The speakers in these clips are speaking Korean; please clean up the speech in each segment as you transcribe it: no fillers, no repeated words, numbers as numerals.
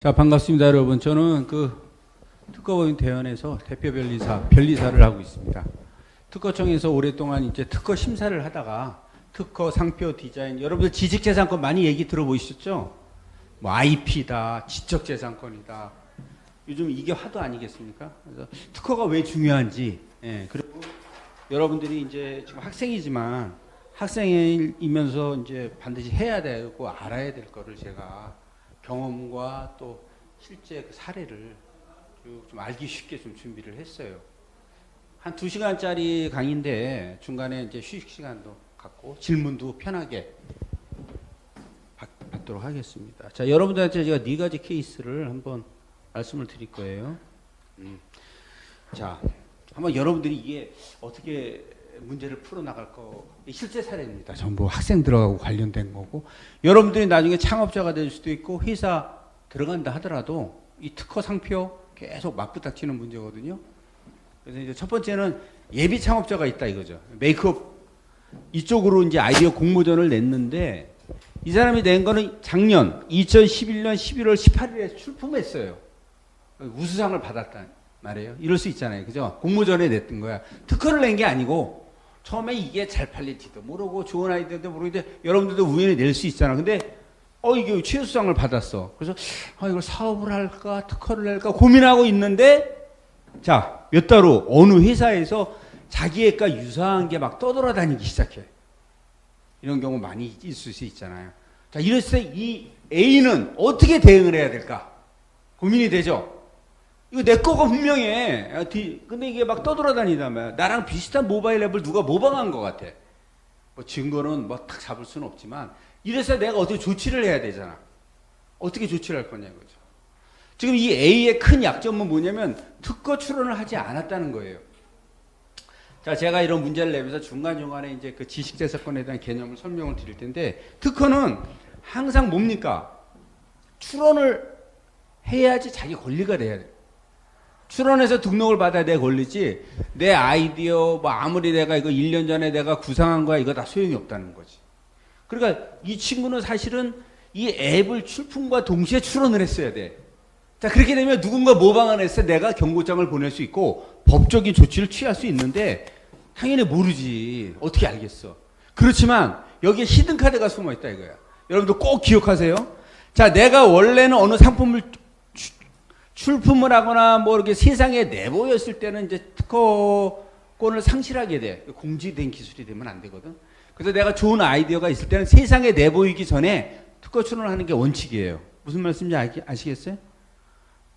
자, 반갑습니다, 여러분. 저는 특허법인 대연에서 대표 변리사를 하고 있습니다. 특허청에서 오랫동안 이제 특허 심사를 하다가 특허, 상표, 디자인, 여러분들 지식재산권 많이 얘기 들어보셨죠? 뭐 IP다, 지적재산권이다. 요즘 이게 화두 아니겠습니까? 그래서 특허가 왜 중요한지, 그리고 여러분들이 이제 지금 학생이지만 학생이면서 이제 반드시 해야 되고 알아야 될 거를 제가 경험과 또 실제 그 사례를 좀 알기 쉽게 좀 준비를 했어요. 한 2시간짜리 강의인데 중간에 이제 휴식 시간도 갖고 질문도 편하게 받도록 하겠습니다. 자, 여러분들한테 제가 4가지 케이스를 한번 말씀을 드릴 거예요. 자, 한번 여러분들이 이게 어떻게 문제를 풀어나갈 거, 실제 사례입니다. 전부 학생들하고 관련된 거고, 여러분들이 나중에 창업자가 될 수도 있고, 회사 들어간다 하더라도 이 특허 상표 계속 맞부닥치는 문제거든요. 그래서 이제 첫 번째는 예비 창업자가 있다 이거죠. 메이크업 이쪽으로 이제 아이디어 공모전을 냈는데, 이 사람이 낸 거는 작년 2011년 11월 18일에 출품했어요. 우수상을 받았다 말이에요. 이럴 수 있잖아요. 그죠? 공모전에 냈던 거야. 특허를 낸 게 아니고, 처음에 이게 잘 팔릴지도 모르고 좋은 아이디어도 모르는데 여러분들도 우연히 낼 수 있잖아. 근데 이게 최우수상을 받았어. 그래서 이걸 사업을 할까 특허를 낼까 고민하고 있는데, 자, 몇 달 후 어느 회사에서 자기 애가 유사한 게 막 떠돌아다니기 시작해. 이런 경우 많이 있을 수 있잖아요. 자, 이랬을 때 이 A는 어떻게 대응을 해야 될까 고민이 되죠. 이거 내 거가 분명해. 근데 이게 막 떠돌아다니다며. 나랑 비슷한 모바일 앱을 누가 모방한 것 같아. 뭐 증거는 뭐 딱 잡을 수는 없지만, 이래서 내가 어떻게 조치를 해야 되잖아. 어떻게 조치를 할 거냐, 이거죠. 지금 이 A의 큰 약점은 뭐냐면, 특허 출원을 하지 않았다는 거예요. 자, 제가 이런 문제를 내면서 중간중간에 이제 그 지식재산권에 대한 개념을 설명을 드릴 텐데, 특허는 항상 뭡니까? 출원을 해야지 자기 권리가 돼야 돼. 출원해서 등록을 받아야 내 권리지, 내 아이디어 뭐 아무리 내가 이거 1년 전에 내가 구상한 거야 이거 다 소용이 없다는 거지. 그러니까 이 친구는 사실은 이 앱을 출품과 동시에 출원을 했어야 돼. 자, 그렇게 되면 누군가 모방을 했을 때 내가 경고장을 보낼 수 있고 법적인 조치를 취할 수 있는데, 당연히 모르지. 어떻게 알겠어. 그렇지만 여기에 히든카드가 숨어 있다 이거야. 여러분들 꼭 기억하세요. 자, 내가 원래는 어느 상품을 출품을 하거나 뭐 이렇게 세상에 내보였을 때는 이제 특허권을 상실하게 돼. 공지된 기술이 되면 안 되거든. 그래서 내가 좋은 아이디어가 있을 때는 세상에 내보이기 전에 특허 출원을 하는 게 원칙이에요. 무슨 말씀인지 아시겠어요?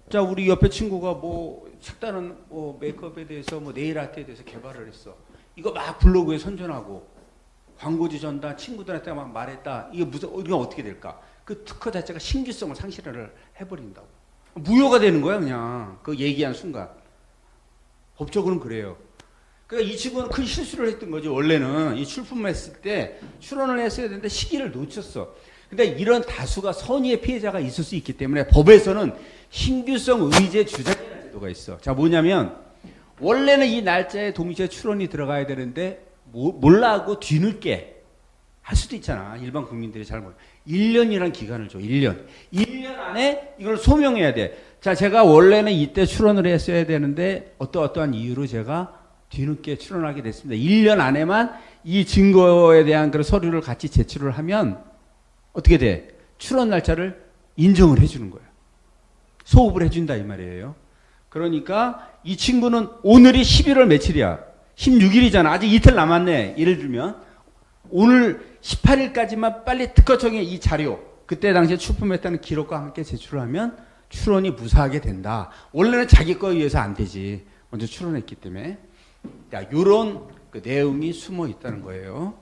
자, 우리 옆에 친구가 뭐 색다른 뭐 메이크업에 대해서 뭐 네일 아트에 대해서 개발을 했어. 이거 막 블로그에 선전하고 광고지 전다 친구들한테 막 말했다. 이게 어떻게 될까? 그 특허 자체가 신규성을 상실을 해버린다고. 무효가 되는 거야, 그냥. 그 얘기한 순간. 법적으로는 그래요. 그러니까 이 친구는 큰 실수를 했던 거지. 원래는 이 출품했을 때 출원을 했어야 되는데 시기를 놓쳤어. 근데 이런 다수가 선의의 피해자가 있을 수 있기 때문에 법에서는 신규성 의제 주장이라는 제도가 있어. 자, 뭐냐면 원래는 이 날짜에 동시에 출원이 들어가야 되는데 몰라하고 뒤늦게 할 수도 있잖아. 일반 국민들이 잘 몰라. 1년이란 기간을 줘. 1년. 1년 안에 이걸 소명해야 돼. 자, 제가 원래는 이때 출원을 했어야 되는데 어떠한 이유로 제가 뒤늦게 출원하게 됐습니다. 1년 안에만 이 증거에 대한 그런 서류를 같이 제출을 하면 어떻게 돼? 출원 날짜를 인정을 해주는 거야. 소급을 해준다 이 말이에요. 그러니까 이 친구는 오늘이 11월 며칠이야? 16일이잖아. 아직 이틀 남았네. 예를 들면 오늘 18일까지만 빨리 특허청에 이 자료, 그때 당시에 출품했다는 기록과 함께 제출을 하면 출원이 무사하게 된다. 원래는 자기 거에 의해서 안 되지. 먼저 출원했기 때문에. 자, 요런 그 내용이 숨어 있다는 거예요.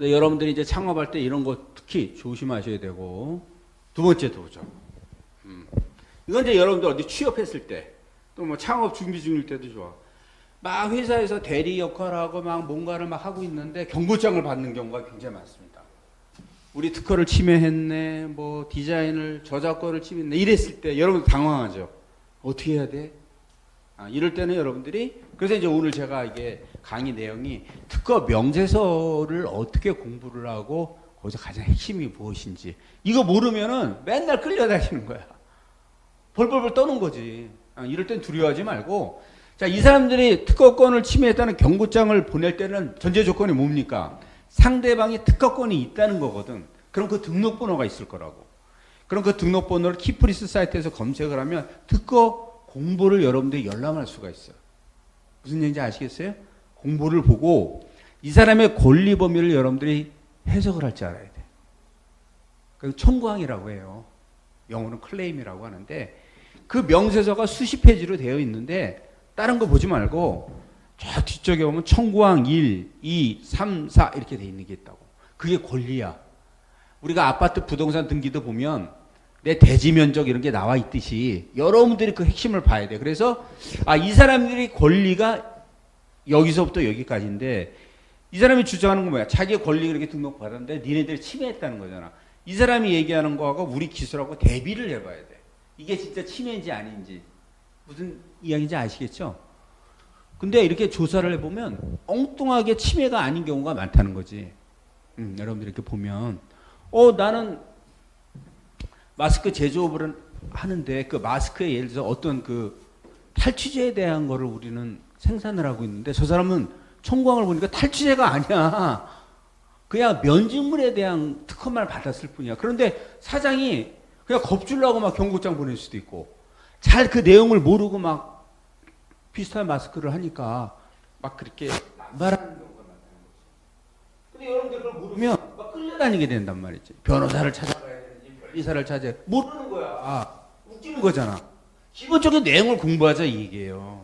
여러분들이 이제 창업할 때 이런 거 특히 조심하셔야 되고, 두 번째 도전. 이건 이제 여러분들 어디 취업했을 때, 또 뭐 창업 준비 중일 때도 좋아. 막 회사에서 대리 역할하고 막 뭔가를 막 하고 있는데 경고장을 받는 경우가 굉장히 많습니다. 우리 특허를 침해했네, 뭐 디자인을 저작권을 침해했네 이랬을 때 여러분 당황하죠. 어떻게 해야 돼? 이럴 때는 여러분들이, 그래서 이제 오늘 제가 이게 강의 내용이 특허 명세서를 어떻게 공부를 하고 거기서 가장 핵심이 무엇인지. 이거 모르면은 맨날 끌려다니는 거야. 벌벌벌 떠는 거지. 이럴 땐 두려워하지 말고. 자, 이 사람들이 특허권을 침해했다는 경고장을 보낼 때는 전제 조건이 뭡니까? 상대방이 특허권이 있다는 거거든. 그럼 그 등록번호가 있을 거라고. 그럼 그 등록번호를 키프리스 사이트에서 검색을 하면 특허 공보를 여러분들이 열람할 수가 있어요. 무슨 얘기인지 아시겠어요? 공보를 보고 이 사람의 권리 범위를 여러분들이 해석을 할 줄 알아야 돼. 그 청구항이라고 해요. 영어는 클레임이라고 하는데 그 명세서가 수십 페이지로 되어 있는데 다른 거 보지 말고 저 뒤쪽에 보면 청구항 1, 2, 3, 4 이렇게 돼 있는 게 있다고. 그게 권리야. 우리가 아파트 부동산 등기도 보면 내 대지 면적 이런 게 나와 있듯이 여러분들이 그 핵심을 봐야 돼. 그래서 이 사람들이 권리가 여기서부터 여기까지인데 이 사람이 주장하는 건 뭐야? 자기의 권리 이렇게 등록받았는데 니네들이 침해했다는 거잖아. 이 사람이 얘기하는 거하고 우리 기술하고 대비를 해봐야 돼. 이게 진짜 침해인지 아닌지. 무슨 이야기인지 아시겠죠? 근데 이렇게 조사를 해보면 엉뚱하게 침해가 아닌 경우가 많다는 거지. 여러분들 이렇게 보면 나는 마스크 제조업을 하는데 그 마스크에 예를 들어서 어떤 그 탈취제에 대한 거를 우리는 생산을 하고 있는데 저 사람은 청구항을 보니까 탈취제가 아니야. 그냥 면직물에 대한 특허만 받았을 뿐이야. 그런데 사장이 그냥 겁주려고 막 경고장 보낼 수도 있고 잘 그 내용을 모르고 막 비슷한 마스크를 하니까 막 그렇게 남발하는 경우가 많다는 거지. 근데 여러분들 그걸 모르면 막 끌려다니게 된단 말이지. 변호사를 찾아가야 되는지 변리사를 찾아야 모르는 거야. 웃기는 거잖아. 기본적인 내용을 공부하자 이 얘기예요.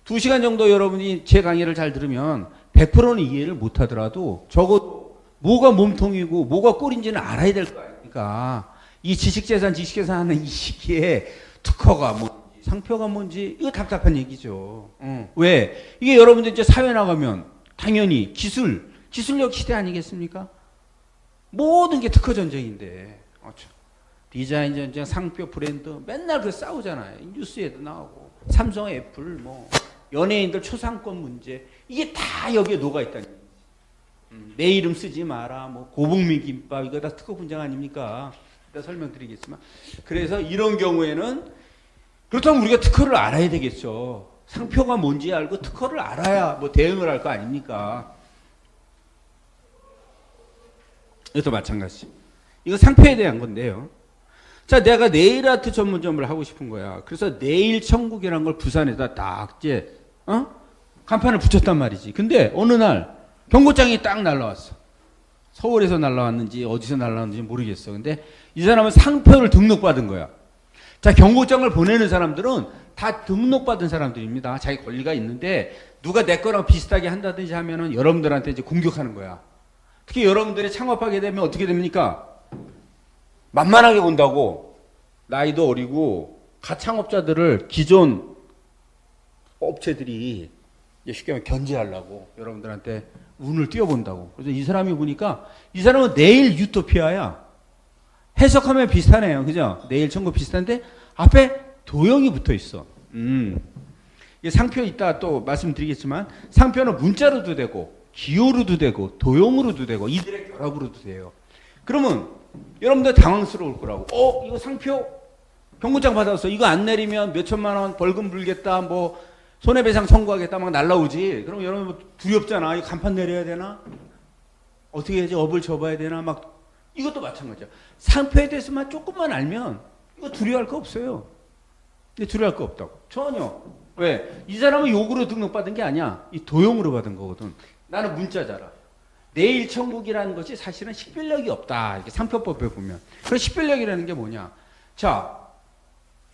2시간 정도 여러분이 제 강의를 잘 들으면 100%는 이해를 못 하더라도 적어도 뭐가 몸통이고 뭐가 꼴인지는 알아야 될 거 아닙니까? 이 지식재산 하는 이 시기에 특허가 뭔지 상표가 뭔지 이거 답답한 얘기죠. 왜? 이게 여러분들 이제 사회 나가면 당연히 기술력 시대 아니겠습니까? 모든 게 특허 전쟁인데 디자인 전쟁, 상표, 브랜드 맨날 그 싸우잖아요. 뉴스에도 나오고 삼성, 애플, 뭐 연예인들 초상권 문제 이게 다 여기에 녹아 있다는 얘기지. 내 이름 쓰지 마라, 뭐 고북미 김밥 이거 다 특허 분쟁 아닙니까? 이따 설명드리겠지만 그래서 이런 경우에는 그렇다면 우리가 특허를 알아야 되겠죠. 상표가 뭔지 알고 특허를 알아야 뭐 대응을 할 거 아닙니까? 이것도 마찬가지. 이거 상표에 대한 건데요. 자, 내가 네일 아트 전문점을 하고 싶은 거야. 그래서 네일 천국이라는 걸 부산에다 딱 이제 간판을 붙였단 말이지. 근데 어느 날 경고장이 딱 날라왔어. 서울에서 날라왔는지 어디서 날라왔는지 모르겠어. 근데 이 사람은 상표를 등록받은 거야. 자, 경고장을 보내는 사람들은 다 등록받은 사람들입니다. 자기 권리가 있는데 누가 내 거랑 비슷하게 한다든지 하면은 여러분들한테 이제 공격하는 거야. 특히 여러분들이 창업하게 되면 어떻게 됩니까? 만만하게 본다고. 나이도 어리고 가창업자들을 기존 업체들이 쉽게 말하면 견제하려고 여러분들한테 운을 띄워본다고. 그래서 이 사람이 보니까 이 사람은 네일 유토피아야. 해석하면 비슷하네요. 그죠? 네일 천국 비슷한데 앞에 도형이 붙어 있어. 이게 상표 이따 또 말씀드리겠지만 상표는 문자로도 되고 기호로도 되고 도형으로도 되고 이들의 결합으로도 돼요. 그러면 여러분들 당황스러울 거라고. 이거 상표 경고장 받았어. 이거 안 내리면 몇 천만 원 벌금 물겠다. 뭐 손해배상 청구하겠다. 막 날라오지. 그럼 여러분 뭐 두렵잖아. 이거 간판 내려야 되나? 어떻게 해야지? 업을 접어야 되나? 막 이것도 마찬가지야. 상표에 대해서만 조금만 알면 이거 두려워할 거 없어요. 근데 두려워할 거 없다고. 전혀. 왜? 이 사람은 욕으로 등록받은 게 아니야. 이 도용으로 받은 거거든. 나는 문자자라. 네일 천국이라는 것이 사실은 식별력이 없다. 이렇게 상표법에 보면. 그럼 식별력이라는 게 뭐냐? 자,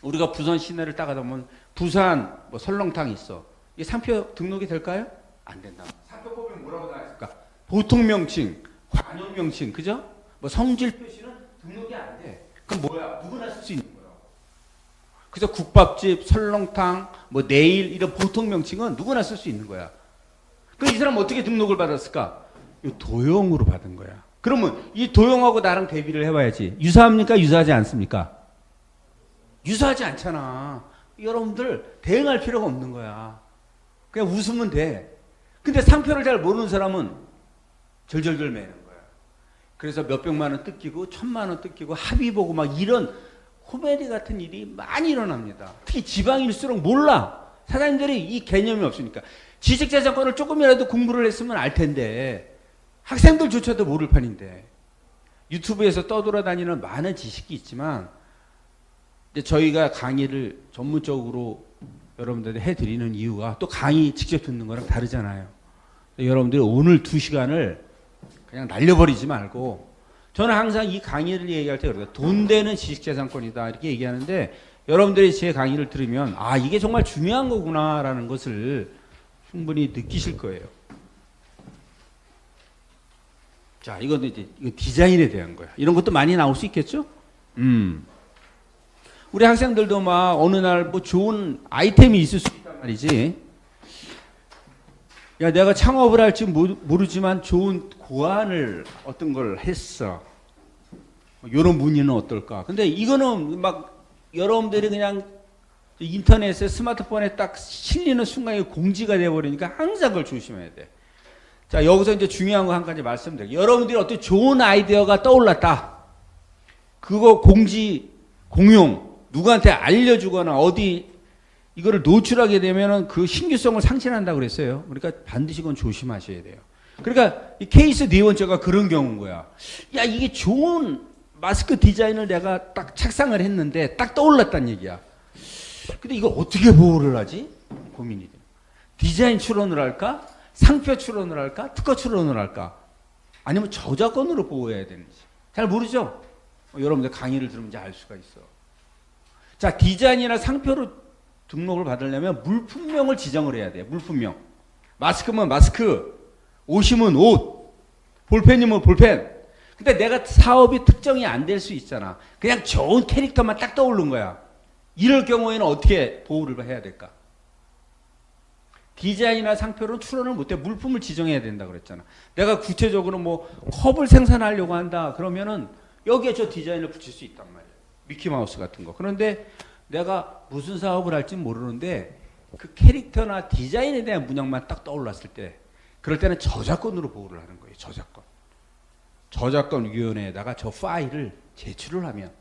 우리가 부산 시내를 따가다 보면 부산 뭐 설렁탕 있어. 이게 상표 등록이 될까요? 안 된다. 상표법에 뭐라고 나와 있을까? 보통 명칭, 관용 명칭, 그죠? 뭐 성질 표시는 등록이 안 돼. 그럼 뭐야? 누구나 쓸 수 있는 거야. 그래서 국밥집, 설렁탕, 뭐 네일 이런 보통 명칭은 누구나 쓸 수 있는 거야. 그럼 이 사람 어떻게 등록을 받았을까? 이 도형으로 받은 거야. 그러면 이 도형하고 나랑 대비를 해봐야지. 유사합니까? 유사하지 않습니까? 유사하지 않잖아. 여러분들 대응할 필요가 없는 거야. 그냥 웃으면 돼. 근데 상표를 잘 모르는 사람은 절절절 매는 거야. 그래서 몇백만 원 뜯기고 1,000만 원 뜯기고 합의 보고 막 이런 코미디 같은 일이 많이 일어납니다. 특히 지방일수록 몰라. 사장님들이 이 개념이 없으니까. 지식재산권을 조금이라도 공부를 했으면 알 텐데 학생들조차도 모를 판인데 유튜브에서 떠돌아다니는 많은 지식이 있지만 이제 저희가 강의를 전문적으로 여러분들한테 해드리는 이유가 또 강의 직접 듣는 거랑 다르잖아요. 여러분들이 오늘 2시간을 그냥 날려버리지 말고 저는 항상 이 강의를 얘기할 때 그래요. 돈 되는 지식재산권이다 이렇게 얘기하는데 여러분들이 제 강의를 들으면 아 이게 정말 중요한 거구나라는 것을 충분히 느끼실 거예요. 자 이건 이제 이거 디자인에 대한 거야. 이런 것도 많이 나올 수 있겠죠? 우리 학생들도 막 어느 날 뭐 좋은 아이템이 있을 수 있단 말이지. 야, 내가 창업을 할지 모르지만 좋은 고안을 어떤 걸 했어. 이런 문의는 어떨까? 근데 이거는 막 여러분들이 그냥 인터넷에 스마트폰에 딱 실리는 순간에 공지가 돼버리니까 항상 그걸 조심해야 돼. 자, 여기서 이제 중요한 거 한 가지 말씀드릴게요. 여러분들이 어떤 좋은 아이디어가 떠올랐다. 그거 공지, 공용, 누구한테 알려주거나 어디 이거를 노출하게 되면은 그 신규성을 상실한다고 그랬어요. 그러니까 반드시 그건 조심하셔야 돼요. 그러니까 이 케이스 네 번째가 그런 경우인 거야. 야, 이게 좋은 마스크 디자인을 내가 딱 착상을 했는데 딱 떠올랐단 얘기야. 근데 이걸 어떻게 보호를 하지? 고민이 돼. 디자인 출원을 할까? 상표 출원을 할까? 특허 출원을 할까? 아니면 저작권으로 보호해야 되는지. 잘 모르죠? 여러분들 강의를 들으면 이제 알 수가 있어. 자, 디자인이나 상표로 등록을 받으려면 물품명을 지정을 해야 돼요. 물품명. 마스크면 마스크, 옷이면 옷, 볼펜이면 볼펜. 근데 내가 사업이 특정이 안 될 수 있잖아. 그냥 좋은 캐릭터만 딱 떠오른 거야. 이럴 경우에는 어떻게 보호를 해야 될까? 디자인이나 상표로는 출원을 못해. 물품을 지정해야 된다 그랬잖아. 내가 구체적으로 뭐 컵을 생산하려고 한다 그러면은 여기에 저 디자인을 붙일 수 있단 말이야. 미키마우스 같은 거. 그런데 내가 무슨 사업을 할지 모르는데 그 캐릭터나 디자인에 대한 문양만 딱 떠올랐을 때 그럴 때는 저작권으로 보호를 하는 거예요. 저작권. 저작권위원회에다가 저 파일을 제출을 하면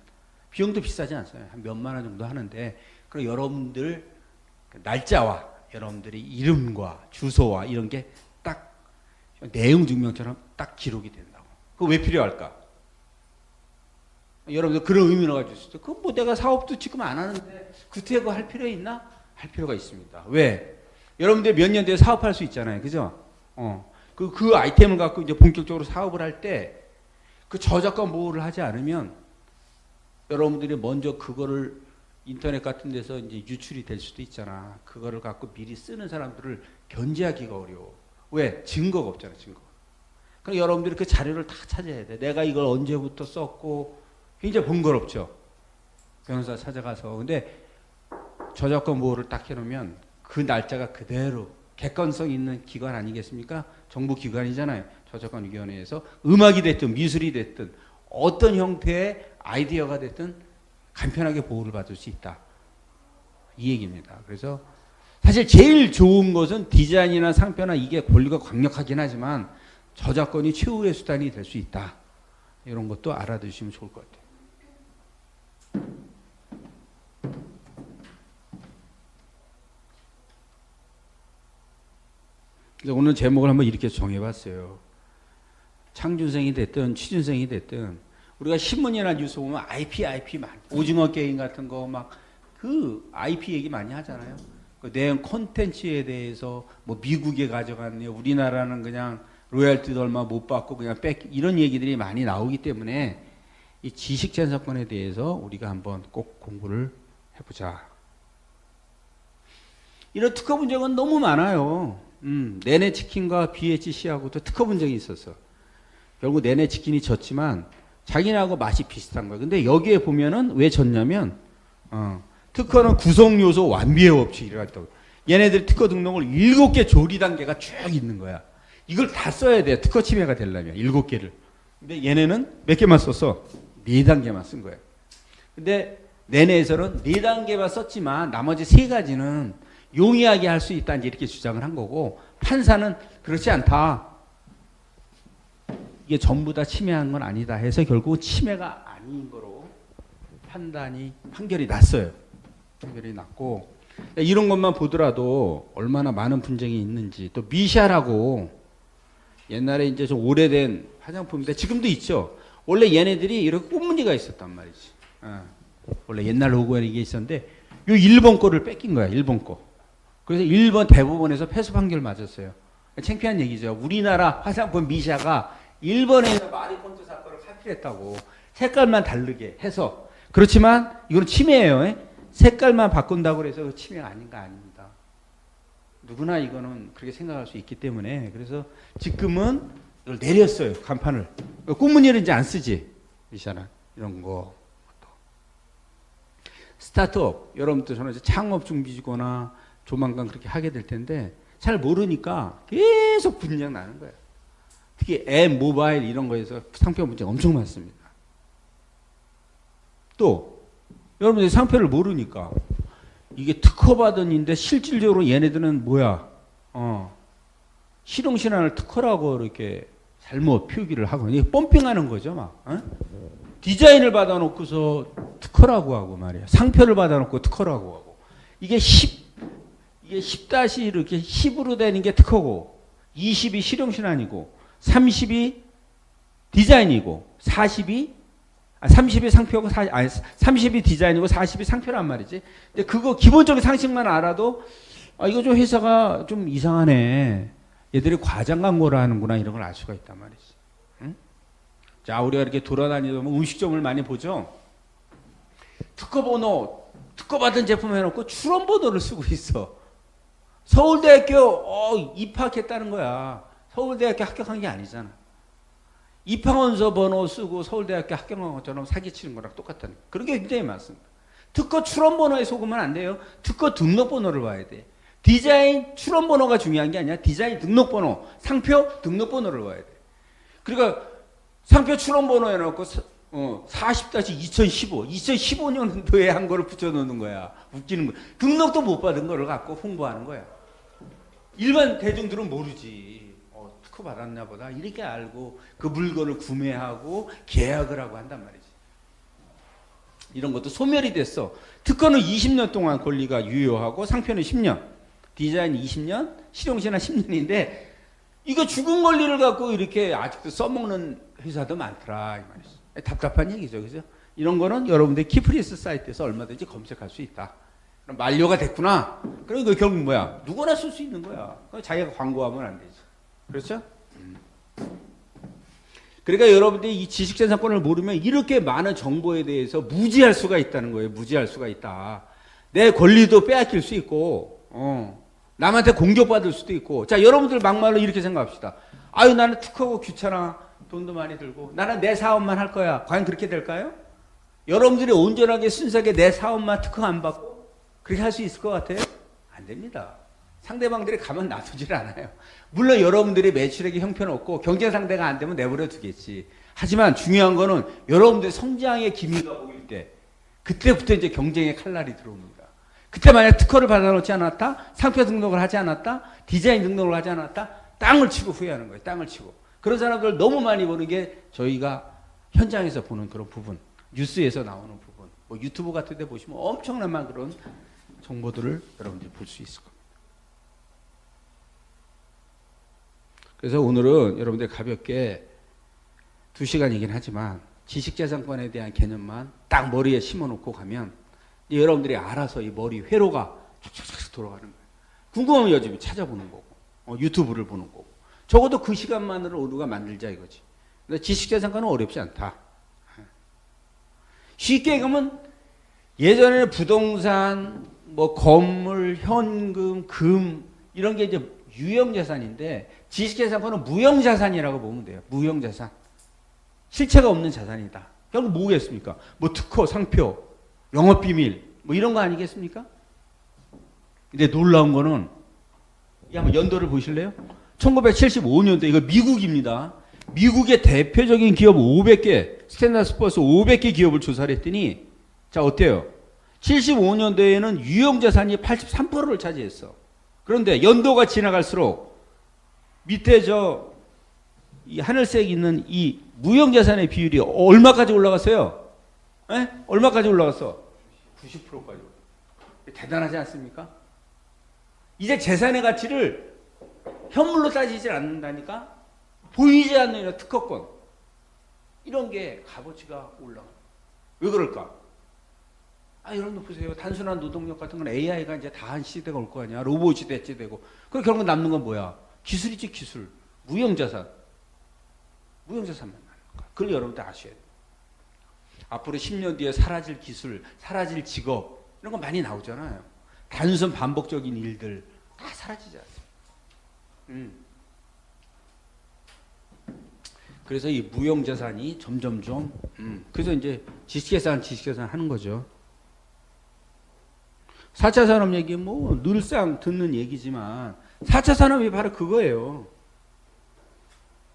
비용도 비싸지 않아요. 한 몇만 원 정도 하는데 그리고 여러분들 날짜와 여러분들이 이름과 주소와 이런 게 딱 내용 증명처럼 딱 기록이 된다고. 그거 왜 필요할까? 여러분들 그런 의미를 가지고 있어요. 그건 뭐 내가 사업도 지금 안 하는데 그때 그거 할 필요 있나? 할 필요가 있습니다. 왜? 여러분들 몇 년 뒤에 사업할 수 있잖아요. 그죠? 그 아이템을 갖고 이제 본격적으로 사업을 할 때 그 저작권 보호를 하지 않으면 여러분들이 먼저 그거를 인터넷 같은 데서 이제 유출이 될 수도 있잖아. 그거를 갖고 미리 쓰는 사람들을 견제하기가 어려워. 왜? 증거가 없잖아, 증거. 그럼 여러분들이 그 자료를 다 찾아야 돼. 내가 이걸 언제부터 썼고 굉장히 번거롭죠. 변호사 찾아가서. 근데 저작권 보호를 딱 해놓으면 그 날짜가 그대로 객관성 있는 기관 아니겠습니까? 정부 기관이잖아요. 저작권위원회에서 음악이 됐든 미술이 됐든 어떤 형태의 아이디어가 됐든 간편하게 보호를 받을 수 있다. 이 얘기입니다. 그래서 사실 제일 좋은 것은 디자인이나 상표나 이게 권리가 강력하긴 하지만 저작권이 최후의 수단이 될 수 있다. 이런 것도 알아두시면 좋을 것 같아요. 그래서 오늘 제목을 한번 이렇게 정해봤어요. 창준생이 됐든 취준생이 됐든 우리가 신문이나 뉴스 보면 IP 많이 오징어 게임 같은 거 막 그 IP 얘기 많이 하잖아요. 그 내용 콘텐츠에 대해서 뭐 미국에 가져갔네요. 우리나라는 그냥 로열티도 얼마 못 받고 그냥 이런 얘기들이 많이 나오기 때문에 이 지식재산권에 대해서 우리가 한번 꼭 공부를 해보자. 이런 특허 분쟁은 너무 많아요. 네네치킨과 BHC하고도 특허 분쟁이 있었어. 결국 네네치킨이 졌지만 자기네하고 맛이 비슷한 거예요. 근데 여기에 보면은 왜 졌냐면 특허는 구성 요소 완비의 법칙이라고 했다고. 얘네들 특허 등록을 7개 조리 단계가 쭉 있는 거야. 이걸 다 써야 돼. 특허 침해가 되려면 7개를. 근데 얘네는 몇 개만 썼어? 4단계만 쓴 거예요. 근데 내내에서는 4단계만 썼지만 나머지 3가지는 용이하게 할 수 있다 이렇게 주장을 한 거고 판사는 그렇지 않다. 이게 전부 다 침해한 건 아니다 해서 결국 침해가 아닌 거로 판결이 났어요. 판결이 났고 이런 것만 보더라도 얼마나 많은 분쟁이 있는지. 또 미샤라고 옛날에 이제 좀 오래된 화장품인데 지금도 있죠. 원래 얘네들이 이렇게 꽃무늬가 있었단 말이지. 원래 옛날 로고에 이게 있었는데 요 일본 거를 뺏긴 거야. 일본 거. 그래서 일본 대법원에서 패소 판결 맞았어요. 창피한 얘기죠. 우리나라 화장품 미샤가 일본에서 마리폰트 사건을 카피했다고. 색깔만 다르게 해서. 그렇지만 이건 침해예요. 색깔만 바꾼다고 해서 침해가 아닌가 아닙니다. 누구나 이거는 그렇게 생각할 수 있기 때문에 그래서 지금은 이걸 내렸어요. 간판을. 꽃무늬를 이제 안 쓰지. 미샤는 이런 거. 스타트업 여러분들 저는 이제 창업 준비거나 조만간 그렇게 하게 될 텐데 잘 모르니까 계속 분쟁 나는 거예요. 특히 앱, 모바일 이런 거에서 상표 분쟁 엄청 많습니다. 또 여러분들이 상표를 모르니까 이게 특허받은인데 실질적으로 얘네들은 뭐야? 실용신안을 특허라고 이렇게 잘못 표기를 하고 이게 펌핑하는 거죠, 막. 디자인을 받아놓고서 특허라고 하고 말이야. 상표를 받아놓고 특허라고 하고 이게 10 이렇게 10으로 되는 게 특허고 20이 실용신안이고 30이 디자인이고 30이 상표고 30이 디자인이고 40이 상표란 말이지. 근데 그거 기본적인 상식만 알아도 이거 좀 회사가 좀 이상하네. 얘들이 과장 광고를 하는구나 이런 걸 알 수가 있단 말이지. 응? 자, 우리가 이렇게 돌아다니다 보면 음식점을 많이 보죠. 특허받은 제품 해놓고 출원번호를 쓰고 있어. 서울대학교 입학했다는 거야. 서울대학교 합격한 게 아니잖아. 입학원서 번호 쓰고 서울대학교 합격한 것처럼 사기치는 거랑 똑같다는 거예요. 그런 게 굉장히 많습니다. 특허 출원번호에 속으면 안 돼요. 특허 등록번호를 봐야 돼. 디자인 출원번호가 중요한 게 아니야. 디자인 등록번호, 상표 등록번호를 봐야 돼. 그러니까 상표 출원번호 해놓고 40-2015, 2015년도에 한 거를 붙여놓는 거야. 웃기는 거야. 등록도 못 받은 거를 갖고 홍보하는 거야. 일반 대중들은 모르지. 특허 받았나 보다. 이렇게 알고 그 물건을 구매하고 계약을 하고 한단 말이지. 이런 것도 소멸이 됐어. 특허는 20년 동안 권리가 유효하고 상표는 10년. 디자인 20년, 실용신안 10년인데 이거 죽은 권리를 갖고 이렇게 아직도 써먹는 회사도 많더라. 이 말이지. 답답한 얘기죠. 그죠? 이런 거는 여러분들 키프리스 사이트에서 얼마든지 검색할 수 있다. 그럼 만료가 됐구나. 그럼 이거 결국 뭐야? 누구나 쓸 수 있는 거야. 자기가 광고하면 안 되지. 그렇죠? 그러니까 여러분들이 이 지식재산권을 모르면 이렇게 많은 정보에 대해서 무지할 수가 있다는 거예요. 무지할 수가 있다. 내 권리도 빼앗길 수 있고, 남한테 공격받을 수도 있고. 자, 여러분들 막말로 이렇게 생각합시다. 아유, 나는 특허고 귀찮아. 돈도 많이 들고. 나는 내 사업만 할 거야. 과연 그렇게 될까요? 여러분들이 온전하게 순수하게 내 사업만 특허 안 받고 그렇게 할 수 있을 것 같아요? 안 됩니다. 상대방들이 가만 놔두질 않아요. 물론 여러분들이 매출액이 형편없고 경쟁 상대가 안 되면 내버려 두겠지. 하지만 중요한 거는 여러분들의 성장의 기미가 보일 때 그때부터 이제 경쟁의 칼날이 들어옵니다. 그때 만약 특허를 받아놓지 않았다, 상표 등록을 하지 않았다, 디자인 등록을 하지 않았다, 땅을 치고 후회하는 거예요. 땅을 치고. 그런 사람들 너무 많이 보는 게 저희가 현장에서 보는 그런 부분, 뉴스에서 나오는 부분, 뭐 유튜브 같은 데 보시면 엄청난 그런 정보들을 여러분들이 볼 수 있을 겁니다. 그래서 오늘은 여러분들 가볍게 2시간이긴 하지만 지식재산권에 대한 개념만 딱 머리에 심어놓고 가면 여러분들이 알아서 이 머리 회로가 쫙쫙쫙 돌아가는 거예요. 궁금하면 요즘에 찾아보는 거고 유튜브를 보는 거고 적어도 그 시간만으로 우리가 만들자 이거지. 근데 지식재산권은 어렵지 않다. 쉽게 가면 예전에는 부동산, 뭐 건물, 현금, 금 이런 게 이제 유형자산인데 지식재산권은 무형자산이라고 보면 돼요. 무형자산. 실체가 없는 자산이다. 결국 뭐겠습니까? 뭐 특허, 상표, 영업비밀 뭐 이런 거 아니겠습니까? 근데 놀라운 거는 한번 연도를 보실래요? 1975년도 이거 미국입니다. 미국의 대표적인 기업 500개, 스탠다스포어스 500개 기업을 조사를 했더니 자 어때요? 75년도에는 유형자산이 83%를 차지했어. 그런데 연도가 지나갈수록 밑에 저 이 하늘색 있는 이 무형자산의 비율이 얼마까지 올라갔어요? 에? 얼마까지 올라갔어? 90%까지. 대단하지 않습니까? 이제 재산의 가치를 현물로 따지질 않는다니까? 보이지 않는 이런 특허권. 이런 게 값어치가 올라가. 왜 그럴까? 여러분들 보세요. 단순한 노동력 같은 건 AI가 이제 다 한 시대가 올 거 아니야. 로봇이 대체되고. 그럼 결국 남는 건 뭐야? 기술이지, 기술. 무형자산. 무형자산만 나는 거야. 그걸 여러분들 아셔야 돼요. 앞으로 10년 뒤에 사라질 기술, 사라질 직업, 이런 거 많이 나오잖아요. 단순 반복적인 일들 다 사라지지 않습니까? 그래서 이 무형자산이 점점점, 그래서 이제 지식재산 하는 거죠. 4차 산업 얘기 뭐 늘상 듣는 얘기지만 4차 산업이 바로 그거예요.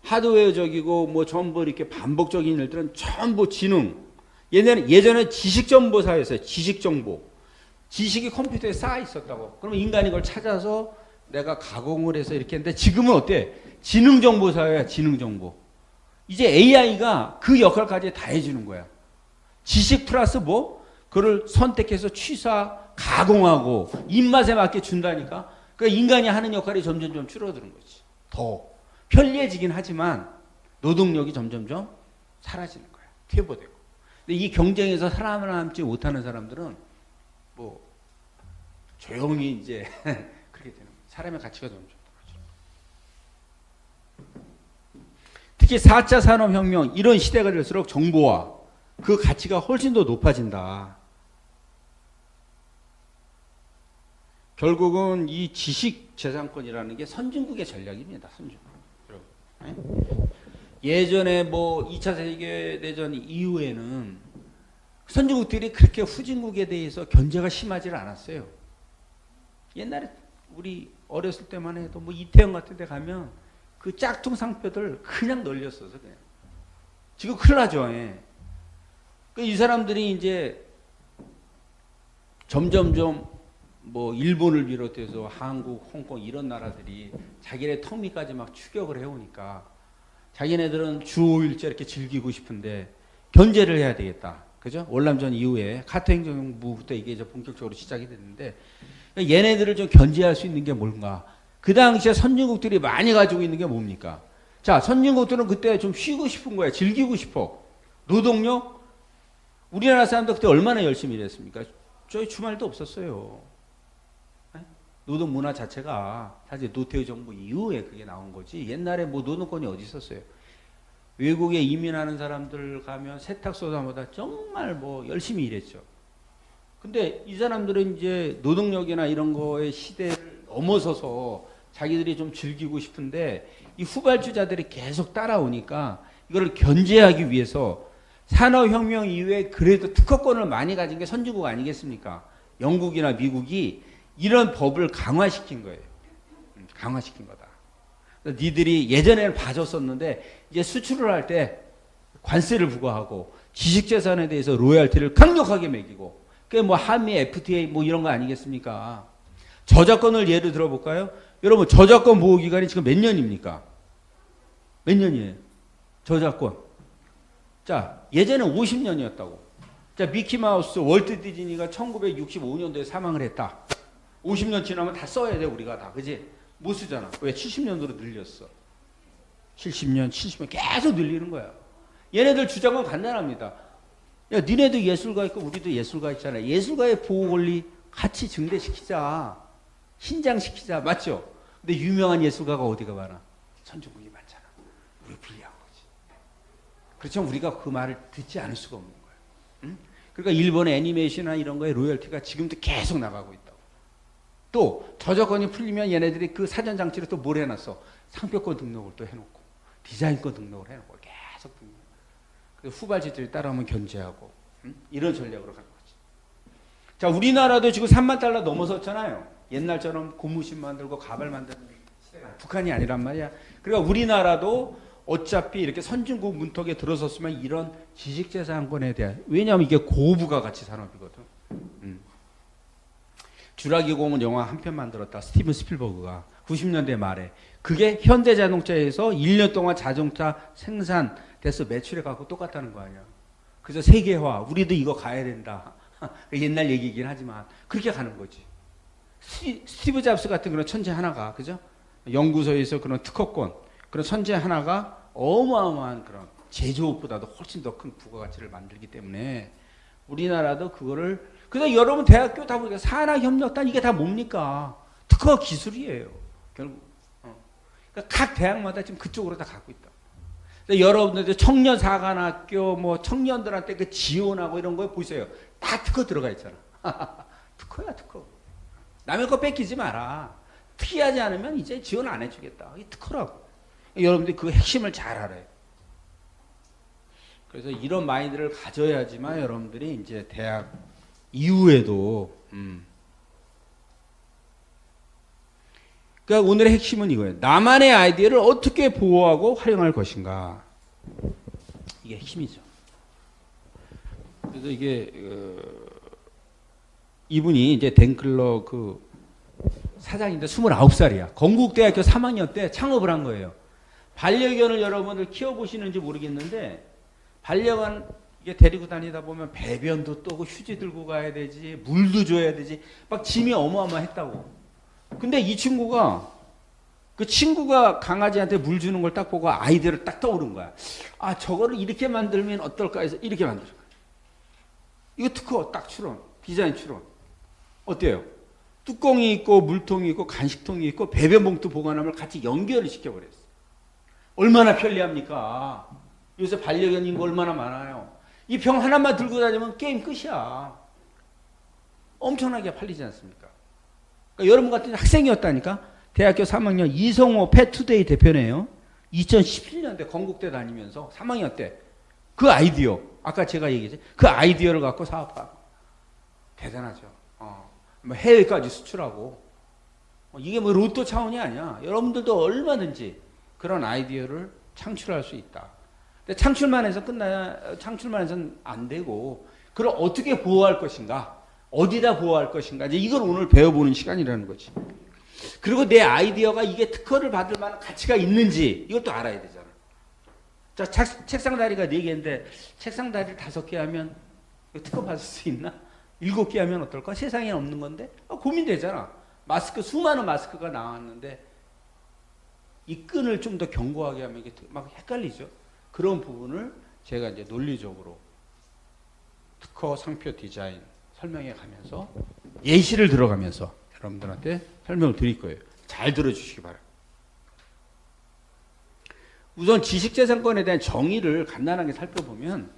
하드웨어적이고 뭐 전부 이렇게 반복적인 일들은 전부 지능. 예전에 지식정보 사회였어요. 지식정보. 지식이 컴퓨터에 쌓여 있었다고. 그러면 인간이 그걸 찾아서 내가 가공을 해서 이렇게 했는데 지금은 어때? 지능정보 사회야. 지능정보. 이제 AI가 그 역할까지 다 해주는 거야. 지식 플러스 뭐? 그걸 선택해서 취사, 가공하고 입맛에 맞게 준다니까. 그러니까 인간이 하는 역할이 점점 줄어드는 거지. 더 편리해지긴 하지만 노동력이 점점점 사라지는 거야. 퇴보되고. 근데 이 경쟁에서 살아남지 못하는 사람들은 뭐 조용히 이제 그렇게 되는 거야. 사람의 가치가 점점 떨어져. 특히 4차 산업혁명 이런 시대가 될수록 정보와 그 가치가 훨씬 더 높아진다. 결국은 이 지식재산권이라는 게 선진국의 전략입니다. 선진국. 예전에 뭐 2차 세계대전 이후에는 선진국들이 그렇게 후진국에 대해서 견제가 심하지 않았어요. 옛날에 우리 어렸을 때만 해도 뭐 이태원 같은 데 가면 그 짝퉁 상표들 그냥 널렸어서 그냥. 지금 큰일 나죠. 예. 이 사람들이 이제 점점점 뭐 일본을 비롯해서 한국, 홍콩 이런 나라들이 자기네 턱밑까지 막 추격을 해오니까 자기네들은 주 5일째 이렇게 즐기고 싶은데 견제를 해야 되겠다. 그죠? 월남전 이후에 카터 행정부부터 이게 이제 본격적으로 시작이 됐는데 얘네들을 좀 견제할 수 있는 게 뭔가. 그 당시에 선진국들이 많이 가지고 있는 게 뭡니까? 자, 선진국들은 그때 좀 쉬고 싶은 거야. 즐기고 싶어. 노동력? 우리나라 사람들 그때 얼마나 열심히 일했습니까? 저희 주말도 없었어요. 노동 문화 자체가 사실 노태우 정부 이후에 그게 나온 거지. 옛날에 뭐 노동권이 어디 있었어요? 외국에 이민하는 사람들 가면 세탁소마다 정말 뭐 열심히 일했죠. 근데 이 사람들은 이제 노동력이나 이런 거의 시대를 넘어서서 자기들이 좀 즐기고 싶은데 이 후발주자들이 계속 따라오니까 이걸 견제하기 위해서 산업혁명 이후에 그래도 특허권을 많이 가진 게 선진국 아니겠습니까? 영국이나 미국이 이런 법을 강화시킨 거예요. 강화시킨 거다. 니들이 예전에는 봐줬었는데 이제 수출을 할 때 관세를 부과하고 지식재산에 대해서 로열티를 강력하게 매기고 그게 뭐 한미 FTA 뭐 이런 거 아니겠습니까? 저작권을 예를 들어볼까요? 여러분 저작권 보호기간이 지금 몇 년입니까? 몇 년이에요? 저작권. 자, 예전엔 50년이었다고. 자, 미키마우스, 월트 디즈니가 1965년도에 사망을 했다. 50년 지나면 다 써야 돼, 우리가 다. 그지? 못 쓰잖아. 왜? 70년도로 늘렸어. 70년, 70년 계속 늘리는 거야. 얘네들 주장은 간단합니다. 야, 니네도 예술가 있고 우리도 예술가 있잖아. 예술가의 보호 권리 같이 증대시키자. 신장시키자. 맞죠? 근데 유명한 예술가가 어디가 많아? 선진국이 많잖아. 우리 불리한 거지. 그렇지만 우리가 그 말을 듣지 않을 수가 없는 거야. 응? 그러니까 일본의 애니메이션이나 이런 거에 로열티가 지금도 계속 나가고 있다고. 또 저작권이 풀리면 얘네들이 그 사전 장치를 또 뭘 해놨어? 상표권 등록을 또 해놓고 디자인권 등록을 해놓고 계속 등록. 그래서 후발지들이 따라오면 견제하고 이런 전략으로 가는 거지. 자, 우리나라도 지금 3만 달러 넘어섰잖아요. 옛날처럼 고무신 만들고 가발 만드는 시대가 북한이 아니란 말이야. 그러니까 우리나라도 어차피 이렇게 선진국 문턱에 들어섰으면 이런 지식재산권에 대한, 왜냐하면 이게 고부가 가치 산업이거든. 주라기 공원 영화 한 편 만들었다. 스티븐 스필버그가. 90년대 말에. 그게 현대자동차에서 1년 동안 자동차 생산돼서 매출해갖고 똑같다는 거 아니야. 그래서 세계화, 우리도 이거 가야 된다. 옛날 얘기이긴 하지만 그렇게 가는 거지. 스티브 잡스 같은 그런 천재 하나가, 그죠? 연구소에서 그런 특허권, 그런 천재 하나가 어마어마한 그런 제조업보다도 훨씬 더 큰 부가가치를 만들기 때문에 우리나라도 그거를, 그래서 여러분 대학교 다 보니까 산학협력단 이게 다 뭡니까? 특허 기술이에요. 결국. 그러니까 각 대학마다 지금 그쪽으로 다 가고 있다. 여러분들 청년사관학교 뭐 청년들한테 그 지원하고 이런 거 보세요. 다 특허 들어가 있잖아. 특허야, 특허. 남의 거 뺏기지 마라. 특이하지 않으면 이제 지원 안 해주겠다. 이게 특허라고. 여러분들이 그 핵심을 잘 알아요. 그래서 이런 마인드를 가져야지만 여러분들이 이제 대학 이후에도 그러니까 오늘의 핵심은 이거예요. 나만의 아이디어를 어떻게 보호하고 활용할 것인가. 이게 핵심이죠. 그래서 이게 이분이 이제 댄클러 그 사장인데 29살이야. 건국대학교 3학년 때 창업을 한 거예요. 반려견을 여러분들 키워보시는지 모르겠는데 반려견 이게 데리고 다니다 보면 배변도 떠고 휴지 들고 가야 되지, 물도 줘야 되지, 막 짐이 어마어마했다고. 근데 이 친구가 그 친구가 강아지한테 물 주는 걸 딱 보고 아이디어를 딱 떠오른 거야. 아, 저거를 이렇게 만들면 어떨까 해서 이렇게 만들어. 이거 특허 딱 출원, 디자인 출원. 어때요? 뚜껑이 있고 물통이 있고 간식통이 있고 배변 봉투 보관함을 같이 연결을 시켜버렸어. 얼마나 편리합니까? 요새 반려견 인구 얼마나 많아요. 이 병 하나만 들고 다니면 게임 끝이야. 엄청나게 팔리지 않습니까? 그러니까 여러분 같은 학생이었다니까. 대학교 3학년 이성호 펫투데이 대표네요. 2017년대 건국대 다니면서 3학년 때 그 아이디어, 아까 제가 얘기했죠. 그 아이디어를 갖고 사업하고. 대단하죠. 뭐 해외까지 수출하고. 이게 뭐 로또 차원이 아니야. 여러분들도 얼마든지 그런 아이디어를 창출할 수 있다. 근데 창출만 해서 창출만 해서는 안 되고, 그걸 어떻게 보호할 것인가, 어디다 보호할 것인가, 이제 이걸 오늘 배워보는 시간이라는 거지. 그리고 내 아이디어가 이게 특허를 받을 만한 가치가 있는지 이것도 알아야 되잖아. 자, 책상 다리가 4개인데 책상 다리를 5개 하면 특허 받을 수 있나? 7개 하면 어떨까? 세상에 없는 건데? 고민되잖아. 마스크, 수많은 마스크가 나왔는데 이 끈을 좀 더 견고하게 하면 이게 막 헷갈리죠. 그런 부분을 제가 이제 논리적으로 특허 상표 디자인 설명해 가면서 예시를 들어가면서 여러분들한테 설명을 드릴 거예요. 잘 들어주시기 바랍니다. 우선 지식재산권에 대한 정의를 간단하게 살펴보면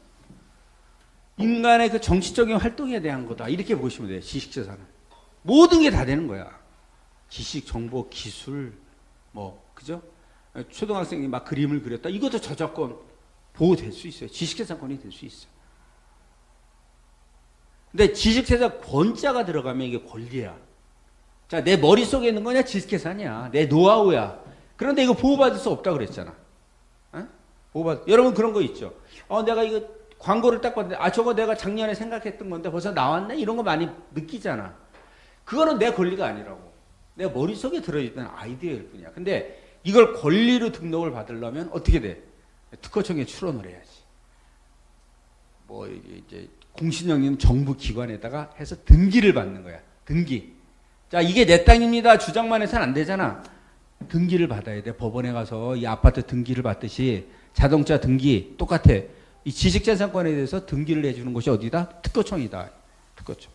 인간의 그 정치적인 활동에 대한 거다. 이렇게 보시면 돼요. 지식재산은. 모든 게 다 되는 거야. 지식, 정보, 기술, 뭐, 그죠? 초등학생이 막 그림을 그렸다. 이것도 저작권 보호될 수 있어요. 지식재산권이 될 수 있어요. 근데 지식재산 권자가 들어가면 이게 권리야. 자, 내 머릿속에 있는 거냐? 지식재산이야. 내 노하우야. 그런데 이거 보호받을 수 없다고 그랬잖아. 여러분 그런 거 있죠. 내가 이거 광고를 딱 봤는데, 저거 내가 작년에 생각했던 건데 벌써 나왔네? 이런 거 많이 느끼잖아. 그거는 내 권리가 아니라고. 내 머릿속에 들어있는 아이디어일 뿐이야. 근데 이걸 권리로 등록을 받으려면 어떻게 돼? 특허청에 출원을 해야지. 뭐, 이제 공신력 있는 정부 기관에다가 해서 등기를 받는 거야. 등기. 자, 이게 내 땅입니다. 주장만 해서는 안 되잖아. 등기를 받아야 돼. 법원에 가서 이 아파트 등기를 받듯이 자동차 등기 똑같아. 이 지식재산권에 대해서 등기를 해주는 곳이 어디다? 특허청이다. 특허청.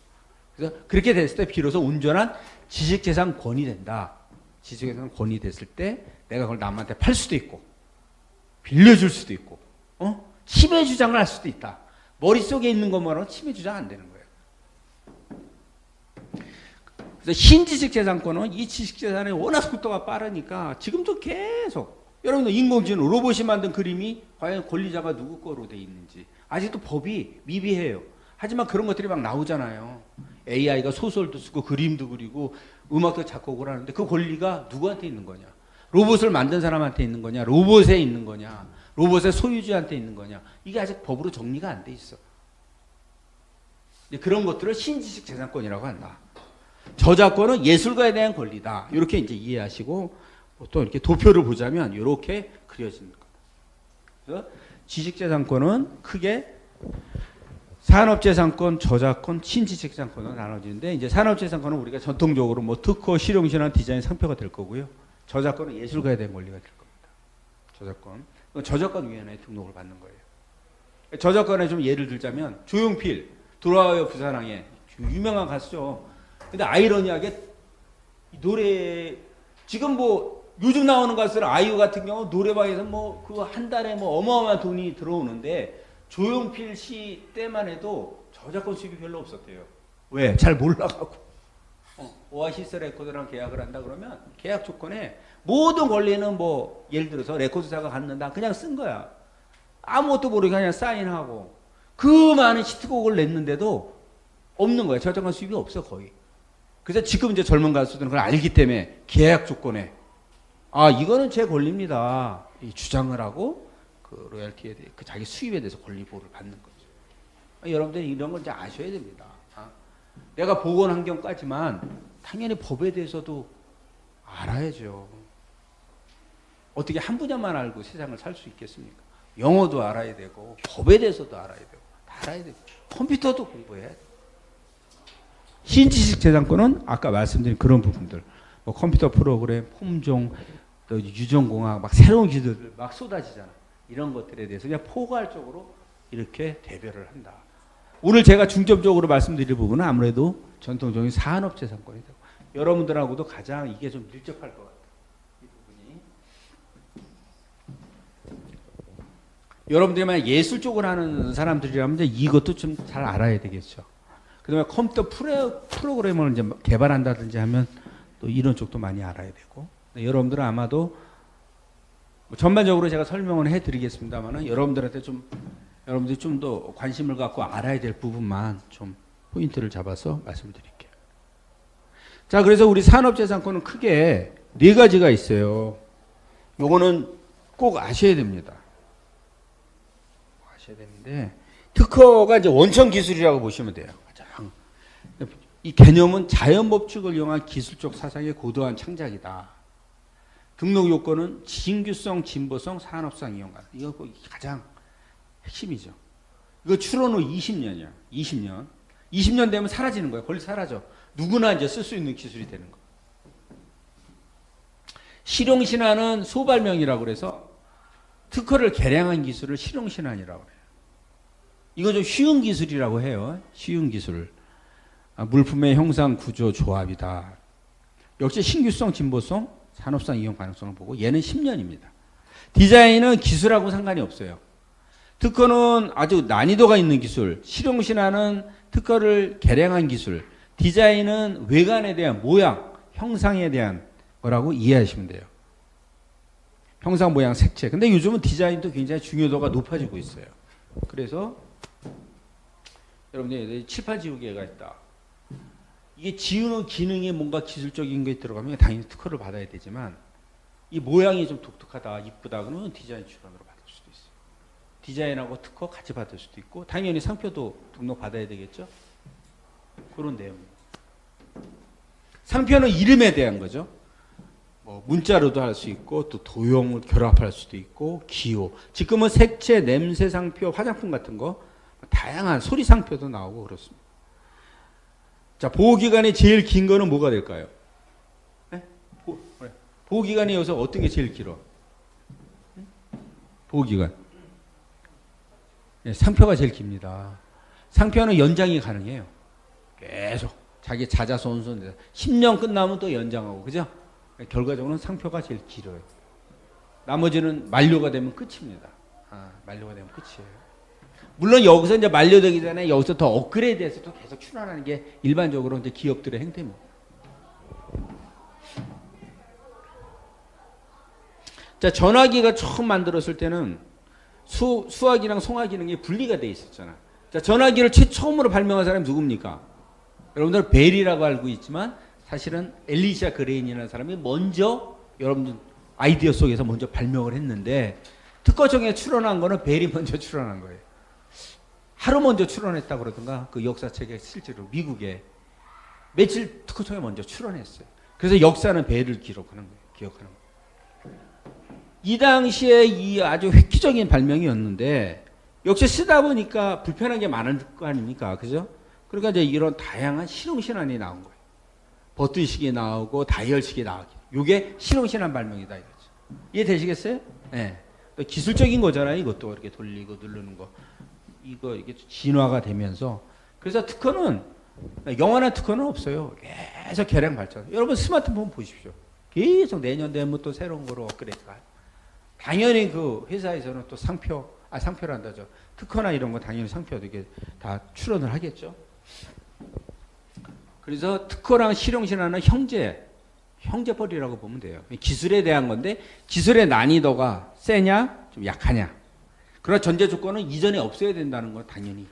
그래서 그렇게 됐을 때 비로소 온전한 지식재산권이 된다. 지식재산권이 됐을 때 내가 그걸 남한테 팔 수도 있고 빌려줄 수도 있고 침해 주장을 할 수도 있다. 머릿속에 있는 것만으로 침해 주장 안 되는 거예요. 그래서 신지식재산권은 이 지식재산의 워낙 속도가 빠르니까 지금도 계속 여러분들 인공지능 로봇이 만든 그림이 과연 권리자가 누구 거로 돼 있는지 아직도 법이 미비해요. 하지만 그런 것들이 막 나오잖아요. AI가 소설도 쓰고 그림도 그리고 음악도 작곡을 하는데 그 권리가 누구한테 있는 거냐? 로봇을 만든 사람한테 있는 거냐? 로봇에 있는 거냐? 로봇의 소유주한테 있는 거냐? 이게 아직 법으로 정리가 안 돼 있어. 그런 것들을 신지식재산권이라고 한다. 저작권은 예술가에 대한 권리다. 이렇게 이제 이해하시고 또 이렇게 도표를 보자면 이렇게 그려지는 거예요. 그래서 지식재산권은 크게 산업재산권, 저작권, 신지식재산권으로 나눠지는데 이제 산업재산권은 우리가 전통적으로 뭐 특허, 실용신안, 디자인, 상표가 될 거고요. 저작권은 예술가에 대한 권리가 될 겁니다. 저작권. 저작권위원회에 등록을 받는 거예요. 저작권에 좀 예를 들자면 조용필, 돌아와요 부산항에 유명한 가수죠. 근데 아이러니하게 노래 지금 뭐 요즘 나오는 가수는 아이유 같은 경우 노래방에서 뭐 그 한 달에 뭐 어마어마한 돈이 들어오는데 조용필 씨 때만 해도 저작권 수입이 별로 없었대요. 왜? 잘 몰라가고. 오아시스 레코드랑 계약을 한다 그러면 계약 조건에 모든 권리는 뭐 예를 들어서 레코드사가 갖는다 그냥 쓴 거야. 아무것도 모르게 그냥 사인하고 그 많은 히트곡을 냈는데도 없는 거야. 저작권 수입이 없어 거의. 그래서 지금 이제 젊은 가수들은 그걸 알기 때문에 계약 조건에 아 이거는 제 권리입니다. 이 주장을 하고 그 로열티에 대해 그 자기 수입에 대해서 권리보호를 받는 거죠. 여러분들이 이런 걸 이제 아셔야 됩니다. 내가 보건 환경까지만 당연히 법에 대해서도 알아야죠. 어떻게 한 분야만 알고 세상을 살 수 있겠습니까? 영어도 알아야 되고 법에 대해서도 알아야 되고 다 알아야 되고 컴퓨터도 공부해야 돼요. 신지식 재산권은 아까 말씀드린 그런 부분들 뭐 컴퓨터 프로그램, 폼종, 또 유전공학 막 새로운 기술들 막 쏟아지잖아. 이런 것들에 대해서 그냥 포괄적으로 이렇게 대별을 한다. 오늘 제가 중점적으로 말씀드릴 부분은 아무래도 전통적인 산업재산권이 되고 여러분들하고도 가장 이게 좀 밀접할 것 같아요. 이 부분이. 여러분들이 만약 예술 쪽을 하는 사람들이라면 이것도 좀 잘 알아야 되겠죠. 그다음에 컴퓨터 프로그램을 이제 개발한다든지 하면 또 이런 쪽도 많이 알아야 되고 여러분들은 아마도 전반적으로 제가 설명을 해드리겠습니다만은 여러분들한테 좀 여러분들이 좀 더 관심을 갖고 알아야 될 부분만 좀 포인트를 잡아서 말씀드릴게요. 자, 그래서 우리 산업재산권은 크게 네 가지가 있어요. 요거는 꼭 아셔야 됩니다. 아셔야 되는데 특허가 이제 원천 기술이라고 보시면 돼요. 가장 이 개념은 자연 법칙을 이용한 기술적 사상의 고도한 창작이다. 등록 요건은 신규성, 진보성, 산업상 이용 가능. 이거 가장 핵심이죠. 이거 출원 후 20년이야. 20년. 20년 되면 사라지는 거야. 권리 사라져. 누구나 이제 쓸 수 있는 기술이 되는 거. 실용신안은 소발명이라고 그래서 특허를 개량한 기술을 실용신안이라고 그래요. 이거 좀 쉬운 기술이라고 해요. 쉬운 기술. 물품의 형상, 구조, 조합이다. 역시 신규성, 진보성, 산업상 이용 가능성을 보고 얘는 10년입니다. 디자인은 기술하고 상관이 없어요. 특허는 아주 난이도가 있는 기술, 실용신안은 특허를 개량한 기술, 디자인은 외관에 대한 모양, 형상에 대한 거라고 이해하시면 돼요. 형상, 모양, 색채. 근데 요즘은 디자인도 굉장히 중요도가 높아지고 있어요. 그래서 여러분들 칠판 지우개가 있다. 이게 지우는 기능에 뭔가 기술적인 게 들어가면 당연히 특허를 받아야 되지만 이 모양이 좀 독특하다, 이쁘다 그러면 디자인 출원으로 받을 수도 있어요. 디자인하고 특허 같이 받을 수도 있고 당연히 상표도 등록 받아야 되겠죠. 그런 내용. 상표는 이름에 대한 거죠. 뭐 문자로도 할 수 있고 또 도형을 결합할 수도 있고 기호. 지금은 색채, 냄새 상표, 화장품 같은 거 다양한 소리 상표도 나오고 그렇습니다. 자, 보호기간이 제일 긴 거는 뭐가 될까요? 네? 보호기간이 여기서 어떤 게 제일 길어? 보호기간. 네, 상표가 제일 깁니다. 상표는 연장이 가능해요. 계속. 자기 자자손손 10년 끝나면 또 연장하고, 그죠? 결과적으로는 상표가 제일 길어요. 나머지는 만료가 되면 끝입니다. 만료가 되면 끝이에요. 물론 여기서 이제 만료되기 전에 여기서 더 업그레이드해서 또 계속 출원하는 게 일반적으로 이제 기업들의 행태입니다. 자, 전화기가 처음 만들었을 때는 수화기랑 송화기능이 분리가 돼 있었잖아. 자, 전화기를 처음으로 발명한 사람이 누굽니까? 여러분들 벨이라고 알고 있지만 사실은 엘리샤 그레인이라는 사람이 먼저 여러분들 아이디어 속에서 먼저 발명을 했는데 특허청에 출원한 거는 벨이 먼저 출원한 거예요. 하루 먼저 출원했다고 그러던가 그 역사책에 실제로 미국에 며칠 특허청에 먼저 출원했어요. 그래서 역사는 배를 기록하는 거예요. 기억하는 거예요. 이 당시에 이 아주 획기적인 발명이었는데 역시 쓰다 보니까 불편한 게 많을 거 아닙니까? 그죠? 그러니까 이제 이런 다양한 실용신안이 나온 거예요. 버튼식이 나오고 다이얼식이 나오고. 이게 실용신안 발명이다 이거죠. 이해되시겠어요? 네. 또 기술적인 거잖아요. 이것도 이렇게 돌리고 누르는 거. 이게 진화가 되면서. 그래서 특허는 영원한 특허는 없어요. 계속 개량 발전. 여러분 스마트폰 보십시오. 계속 내년 되면 또 새로운 거로 업그레이드가. 당연히 그 회사에서는 또 상표란다죠. 특허나 이런 거 당연히 상표도 이게 다 출원을 하겠죠. 그래서 특허랑 실용신안은 형제벌이라고 보면 돼요. 기술에 대한 건데 기술의 난이도가 세냐 좀 약하냐. 그러나 전제 조건은 이전에 없어야 된다는 건 당연히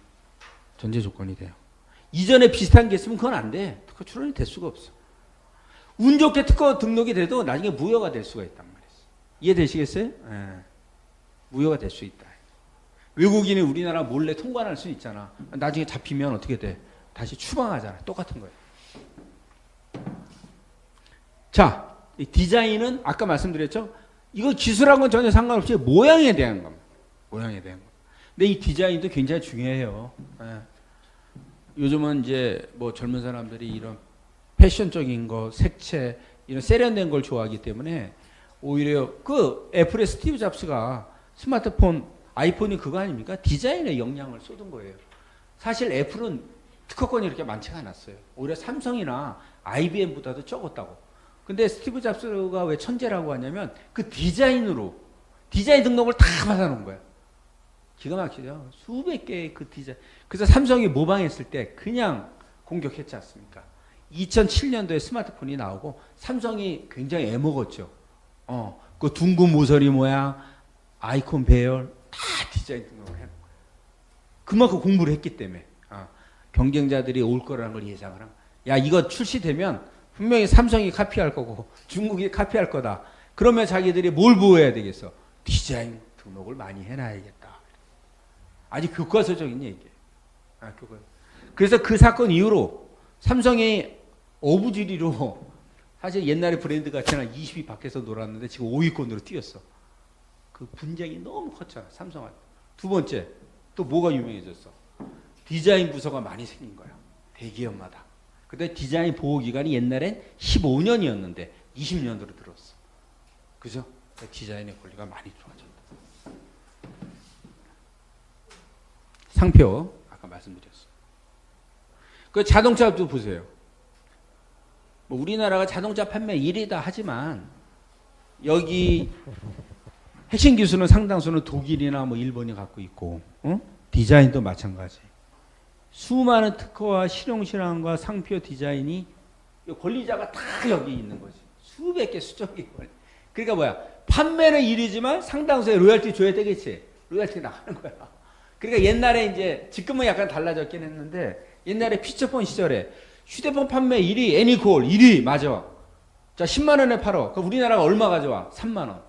전제 조건이 돼요. 이전에 비슷한 게 있으면 그건 안 돼. 특허 출원이 될 수가 없어. 운 좋게 특허 등록이 돼도 나중에 무효가 될 수가 있단 말이에요. 이해되시겠어요? 네. 무효가 될 수 있다. 외국인이 우리나라 몰래 통관할 수 있잖아. 나중에 잡히면 어떻게 돼? 다시 추방하잖아. 똑같은 거예요. 자, 이 디자인은 아까 말씀드렸죠? 이거 기술하고는 전혀 상관없이 모양에 대한 겁니다. 모양에 대한 거. 근데 이 디자인도 굉장히 중요해요. 네. 요즘은 이제 뭐 젊은 사람들이 이런 패션적인 거, 색채, 이런 세련된 걸 좋아하기 때문에 오히려 그 애플의 스티브 잡스가 스마트폰, 아이폰이 그거 아닙니까? 디자인에 영향을 쏟은 거예요. 사실 애플은 특허권이 이렇게 많지가 않았어요. 오히려 삼성이나 IBM보다도 적었다고. 근데 스티브 잡스가 왜 천재라고 하냐면 그 디자인으로 디자인 등록을 다 받아놓은 거예요. 기가 막히죠. 수백 개의 그 디자인. 그래서 삼성이 모방했을 때 그냥 공격했지 않습니까? 2007년도에 스마트폰이 나오고 삼성이 굉장히 애먹었죠. 그 둥근 모서리 모양, 아이콘 배열 다 디자인 등록을 해놓은 거예요. 그만큼 공부를 했기 때문에 경쟁자들이 올 거라는 걸 예상을 한. 야, 이거 출시되면 분명히 삼성이 카피할 거고 중국이 카피할 거다. 그러면 자기들이 뭘 보호해야 되겠어? 디자인 등록을 많이 해놔야겠다. 아주 교과서적인 얘기예요. 그래서 그 사건 이후로 삼성이 어부지리로 사실 옛날에 브랜드 가치나 20위 밖에서 놀았는데 지금 5위권으로 뛰었어. 그 분쟁이 너무 컸잖아. 삼성한테. 두 번째 또 뭐가 유명해졌어? 디자인 부서가 많이 생긴 거야. 대기업마다. 근데 디자인 보호 기간이 옛날엔 15년이었는데 20년으로 들었어. 그죠? 디자인의 권리가 많이 좋아졌다. 상표 아까 말씀드렸어요. 그 자동차도 보세요. 뭐 우리나라가 자동차 판매 1위다 하지만 여기 핵심 기술은 상당수는 독일이나 뭐 일본이 갖고 있고, 디자인도 마찬가지. 수많은 특허와 실용실험과 상표 디자인이 권리자가 다 여기 있는 거지. 수백 개 수적이 권리. 그러니까 뭐야? 판매는 1위지만 상당수의 로열티 줘야 되겠지. 로열티 나가는 거야. 그러니까 옛날에 이제 지금은 약간 달라졌긴 했는데 옛날에 피처폰 시절에 휴대폰 판매 1위 애니콜 1위 맞아. 자 10만 원에 팔어. 그럼 우리나라가 얼마 가져와? 3만 원.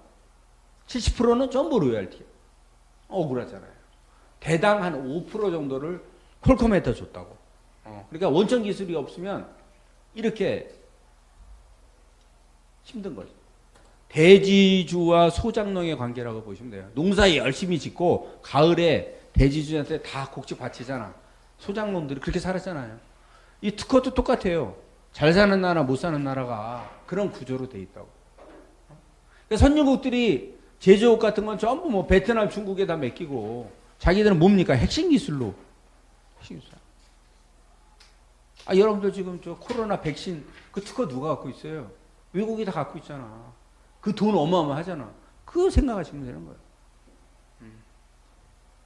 70%는 전부 로열티. 억울하잖아요. 대당 한 5% 정도를 콜컴에다 줬다고. 그러니까 원천 기술이 없으면 이렇게 힘든 거죠. 대지주와 소작농의 관계라고 보시면 돼요. 농사 열심히 짓고 가을에 대지주한테 다 곡지 바치잖아. 소작농들이 그렇게 살았잖아요. 이 특허도 똑같아요. 잘 사는 나라 못 사는 나라가 그런 구조로 돼 있다고. 그러니까 선진국들이 제조업 같은 건 전부 뭐 베트남, 중국에 다 맡기고 자기들은 뭡니까? 핵심 기술로. 핵심 기술. 여러분들 지금 저 코로나 백신 그 특허 누가 갖고 있어요? 외국이 다 갖고 있잖아. 그 돈 어마어마하잖아. 그거 생각하시면 되는 거예요.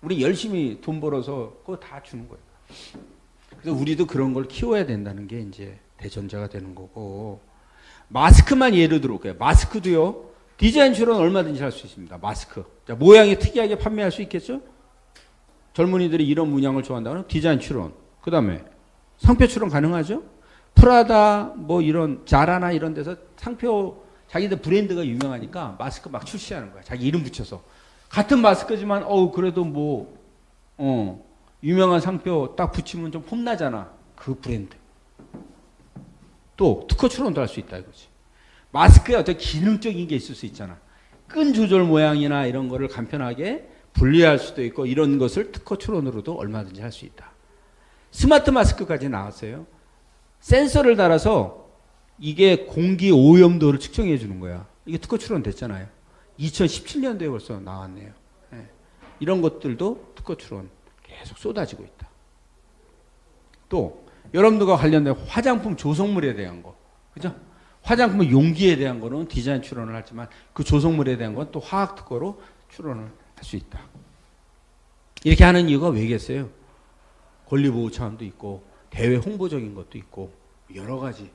우리 열심히 돈 벌어서 그거 다 주는 거예요. 그래서 우리도 그런 걸 키워야 된다는 게 이제 대전제가 되는 거고. 마스크만 예를 들어볼게요. 마스크도요. 디자인 출원 얼마든지 할 수 있습니다. 마스크. 자, 모양이 특이하게 판매할 수 있겠죠? 젊은이들이 이런 문양을 좋아한다면 디자인 출원. 그 다음에 상표 출원 가능하죠? 프라다 뭐 이런 자라나 이런 데서 상표 자기들 브랜드가 유명하니까 마스크 막 출시하는 거야. 자기 이름 붙여서. 같은 마스크지만 그래도 뭐 유명한 상표 딱 붙이면 좀 폼나잖아. 그 브랜드. 또 특허 출원도 할 수 있다 이거지. 마스크에 어떤 기능적인 게 있을 수 있잖아. 끈 조절 모양이나 이런 거를 간편하게 분리할 수도 있고 이런 것을 특허 출원으로도 얼마든지 할 수 있다. 스마트 마스크까지 나왔어요. 센서를 달아서 이게 공기 오염도를 측정해 주는 거야. 이게 특허 출원 됐잖아요. 2017년도에 벌써 나왔네요. 네. 이런 것들도 특허 출원 계속 쏟아지고 있다. 또 여러분들과 관련된 화장품 조성물에 대한 거, 그죠? 화장품 용기에 대한 거는 디자인 출원을 하지만 그 조성물에 대한 건 또 화학 특허로 출원을 할 수 있다. 이렇게 하는 이유가 왜겠어요? 권리보호 차원도 있고 대외 홍보적인 것도 있고 여러 가지.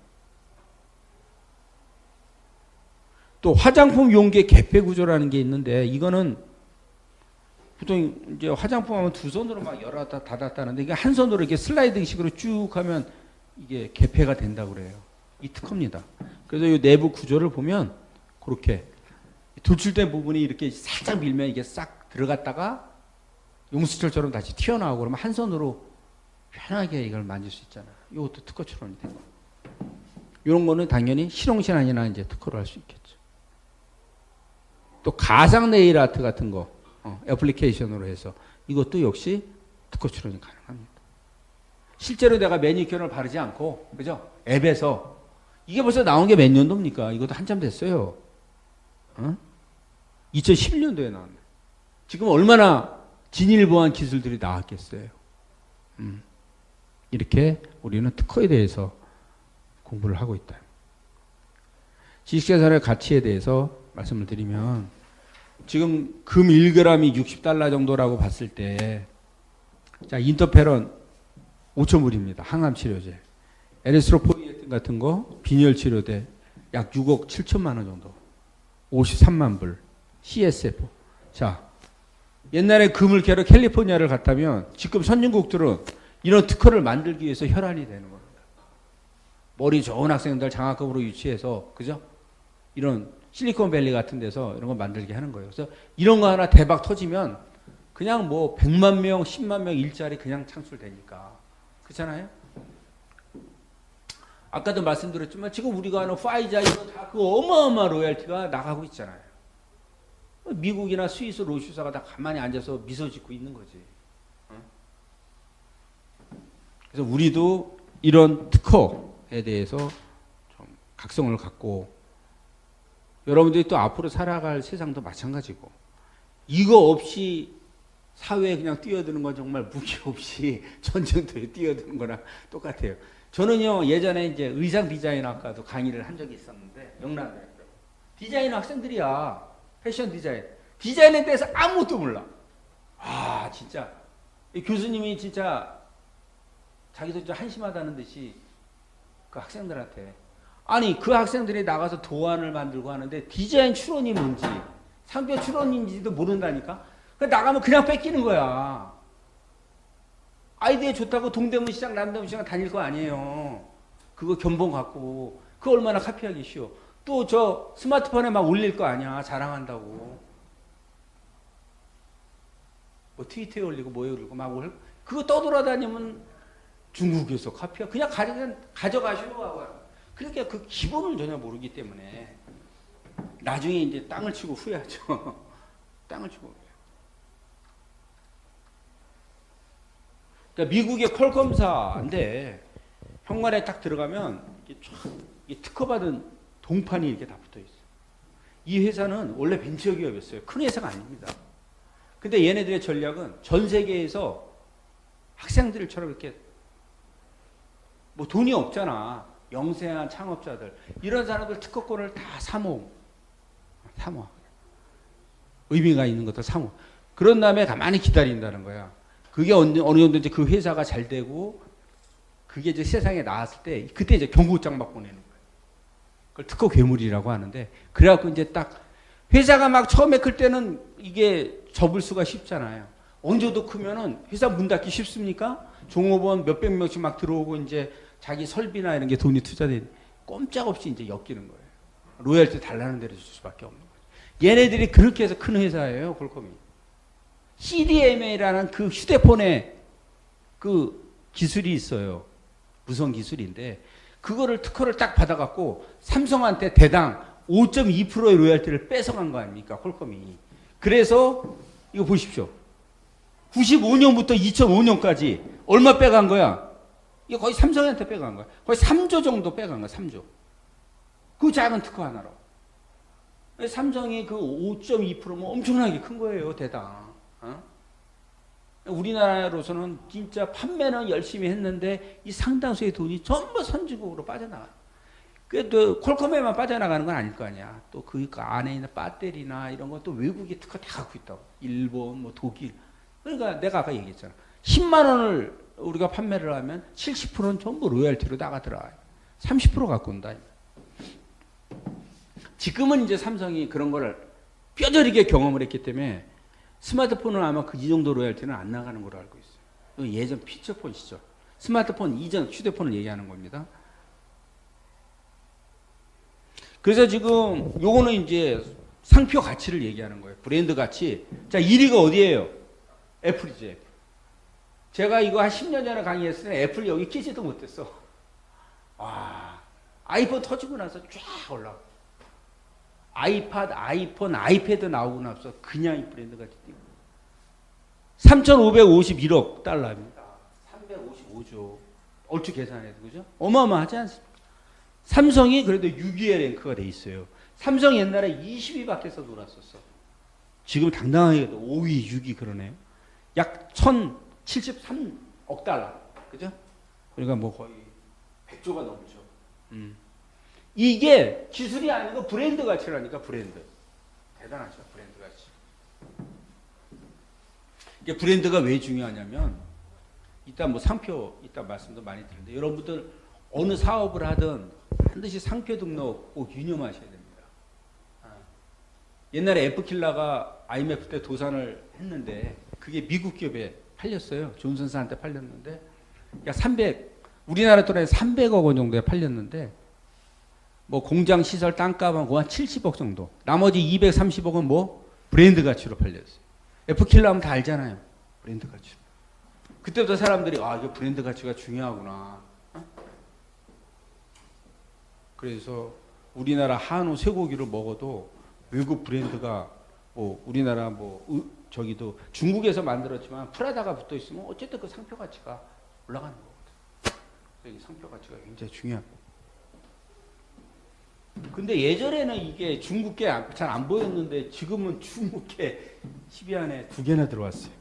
또 화장품 용기의 개폐 구조라는 게 있는데 이거는 보통 이제 화장품 하면 두 손으로 막 열었다 닫았다는데 이게 한 손으로 이렇게 슬라이딩식으로 쭉 하면 이게 개폐가 된다고 그래요. 이 특허입니다. 그래서 이 내부 구조를 보면 그렇게 돌출된 부분이 이렇게 살짝 밀면 이게 싹 들어갔다가 용수철처럼 다시 튀어나오고 그러면 한 손으로 편하게 이걸 만질 수 있잖아요. 이것도 특허 출원이 된 거예요. 이런 거는 당연히 실용신안이나 이제 특허로 할 수 있겠죠. 또 가상 네일 아트 같은 거 애플리케이션으로 해서 이것도 역시 특허 출원이 가능합니다. 실제로 내가 매니큐어를 바르지 않고 그죠? 앱에서 이게 벌써 나온 게 몇 년도입니까? 이것도 한참 됐어요. 2011년도에 나왔네. 지금 얼마나 진일보한 기술들이 나왔겠어요. 이렇게 우리는 특허에 대해서 공부를 하고 있다. 지식재산의 가치에 대해서 말씀을 드리면 지금 금 1g이 60달러 정도라고 봤을 때 자, 인터페론 5,000불입니다. 항암 치료제. 에리스로포이에틴 같은 거 빈혈 치료제 약 6억 7천만 원 정도. 53만 불. CSF. 자, 옛날에 금을 캐러 캘리포니아를 갔다면 지금 선진국들은 이런 특허를 만들기 위해서 혈안이 되는 겁니다. 머리 좋은 학생들 장학금으로 유치해서 그죠? 이런 실리콘밸리 같은 데서 이런 거 만들게 하는 거예요. 그래서 이런 거 하나 대박 터지면 그냥 뭐 100만 명, 10만 명 일자리 그냥 창출되니까. 그렇잖아요? 아까도 말씀드렸지만 지금 우리가 하는 파이자 이거 다 그 어마어마한 로열티가 나가고 있잖아요. 미국이나 스위스 로슈사가 다 가만히 앉아서 미소 짓고 있는 거지. 그래서 우리도 이런 특허에 대해서 좀 각성을 갖고 여러분들이 또 앞으로 살아갈 세상도 마찬가지고 이거 없이 사회에 그냥 뛰어드는 건 정말 무기 없이 전쟁터에 뛰어드는 거랑 똑같아요. 저는요 예전에 이제 의상 디자인 학과도 강의를 한 적이 있었는데 영남대학교 디자인 학생들이야. 패션 디자인. 디자인에 대해서 아무것도 몰라. 아, 진짜. 이 교수님이 진짜 자기도 좀 한심하다는 듯이 그 학생들한테. 아니, 그 학생들이 나가서 도안을 만들고 하는데 디자인 추론이 뭔지, 상표 추론인지도 모른다니까? 나가면 그냥 뺏기는 거야. 아이디어 좋다고 동대문 시장, 남대문 시장 다닐 거 아니에요. 그거 견본 갖고. 그거 얼마나 카피하기 쉬워. 또 저 스마트폰에 막 올릴 거 아니야. 자랑한다고. 뭐 트위터에 올리고 뭐에 올리고 막 그거 떠돌아다니면 중국에서 카피야. 그냥 가져가시오 하고. 그러니까 그 기본을 전혀 모르기 때문에 나중에 이제 땅을 치고 후회하죠. 땅을 치고 후회하죠. 그러니까 미국의 퀄컴사인데 현관에 딱 들어가면 이게 특허받은 동판이 이렇게 다 붙어 있어요. 이 회사는 원래 벤처기업이었어요. 큰 회사가 아닙니다. 근데 얘네들의 전략은 전 세계에서 학생들처럼 이렇게 뭐 돈이 없잖아. 영세한 창업자들. 이런 사람들 특허권을 다 사모. 의미가 있는 것들 사모. 그런 다음에 가만히 기다린다는 거야. 그게 어느 정도 이제 그 회사가 잘 되고 그게 이제 세상에 나왔을 때 그때 이제 경고장 막 보내는 거예요. 그걸 특허 괴물이라고 하는데 그래갖고 이제 딱 회사가 막 처음에 클 때는 이게 접을 수가 쉽잖아요. 어느 정도 크면은 회사 문 닫기 쉽습니까? 종업원 몇백 명씩 막 들어오고 이제 자기 설비나 이런 게 돈이 투자된 꼼짝없이 이제 엮이는 거예요. 로열티 달라는 대로 줄 수밖에 없는 거죠. 얘네들이 그렇게 해서 큰 회사예요, 콜컴이. CDMA라는 그 휴대폰에 그 기술이 있어요. 무선 기술인데 그거를 특허를 딱 받아갖고 삼성한테 대당 5.2%의 로열티를 뺏어간 거 아닙니까? 퀄컴이. 그래서 이거 보십시오. 95년부터 2005년까지 얼마 빼간 거야? 이거 거의 삼성한테 빼간 거야. 거의 3조 정도 빼간 거야. 3조. 그 작은 특허 하나로. 삼성이 그 5.2%면 엄청나게 큰 거예요. 대당. 어? 우리나라로서는 진짜 판매는 열심히 했는데 이 상당수의 돈이 전부 선진국으로 빠져나가. 그래도 퀄컴에만 빠져나가는 건 아닐 거 아니야. 또 그 안에 있는 배터리나 이런 것도 외국이 특허 다 갖고 있다고. 일본, 뭐 독일. 그러니까 내가 아까 얘기했잖아. 10만 원을 우리가 판매를 하면 70%는 전부 로열티로 나가더라. 30% 갖고 온다. 지금은 이제 삼성이 그런 거를 뼈저리게 경험을 했기 때문에 스마트폰은 아마 그 이 정도 로열티는 안 나가는 걸로 알고 있어요. 예전 피처폰 시절. 스마트폰 이전 휴대폰을 얘기하는 겁니다. 그래서 지금 요거는 이제 상표 가치를 얘기하는 거예요. 브랜드 가치. 자, 1위가 어디예요? 애플이죠. 애플. 제가 이거 한 10년 전에 강의했을 때 애플 여기 끼지도 못했어. 와, 아이폰 터지고 나서 쫙 올라가. 아이팟, 아이폰, 아이패드 나오고 나서 그냥 이 브랜드가 뛰고 3,551억 달러입니다. 355조. 얼추 계산해도 그죠? 어마어마하지 않습니까? 삼성이 그래도 6위에 랭크가 돼 있어요. 삼성 옛날에 20위 밖에서 놀았었어. 지금 당당하게 5위, 6위 그러네요. 약 1,073억 달러. 그죠? 그러니까 뭐 거의 100조가 넘죠. 이게 기술이 아니고 브랜드 가치라니까, 브랜드. 대단하죠, 브랜드 가치. 이게 브랜드가 왜 중요하냐면, 이따 뭐 상표, 이따 말씀도 많이 드렸는데, 여러분들 어느 사업을 하든 반드시 상표 등록 꼭 유념하셔야 됩니다. 옛날에 에프킬라가 IMF 때 도산을 했는데, 그게 미국 기업에 팔렸어요. 존슨사한테 팔렸는데, 우리나라 돈에 300억 원 정도에 팔렸는데, 뭐 공장 시설 땅값은 한 70억 정도. 나머지 230억은 뭐 브랜드 가치로 팔렸어요. 에프킬라 하면 다 알잖아요. 브랜드 가치. 그때부터 사람들이 아, 이거 브랜드 가치가 중요하구나. 그래서 우리나라 한우 쇠고기를 먹어도 외국 브랜드가 뭐 우리나라 뭐 저기도 중국에서 만들었지만 프라다가 붙어 있으면 어쨌든 그 상표 가치가 올라가는 거거든. 그래서 이 상표 가치가 굉장히 중요합니다. 근데 예전에는 이게 중국계 잘 안 보였는데 지금은 중국계 10위 안에 2개나 들어왔어요.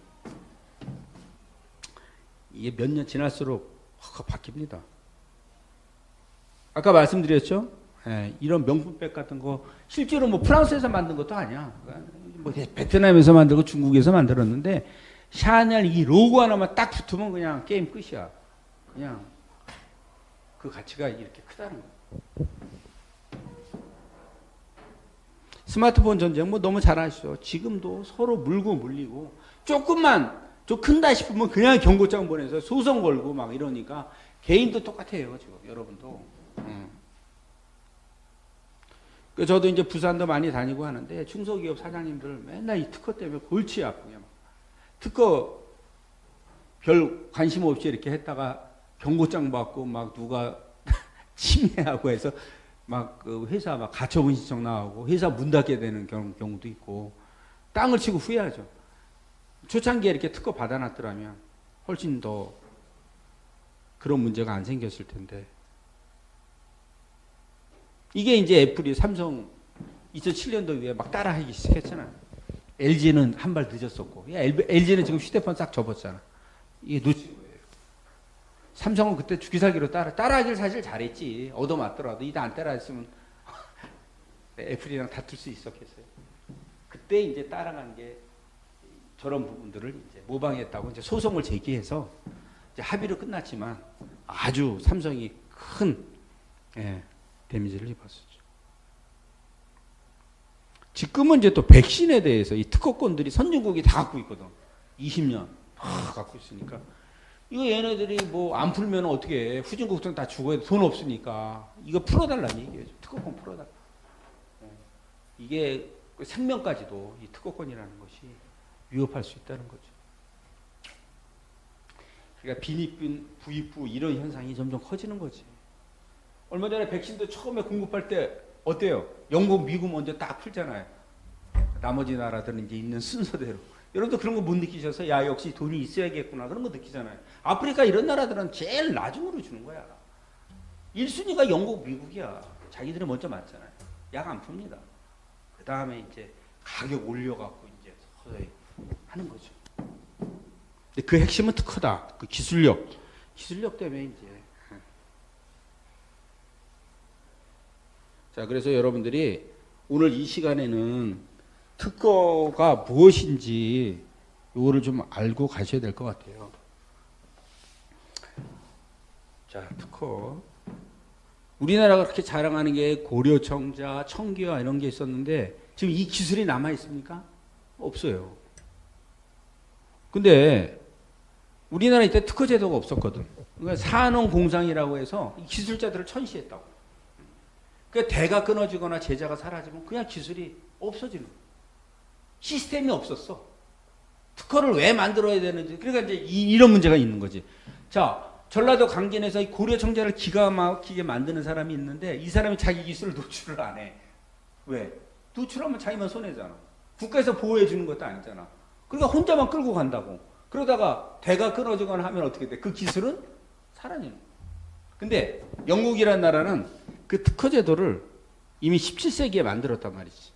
이게 몇 년 지날수록 바뀝니다. 아까 말씀드렸죠? 예, 이런 명품백 같은 거 실제로 뭐 프랑스에서 만든 것도 아니야. 뭐 베트남에서 만들고 중국에서 만들었는데 샤넬 이 로고 하나만 딱 붙으면 그냥 게임 끝이야. 그냥 그 가치가 이렇게 크다는 거야. 스마트폰 전쟁 뭐 너무 잘 아시죠? 지금도 서로 물고 물리고 조금만 좀 큰다 싶으면 그냥 경고장 보내서 소송 걸고 막 이러니까 개인도 똑같아요. 지금 여러분도. 저도 이제 부산도 많이 다니고 하는데 중소기업 사장님들 맨날 이 특허 때문에 골치 아프게 막 특허 별 관심 없이 이렇게 했다가 경고장 받고 막 누가 침해하고 해서 막 그 회사 막 가처분 신청 나오고 회사 문 닫게 되는 경우도 있고 땅을 치고 후회하죠. 초창기에 이렇게 특허 받아놨더라면 훨씬 더 그런 문제가 안 생겼을 텐데 이게 이제 애플이 삼성 2007년도 이후에 막 따라하기 시작했잖아요. LG는 한 발 늦었었고 LG는 지금 휴대폰 싹 접었잖아. 이게 놓친 거예요. 삼성은 그때 주기살기로 따라하길 사실 잘했지. 얻어맞더라도 이때 안 따라했으면 애플이랑 다툴 수 있었겠어요. 그때 이제 따라간 게 저런 부분들을 이제 모방했다고 이제 소송을 제기해서 이제 합의로 끝났지만 아주 삼성이 큰 데미지를 입었었죠. 지금은 이제 또 백신에 대해서 이 특허권들이 선진국이 다 갖고 있거든. 20년 다 갖고 있으니까. 이거 얘네들이 뭐 안 풀면 어떻게 해. 후진국들은 다 죽어야 돼. 돈 없으니까. 이거 풀어달라는 얘기예요. 특허권 풀어달라. 이게 생명까지도 이 특허권이라는 것이 위협할 수 있다는 거죠. 그러니까 빈익빈 부익부 이런 현상이 점점 커지는 거지. 얼마 전에 백신도 처음에 공급할 때 어때요? 영국, 미국 먼저 딱 풀잖아요. 나머지 나라들은 이제 있는 순서대로. 여러분도 그런 거 못 느끼셔서 야 역시 돈이 있어야겠구나 그런 거 느끼잖아요. 아프리카 이런 나라들은 제일 나중으로 주는 거야. 1순위가 영국, 미국이야. 자기들이 먼저 맞잖아요. 약 안 풉니다. 그 다음에 이제 가격 올려갖고 이제 서서히 하는 거죠. 근데 그 핵심은 특허다. 그 기술력 때문에 이제. 자, 그래서 여러분들이 오늘 이 시간에는 특허가 무엇인지 이거를 좀 알고 가셔야 될 것 같아요. 자, 특허. 우리나라가 그렇게 자랑하는 게 고려청자, 청기화 이런 게 있었는데 지금 이 기술이 남아 있습니까? 없어요. 근데 우리나라 이때 특허 제도가 없었거든. 그러니까 산업공상이라고 해서 이 기술자들을 천시했다고. 그러니까 대가 끊어지거나 제자가 사라지면 그냥 기술이 없어지는 거예요. 시스템이 없었어. 특허를 왜 만들어야 되는지. 그러니까 이제 이런 문제가 있는 거지. 자, 전라도 강진에서 이 고려청자를 기가 막히게 만드는 사람이 있는데 이 사람이 자기 기술을 노출을 안 해. 왜? 노출하면 자기만 손해잖아. 국가에서 보호해 주는 것도 아니잖아. 그러니까 혼자만 끌고 간다고. 그러다가 대가 끊어지거나 하면 어떻게 돼? 그 기술은 사라지는 거야. 근데 영국이라는 나라는 그 특허 제도를 이미 17세기에 만들었단 말이지.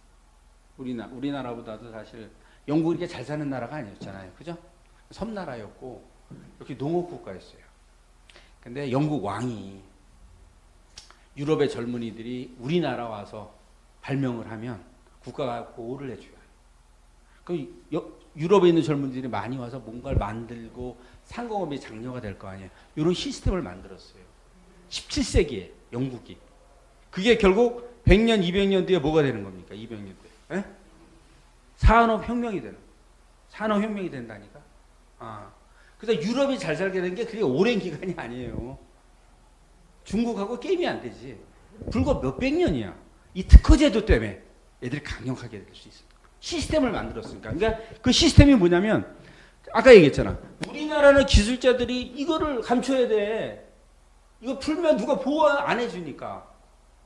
우리나라보다도 사실 영국이 이렇게 잘 사는 나라가 아니었잖아요. 그죠? 섬나라였고 이렇게 농업국가였어요. 근데 영국 왕이 유럽의 젊은이들이 우리나라 와서 발명을 하면 국가가 보호를 해줘요. 그럼 유럽에 있는 젊은이들이 많이 와서 뭔가를 만들고 상공업이 장려가 될 거 아니에요. 이런 시스템을 만들었어요. 17세기에 영국이. 그게 결국 100년, 200년 뒤에 뭐가 되는 겁니까? 200년 뒤에. 에? 산업혁명이 되는 거예요. 산업혁명이 된다니까. 그래서 유럽이 잘 살게 된 게 그게 오랜 기간이 아니에요. 중국하고 게임이 안 되지. 불과 몇백 년이야. 이 특허제도 때문에 애들이 강력하게 될 수 있어. 시스템을 만들었으니까. 그러니까 그 시스템이 뭐냐면 아까 얘기했잖아. 우리나라는 기술자들이 이거를 감춰야 돼. 이거 풀면 누가 보호 안 해주니까.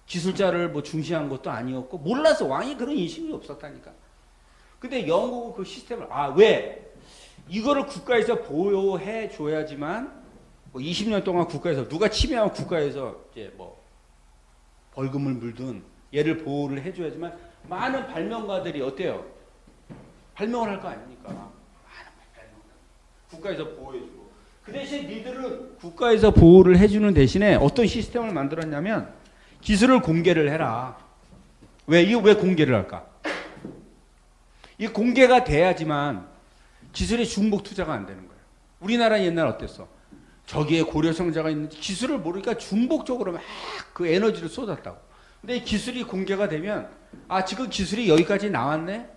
기술자를 뭐 중시한 것도 아니었고 몰라서 왕이 그런 인식이 없었다니까. 근데 영국은 그 시스템을 왜? 이거를 국가에서 보호해 줘야지만 뭐 20년 동안 국가에서 누가 침해하면 국가에서 이제 뭐 벌금을 물든 얘를 보호를 해줘야지만 많은 발명가들이 어때요? 발명을 할 거 아닙니까? 많은 발명가 국가에서 보호해주고 그 대신 니들은 국가에서 보호를 해주는 대신에 어떤 시스템을 만들었냐면 기술을 공개를 해라. 왜 공개를 할까? 이 공개가 돼야지만 기술의 중복 투자가 안 되는 거예요. 우리나라 옛날 어땠어? 저기에 고려청자가 있는지 기술을 모르니까 중복적으로 막 그 에너지를 쏟았다고. 근데 이 기술이 공개가 되면 지금 기술이 여기까지 나왔네?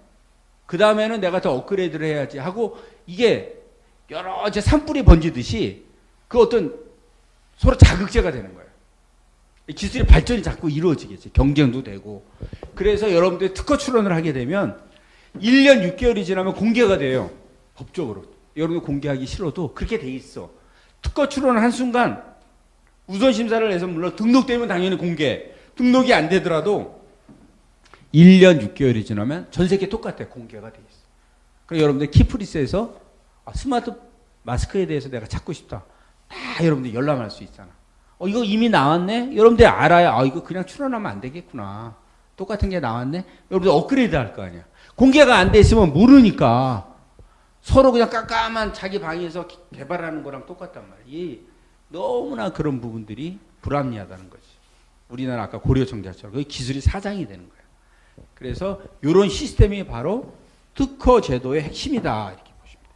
그 다음에는 내가 더 업그레이드를 해야지 하고 이게 여러 이제 산불이 번지듯이 그 어떤 서로 자극제가 되는 거예요. 기술의 발전이 자꾸 이루어지겠지. 경쟁도 되고. 그래서 여러분들이 특허 출원을 하게 되면 1년 6개월이 지나면 공개가 돼요. 법적으로. 여러분들 공개하기 싫어도 그렇게 돼 있어. 특허 출원을 한 순간 우선 심사를 해서 물론 등록되면 당연히 공개. 등록이 안 되더라도 1년 6개월이 지나면 전 세계 똑같아. 공개가 돼 있어. 그래서 여러분들 키프리스에서 스마트 마스크에 대해서 내가 찾고 싶다. 다 여러분들 열람할 수 있잖아. 이거 이미 나왔네? 여러분들 알아야 이거 그냥 출원하면 안 되겠구나. 똑같은 게 나왔네? 여러분들 업그레이드 할 거 아니야. 공개가 안 돼 있으면 모르니까 서로 그냥 깜깜한 자기 방에서 개발하는 거랑 똑같단 말이야. 너무나 그런 부분들이 불합리하다는 거지. 우리나라 아까 고려청자처럼 그 기술이 사장이 되는 거야. 그래서 이런 시스템이 바로 특허 제도의 핵심이다 이렇게 보십니다.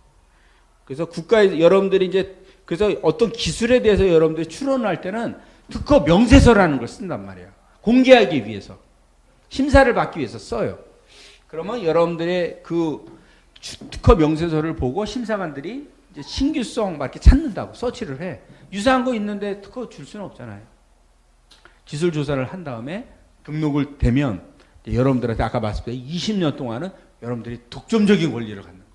그래서 국가에 여러분들이 이제 그래서 어떤 기술에 대해서 여러분들이 출원을 할 때는 특허 명세서라는 걸 쓴단 말이야. 공개하기 위해서 심사를 받기 위해서 써요. 그러면 여러분들의 그 특허 명세서를 보고 심사관들이 이제 신규성 막 이렇게 찾는다고 서치를 해. 유사한 거 있는데 특허 줄 수는 없잖아요. 기술 조사를 한 다음에 등록을 되면 여러분들한테 아까 말씀드린 20년 동안은 여러분들이 독점적인 권리를 갖는 거예요.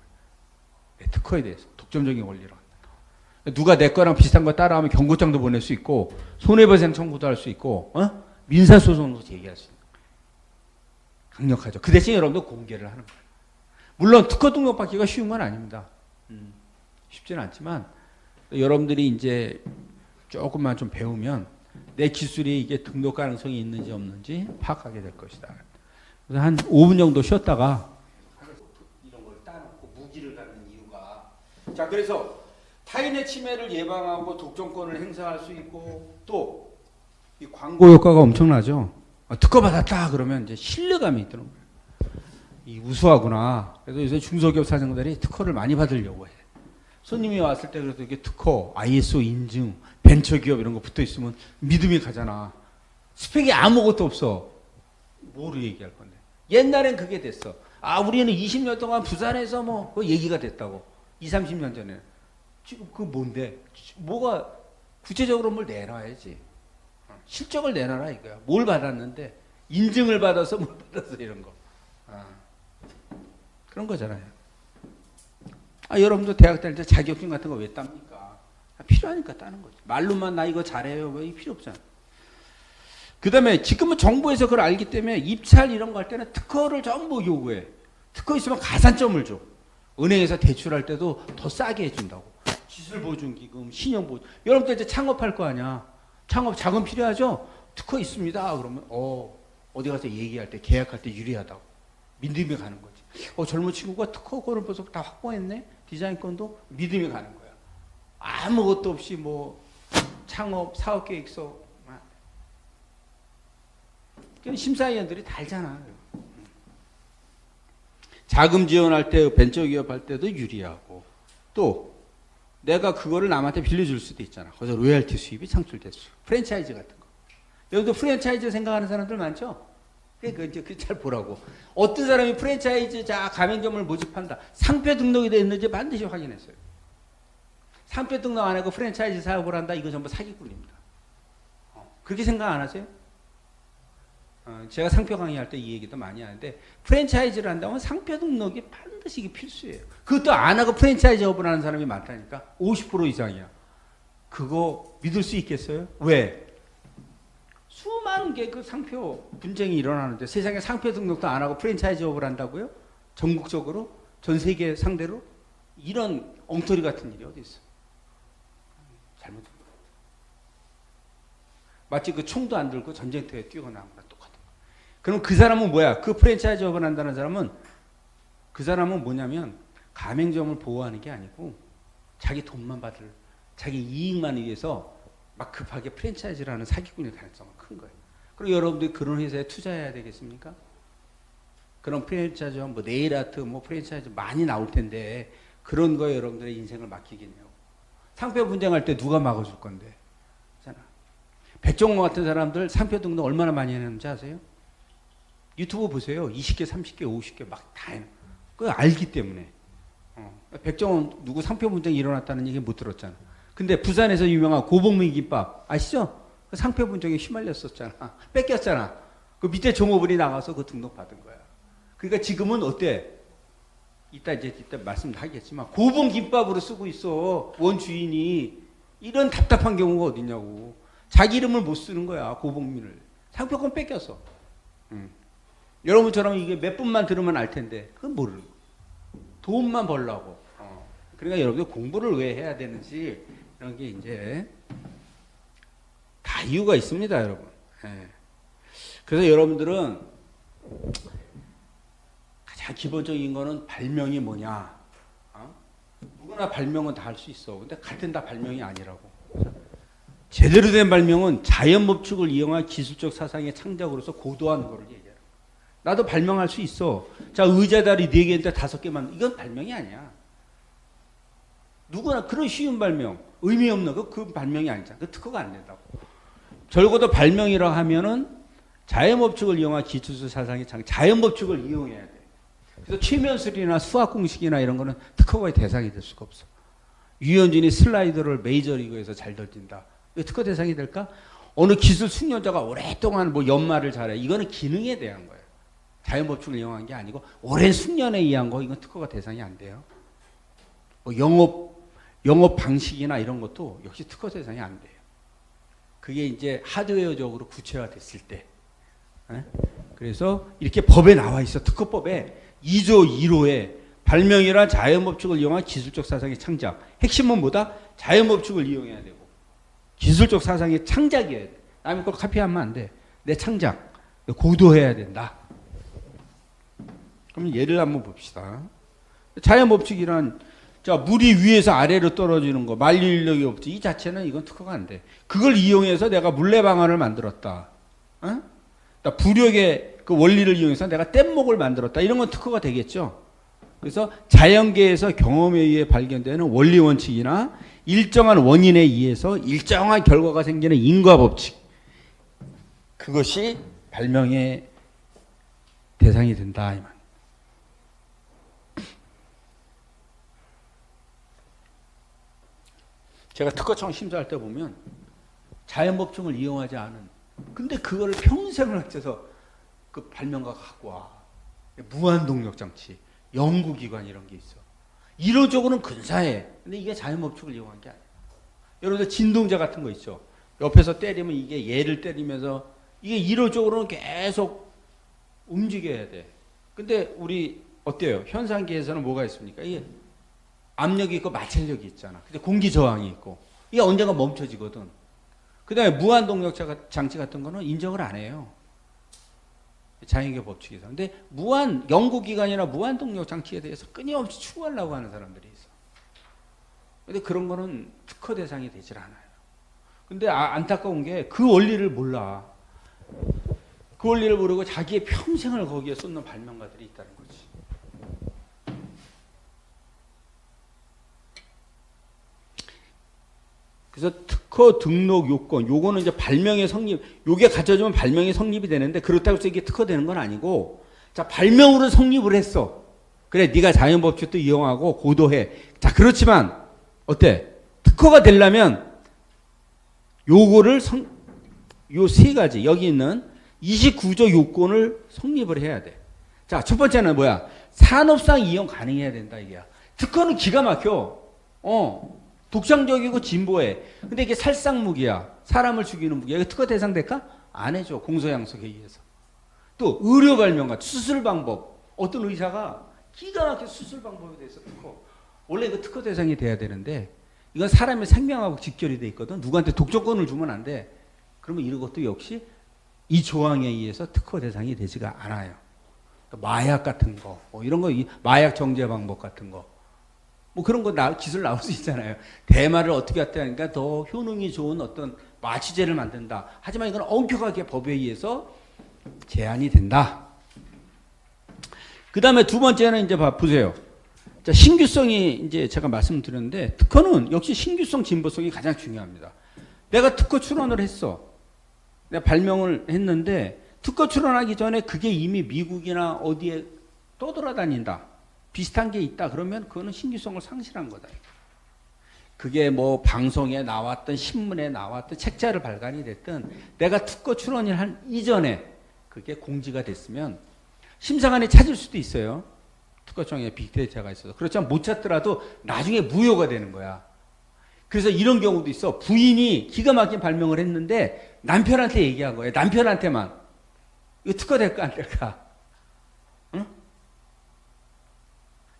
네, 특허에 대해서 독점적인 권리를 갖는 거예요. 누가 내 거랑 비슷한 거 따라하면 경고장도 보낼 수 있고 손해배상 청구도 할 수 있고 민사소송도 제기할 수 있는 거예요. 강력하죠. 그 대신 여러분도 공개를 하는 거예요. 물론 특허 등록받기가 쉬운 건 아닙니다. 쉽지는 않지만 여러분들이 이제 조금만 좀 배우면 내 기술이 이게 등록 가능성이 있는지 없는지 파악하게 될 것이다. 그래서 한 5분 정도 쉬었다가 이런 걸 따놓고 무기를 갖는 이유가 자 그래서 타인의 침해를 예방하고 독점권을 행사할 수 있고 또 이 광고 효과가 엄청나죠. 특허 받았다 그러면 이제 신뢰감이 있더는 거예요. 이 우수하구나. 그래서 요새 중소기업 사장들이 특허를 많이 받으려고 해. 손님이 왔을 때 그래도 이게 특허, ISO 인증, 벤처기업 이런 거 붙어 있으면 믿음이 가잖아. 스펙이 아무것도 없어. 뭐로 얘기할 건데? 옛날엔 그게 됐어. 아, 우리는 20년 동안 부산에서 뭐 그 얘기가 됐다고. 20, 30년 전에. 지금 그 뭔데? 뭐가 구체적으로 뭘 내놔야지. 실적을 내놔라 이거야. 뭘 받았는데 인증을 받아서 뭘 받아서 이런 거. 그런 거잖아요. 여러분도 대학 다닐 때 자격증 같은 거 왜 땁니까? 필요하니까 따는 거지. 말로만 나 이거 잘해요. 왜 필요 없잖아. 그 다음에 지금은 정부에서 그걸 알기 때문에 입찰 이런 거 할 때는 특허를 전부 요구해. 특허 있으면 가산점을 줘. 은행에서 대출할 때도 더 싸게 해준다고. 기술보증기금, 신용보증. 여러분들 이제 창업할 거 아니야. 창업 자금 필요하죠? 특허 있습니다. 그러면 어디 가서 얘기할 때 계약할 때 유리하다고. 믿음이 가는 거지. 젊은 친구가 특허권을 벌써 다 확보했네. 디자인권도 믿음이 가는 거야. 아무것도 없이 뭐 창업 사업계획서 심사위원들이 다 알잖아. 자금 지원할 때 벤처기업 할 때도 유리하고 또 내가 그거를 남한테 빌려줄 수도 있잖아. 거기서 로열티 수입이 창출될 수. 프랜차이즈 같은 거. 여기도 프랜차이즈 생각하는 사람들 많죠? 이제 잘 보라고. 어떤 사람이 프랜차이즈 가맹점을 모집한다. 상표 등록이 되어 있는지 반드시 확인했어요. 상표 등록 안 하고 프랜차이즈 사업을 한다. 이거 전부 사기꾼입니다. 그렇게 생각 안 하세요? 제가 상표 강의할 때 이 얘기도 많이 하는데 프랜차이즈를 한다면 상표 등록이 반드시 이게 필수예요. 그것도 안 하고 프랜차이즈업을 하는 사람이 많다니까. 50% 이상이야. 그거 믿을 수 있겠어요? 왜? 수많은 게 그 상표 분쟁이 일어나는데 세상에 상표 등록도 안 하고 프랜차이즈업을 한다고요? 전국적으로? 전 세계 상대로? 이런 엉터리 같은 일이 어디 있어? 잘못된 거. 마치 그 총도 안 들고 전쟁터에 뛰어나온 거랑 똑같은 거. 그럼 그 사람은 뭐야? 그 프랜차이즈업을 한다는 사람은 그 사람은 뭐냐면 가맹점을 보호하는 게 아니고 자기 돈만 받을 자기 이익만 위해서 막 급하게 프랜차이즈를 하는 사기꾼의 가능성은 큰 거예요. 그리고 여러분들이 그런 회사에 투자해야 되겠습니까? 그런 프랜차이즈, 뭐 네일아트, 뭐 프랜차이즈 많이 나올 텐데 그런 거에 여러분들의 인생을 맡기긴 해요. 상표 분쟁할 때 누가 막아줄 건데? 잖아. 백종원 같은 사람들 상표 등록 얼마나 많이 했는지 아세요? 유튜브 보세요. 20개, 30개, 50개 막 다 해요. 그거 알기 때문에. 백종원 누구 상표 분쟁이 일어났다는 얘기 못 들었잖아. 근데 부산에서 유명한 고봉민 김밥 아시죠? 그 상표 분쟁에 휘말렸었잖아. 뺏겼잖아. 그 밑에 종업원이 나가서 그 등록 받은 거야. 그러니까 지금은 어때? 이따 말씀하겠지만 고봉 김밥으로 쓰고 있어. 원 주인이. 이런 답답한 경우가 어딨냐고. 자기 이름을 못 쓰는 거야. 고봉민을. 상표권 뺏겼어. 여러분처럼 이게 몇 분만 들으면 알 텐데 그건 모르는 거. 돈만 벌라고. 그러니까 여러분들 공부를 왜 해야 되는지 이런 게 이제 다 이유가 있습니다, 여러분. 예. 그래서 여러분들은 가장 기본적인 거는 발명이 뭐냐. 누구나 발명은 다 할 수 있어. 근데 같은 다 발명이 아니라고. 제대로 된 발명은 자연 법칙을 이용한 기술적 사상의 창작으로서 고도한 거를 얘기해요. 나도 발명할 수 있어. 자, 의자다리 4개인데 5개만. 이건 발명이 아니야. 누구나 그런 쉬운 발명, 의미 없는 그 발명이 아니잖아. 그 특허가 안 된다고. 적어도 발명이라고 하면은 자연법칙을 이용한 기술적 사상의 자연법칙을 이용해야 돼. 그래서 최면술이나 수학 공식이나 이런 거는 특허의 대상이 될 수가 없어. 유현진이 슬라이더를 메이저리그에서 잘 던진다. 왜 특허 대상이 될까? 어느 기술 숙련자가 오랫동안 뭐 연말을 잘해. 이거는 기능에 대한 거예요. 자연법칙을 이용한 게 아니고 오랜 숙련에 의한 거 이건 특허가 대상이 안 돼요. 뭐 영업 방식이나 이런 것도 역시 특허 대상이 안 돼요. 그게 이제 하드웨어적으로 구체화됐을 때. 그래서 이렇게 법에 나와 있어. 특허법에 2조 1호에 발명이란 자연법칙을 이용한 기술적 사상의 창작. 핵심은 뭐다? 자연법칙을 이용해야 되고 기술적 사상의 창작이어야 돼. 남의 걸 카피하면 안 돼. 내 창작. 고도해야 된다. 그럼 예를 한번 봅시다. 자연법칙이란 자, 물이 위에서 아래로 떨어지는 거, 만류인력의 법칙, 이 자체는 이건 특허가 안 돼. 그걸 이용해서 내가 물레 방아를 만들었다. 부력의 그 원리를 이용해서 내가 뗏목을 만들었다. 이런 건 특허가 되겠죠. 그래서 자연계에서 경험에 의해 발견되는 원리 원칙이나 일정한 원인에 의해서 일정한 결과가 생기는 인과 법칙. 그것이 발명의 대상이 된다. 이 말. 제가 특허청 심사할 때 보면 자연법칙을 이용하지 않은 근데 그거를 평생을 합쳐서 그 발명가가 갖고 와. 무한동력장치, 연구기관 이런 게 있어. 이론적으로는 근사해. 근데 이게 자연법칙을 이용한 게 아니야. 여러분들 진동자 같은 거 있죠. 옆에서 때리면 이게 얘를 때리면서 이게 이론적으로는 계속 움직여야 돼. 근데 우리 어때요? 현상계에서는 뭐가 있습니까? 이게 압력이 있고 마찰력이 있잖아. 근데 공기 저항이 있고 이게 언젠가 멈춰지거든. 그 다음에 무한동력 장치 같은 거는 인정을 안 해요. 자연계 법칙에서. 근데 연구기관이나 무한동력 장치에 대해서 끊임없이 추구하려고 하는 사람들이 있어. 근데 그런 거는 특허 대상이 되질 않아요. 근데 안타까운 게 그 원리를 몰라. 그 원리를 모르고 자기의 평생을 거기에 쏟는 발명가들이 있다는 거지. 그래서 특허 등록 요건, 요거는 이제 발명의 성립, 요게 갖춰지면 발명의 성립이 되는데 그렇다고 해서 이게 특허되는 건 아니고, 자, 발명으로 성립을 했어. 그래, 네가 자연법칙도 이용하고 고도해. 자, 그렇지만 어때? 특허가 되려면 요거를 요 세 가지 여기 있는 29조 요건을 성립을 해야 돼. 자, 첫 번째는 뭐야? 산업상 이용 가능해야 된다 이게야. 특허는 기가 막혀. 독창적이고 진보해. 근데 이게 살상무기야. 사람을 죽이는 무기야. 이거 특허 대상 될까? 안 해줘. 공소양속에 의해서. 또 의료 발명가, 수술 방법. 어떤 의사가 기가 막혀 수술 방법에 대해서 특허. 원래 이거 특허 대상이 돼야 되는데 이건 사람의 생명하고 직결이 돼 있거든. 누구한테 독점권을 주면 안 돼. 그러면 이런 것도 역시 이 조항에 의해서 특허 대상이 되지가 않아요. 마약 같은 거, 뭐 이런 거, 마약 정제 방법 같은 거. 뭐 그런 거 기술 나올 수 있잖아요. 대마를 어떻게 하니까 더 효능이 좋은 어떤 마취제를 만든다. 하지만 이건 엄격하게 법에 의해서 제한이 된다. 그 다음에 두 번째는 이제 보세요. 자, 신규성이 이제 제가 말씀드렸는데 특허는 역시 신규성, 진보성이 가장 중요합니다. 내가 특허 출원을 했어. 내가 발명을 했는데 특허 출원하기 전에 그게 이미 미국이나 어디에 떠돌아다닌다. 비슷한 게 있다. 그러면 그거는 신규성을 상실한 거다. 그게 뭐 방송에 나왔든 신문에 나왔든 책자를 발간이 됐든 내가 특허 출원을 한 이전에 그게 공지가 됐으면 심사관이 찾을 수도 있어요. 특허청에 빅데이터가 있어서. 그렇지만 못 찾더라도 나중에 무효가 되는 거야. 그래서 이런 경우도 있어. 부인이 기가 막힌 발명을 했는데 남편한테 얘기한 거예요. 남편한테만. 이거 특허 될까 안 될까? 응?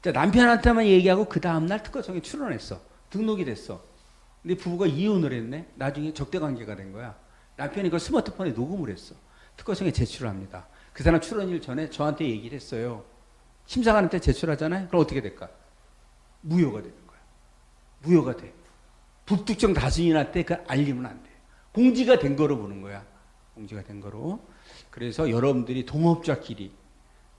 자, 남편한테만 얘기하고 그 다음날 특허청에 출원했어. 등록이 됐어. 근데 부부가 이혼을 했네. 나중에 적대관계가 된 거야. 남편이 그걸 스마트폰에 녹음을 했어. 특허청에 제출합니다. 그 사람 출원일 전에 저한테 얘기를 했어요. 심사관한테 제출하잖아요. 그럼 어떻게 될까? 무효가 되는 거야. 무효가 돼. 불특정 다수인한테 그걸 알리면 안 돼. 공지가 된 거로 보는 거야. 공지가 된 거로. 그래서 여러분들이 동업자끼리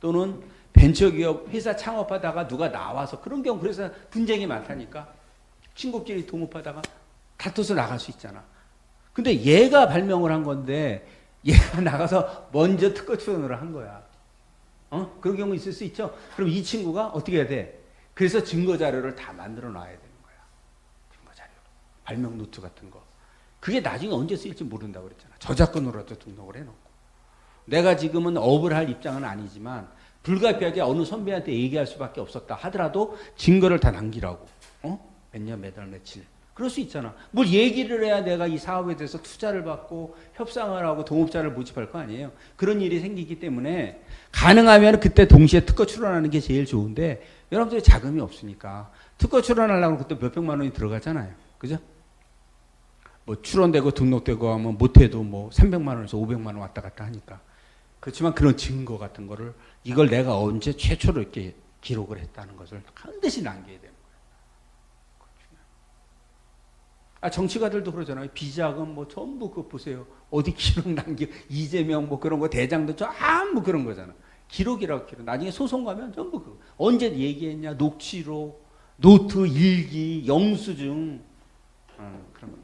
또는 벤처기업 회사 창업하다가 누가 나와서 그런 경우 그래서 분쟁이 많다니까. 친구끼리 동업하다가 다퉈서 나갈 수 있잖아. 근데 얘가 발명을 한 건데 얘가 나가서 먼저 특허 출원을 한 거야. 그런 경우 있을 수 있죠. 그럼 이 친구가 어떻게 해야 돼? 그래서 증거 자료를 다 만들어 놔야 되는 거야. 증거 자료. 발명 노트 같은 거. 그게 나중에 언제 쓰일지 모른다고 그랬잖아. 저작권으로도 등록을 해놓고. 내가 지금은 업을 할 입장은 아니지만 불가피하게 어느 선배한테 얘기할 수밖에 없었다 하더라도 증거를 다 남기라고. 몇 년, 몇 월, 며칠. 그럴 수 있잖아. 뭘 얘기를 해야 내가 이 사업에 대해서 투자를 받고 협상을 하고 동업자를 모집할 거 아니에요. 그런 일이 생기기 때문에 가능하면 그때 동시에 특허 출원하는 게 제일 좋은데 여러분들이 자금이 없으니까 특허 출원하려면 그때 몇백만 원이 들어가잖아요. 그죠? 뭐 출원되고 등록되고 하면 못해도 뭐 300만 원에서 500만 원 왔다 갔다 하니까. 그렇지만 그런 증거 같은 거를 이걸 내가 언제 최초로 이렇게 기록을 했다는 것을 반드시 남겨야 돼요. 정치가들도 그러잖아요. 비자금 뭐 전부 그거 보세요. 어디 기록 남겨 이재명 뭐 그런 거 대장도 전부 그런 거잖아. 기록이라고 기록. 나중에 소송 가면 전부 그거. 언제 얘기했냐? 녹취록, 노트, 일기, 영수증 그런 거.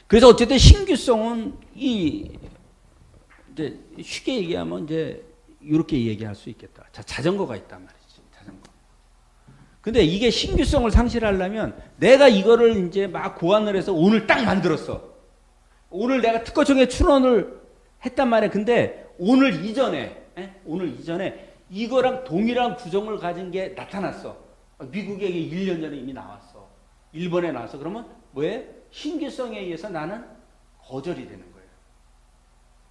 그래서 어쨌든 신규성은 이제 쉽게 얘기하면 이제 이렇게 얘기할 수 있겠다. 자전거가 있단 말이지. 근데 이게 신규성을 상실하려면 내가 이거를 이제 막 고안을 해서 오늘 딱 만들었어. 오늘 내가 특허청에 출원을 했단 말이야. 근데 오늘 이전에 이거랑 동일한 구성을 가진 게 나타났어. 미국에 1년 전에 이미 나왔어. 일본에 나왔어. 그러면 뭐해? 신규성에 의해서 나는 거절이 되는 거예요.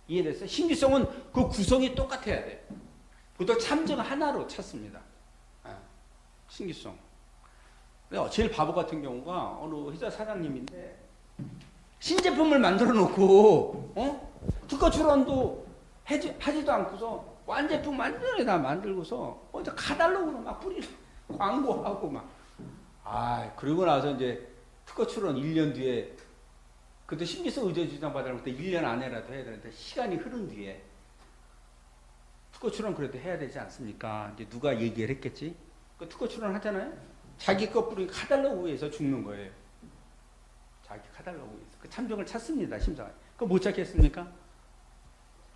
이해됐어요? 신규성은 그 구성이 똑같아야 돼. 보통 참정 하나로 찾습니다. 신규성. 제일 바보 같은 경우가 어느 회사 사장님인데 신제품을 만들어 놓고 특허 출원도 하지도 않고서 완제품 완전히 만들고서 카탈로그로 막 뿌리고 광고하고 막. 그러고 나서 이제 특허 출원 1년 뒤에 그때 신규성 의제 주장 받으려면 그때 1년 안에라도 해야 되는데 시간이 흐른 뒤에 특허 출원 그래도 해야 되지 않습니까? 이제 누가 얘기를 했겠지? 그 특허 출원 하잖아요? 자기 거 뿌리고 카탈로그에서 죽는 거예요. 자기 카탈로그에서. 그 참정을 찾습니다, 심사관. 그거 못 찾겠습니까?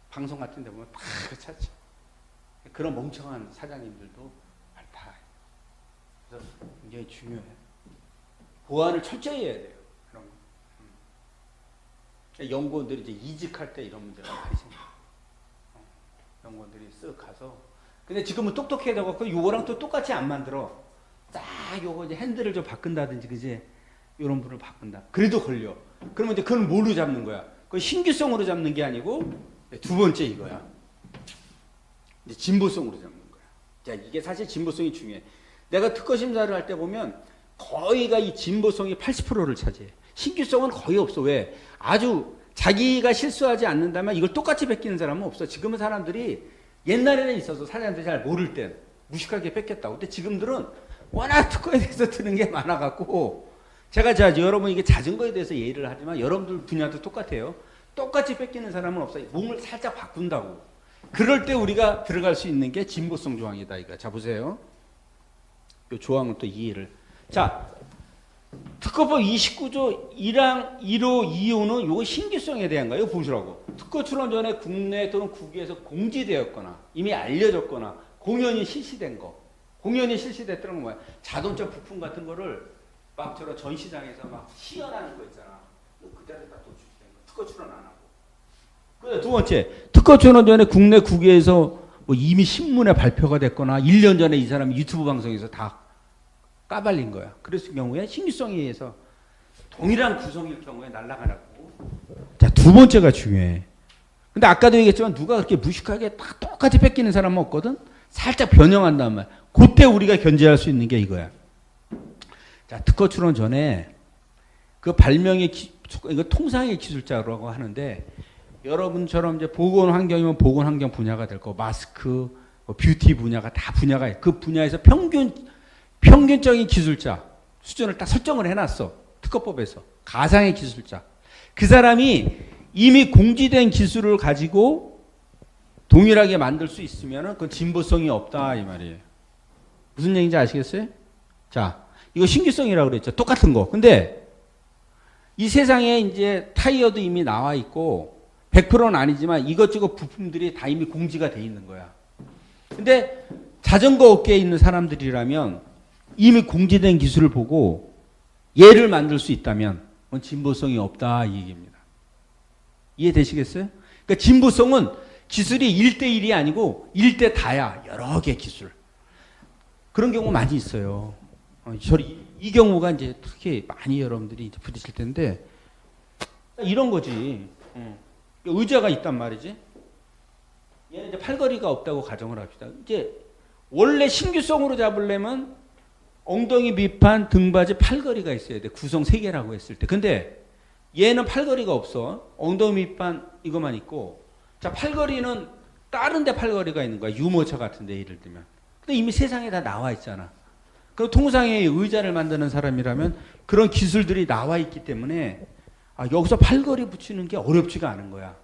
방송 같은 데 보면 다 찾죠. 그런 멍청한 사장님들도 많다. 그래서 굉장히 중요해요. 보안을 철저히 해야 돼요. 그런 거. 연구원들이 이제 이직할 때 이런 문제가 많이 생겨요. 연구원들이 쓱 가서 근데 지금은 똑똑해져갖고 요거랑 또 똑같이 안 만들어. 딱 요거 이제 핸들을 좀 바꾼다든지 그지? 요런 분을 바꾼다. 그래도 걸려. 그러면 이제 그건 뭘로 잡는 거야? 그 신규성으로 잡는 게 아니고 두 번째 이거야. 이제 진보성으로 잡는 거야. 자, 이게 사실 진보성이 중요해. 내가 특허 심사를 할 때 보면 거의가 이 진보성이 80%를 차지해. 신규성은 거의 없어. 왜? 아주 자기가 실수하지 않는다면 이걸 똑같이 베끼는 사람은 없어. 지금은 사람들이 옛날에는 있어서 사장님들이 잘 모를 땐 무식하게 뺏겼다고. 근데 지금들은 워낙 특허에 대해서 드는 게 많아갖고 제가 여러분 이게 자전거에 대해서 예의를 하지만 여러분들 분야도 똑같아요. 똑같이 뺏기는 사람은 없어요. 몸을 살짝 바꾼다고. 그럴 때 우리가 들어갈 수 있는 게 진보성 조항이다. 이거. 자 보세요. 이 조항을 또 이해를. 자 특허법 29조 1항 1호 2호는 요거 신규성에 대한 거예요. 보시라고. 특허 출원 전에 국내 또는 국외에서 공지되었거나 이미 알려졌거나 공연이 실시된 거. 공연이 실시됐다는 건 뭐야? 자동차 부품 같은 거를 막 저런 전시장에서 막 시연하는 거 있잖아. 그 자리에다 도출된 거. 특허 출원 안 하고. 그래, 두 번째. 특허 출원 전에 국내 국외에서 뭐 이미 신문에 발표가 됐거나 1년 전에 이 사람이 유튜브 방송에서 다 까발린 거야. 그랬을 경우에 신규성에 의해서 동일한 구성일 경우에 날아가라고. 자, 두 번째가 중요해. 근데 아까도 얘기했지만 누가 그렇게 무식하게 다 똑같이 뺏기는 사람은 없거든? 살짝 변형한단 말이야. 그때 우리가 견제할 수 있는 게 이거야. 자, 특허 출원 전에 그 발명의 이거 통상의 기술자라고 하는데 여러분처럼 이제 보건 환경이면 보건 환경 분야가 될 거고 마스크, 뷰티 분야가 다 분야가 있고 그 분야에서 평균적인 기술자 수준을 딱 설정을 해놨어. 특허법에서. 가상의 기술자. 그 사람이 이미 공지된 기술을 가지고 동일하게 만들 수 있으면 그건 진보성이 없다 이 말이에요. 무슨 얘기인지 아시겠어요? 자, 이거 신규성이라고 그랬죠. 똑같은 거. 근데 이 세상에 이제 타이어도 이미 나와 있고 100%는 아니지만 이것저것 부품들이 다 이미 공지가 돼 있는 거야. 근데 자전거 업계에 있는 사람들이라면 이미 공지된 기술을 보고 얘를 만들 수 있다면 그건 진보성이 없다 이 얘기입니다. 이해되시겠어요? 그러니까 진보성은 기술이 1대1이 아니고 1대 다야. 여러 개 기술. 그런 경우 많이 있어요. 이 경우가 이제 특히 많이 여러분들이 이제 부딪힐 텐데, 이런 거지. 의자가 있단 말이지. 얘는 이제 팔걸이가 없다고 가정을 합시다. 이제 원래 신규성으로 잡으려면 엉덩이 밑판, 등받이 팔걸이가 있어야 돼. 구성 3개라고 했을 때. 근데 얘는 팔걸이가 없어. 엉덩이 밑판 이것만 있고. 자, 팔걸이는 다른 데 팔걸이가 있는 거야. 유모차 같은데 예를 들면. 근데 이미 세상에 다 나와 있잖아. 그럼 통상의 의자를 만드는 사람이라면 그런 기술들이 나와 있기 때문에 여기서 팔걸이 붙이는 게 어렵지가 않은 거야.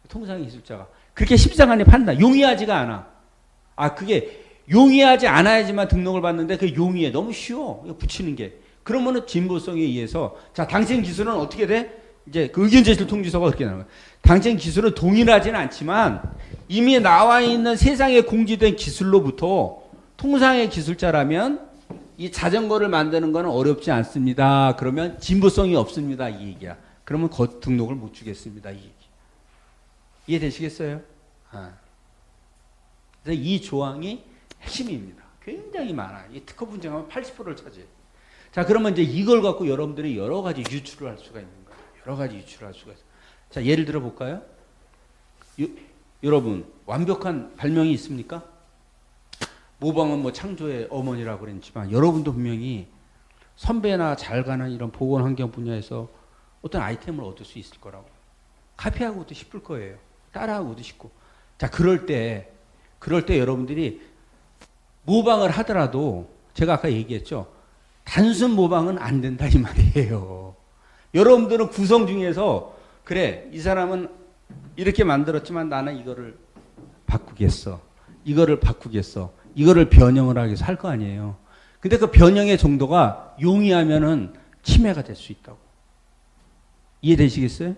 통상의 기술자가. 그렇게 십상안에 판다. 용이하지가 않아. 그게 용이하지 않아야지만 등록을 받는데 그게 용이해. 너무 쉬워. 붙이는 게. 그러면은 진보성에 의해서 자, 당신 기술은 어떻게 돼? 이제 그 의견 제출 통지서가 어떻게 나와요? 당신 기술은 동일하지는 않지만 이미 나와 있는 세상에 공지된 기술로부터 통상의 기술자라면 이 자전거를 만드는 거는 어렵지 않습니다. 그러면 진보성이 없습니다. 이 얘기야. 그러면 등록을 못 주겠습니다. 이 얘기. 이해되시겠어요? 그래서 이 조항이 핵심입니다. 굉장히 많아. 이 특허 분쟁하면 80%를 차지해. 자, 그러면 이제 이걸 갖고 여러분들이 여러 가지 유출을 할 수가 있는 거예요. 여러 가지 유출을 할 수가 있어요. 자, 예를 들어 볼까요? 여러분, 완벽한 발명이 있습니까? 모방은 뭐 창조의 어머니라고 그랬지만 여러분도 분명히 선배나 잘 가는 이런 보건 환경 분야에서 어떤 아이템을 얻을 수 있을 거라고. 카피하고도 싶을 거예요. 따라하고도 싶고. 자, 그럴 때 여러분들이 모방을 하더라도 제가 아까 얘기했죠. 단순 모방은 안 된다 이 말이에요. 여러분들은 구성 중에서 그래, 이 사람은 이렇게 만들었지만 나는 이거를 바꾸겠어. 이거를 바꾸겠어. 이거를 변형을 하기 위해서 할 거 아니에요. 근데 그 변형의 정도가 용이하면은 침해가 될 수 있다고. 이해되시겠어요?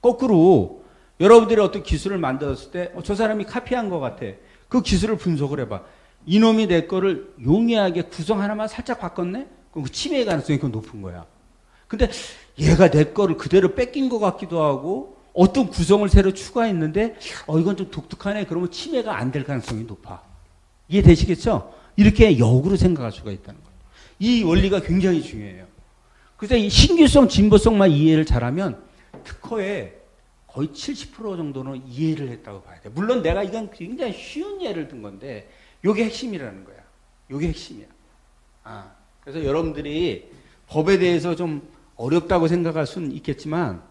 거꾸로 여러분들이 어떤 기술을 만들었을 때 저 사람이 카피한 것 같아. 그 기술을 분석을 해봐. 이놈이 내 거를 용이하게 구성 하나만 살짝 바꿨네? 그럼 그 침해의 가능성이 높은 거야. 근데 얘가 내 거를 그대로 뺏긴 것 같기도 하고 어떤 구성을 새로 추가했는데 이건 좀 독특하네. 그러면 침해가 안 될 가능성이 높아. 이해되시겠죠? 이렇게 역으로 생각할 수가 있다는 거예요. 이 원리가 굉장히 중요해요. 그래서 이 신규성, 진보성만 이해를 잘하면 특허에 거의 70% 정도는 이해를 했다고 봐야 돼. 물론 내가 이건 굉장히 쉬운 예를 든 건데 이게 핵심이라는 거야. 이게 핵심이야. 그래서 여러분들이 법에 대해서 좀 어렵다고 생각할 수는 있겠지만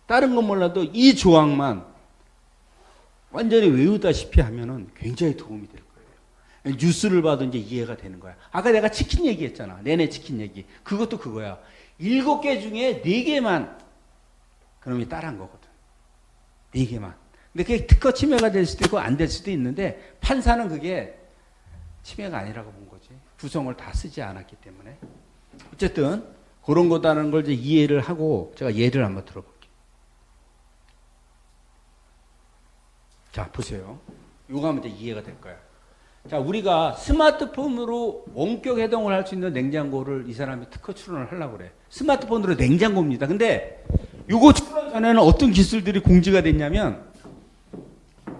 다른 건 몰라도 이 조항만 완전히 외우다시피 하면은 굉장히 도움이 될 거예요. 뉴스를 봐도 이제 이해가 되는 거야. 아까 내가 치킨 얘기했잖아. 내내 치킨 얘기. 그것도 그거야. 7개 중에 4개만 그놈이 따라한 거거든. 4개만. 근데 그게 특허 침해가 될 수도 있고 안 될 수도 있는데 판사는 그게 침해가 아니라고 본 거지. 구성을 다 쓰지 않았기 때문에. 어쨌든 그런 거다라는 걸 이제 이해를 하고 제가 예를 한번 들어볼게요. 자, 보세요. 요거 하면 이제 이해가 될 거야. 자, 우리가 스마트폰으로 원격 해동을 할 수 있는 냉장고를 이 사람이 특허 출원을 하려고 그래. 스마트폰으로 냉장고입니다. 근데 요거 출원 전에는 어떤 기술들이 공지가 됐냐면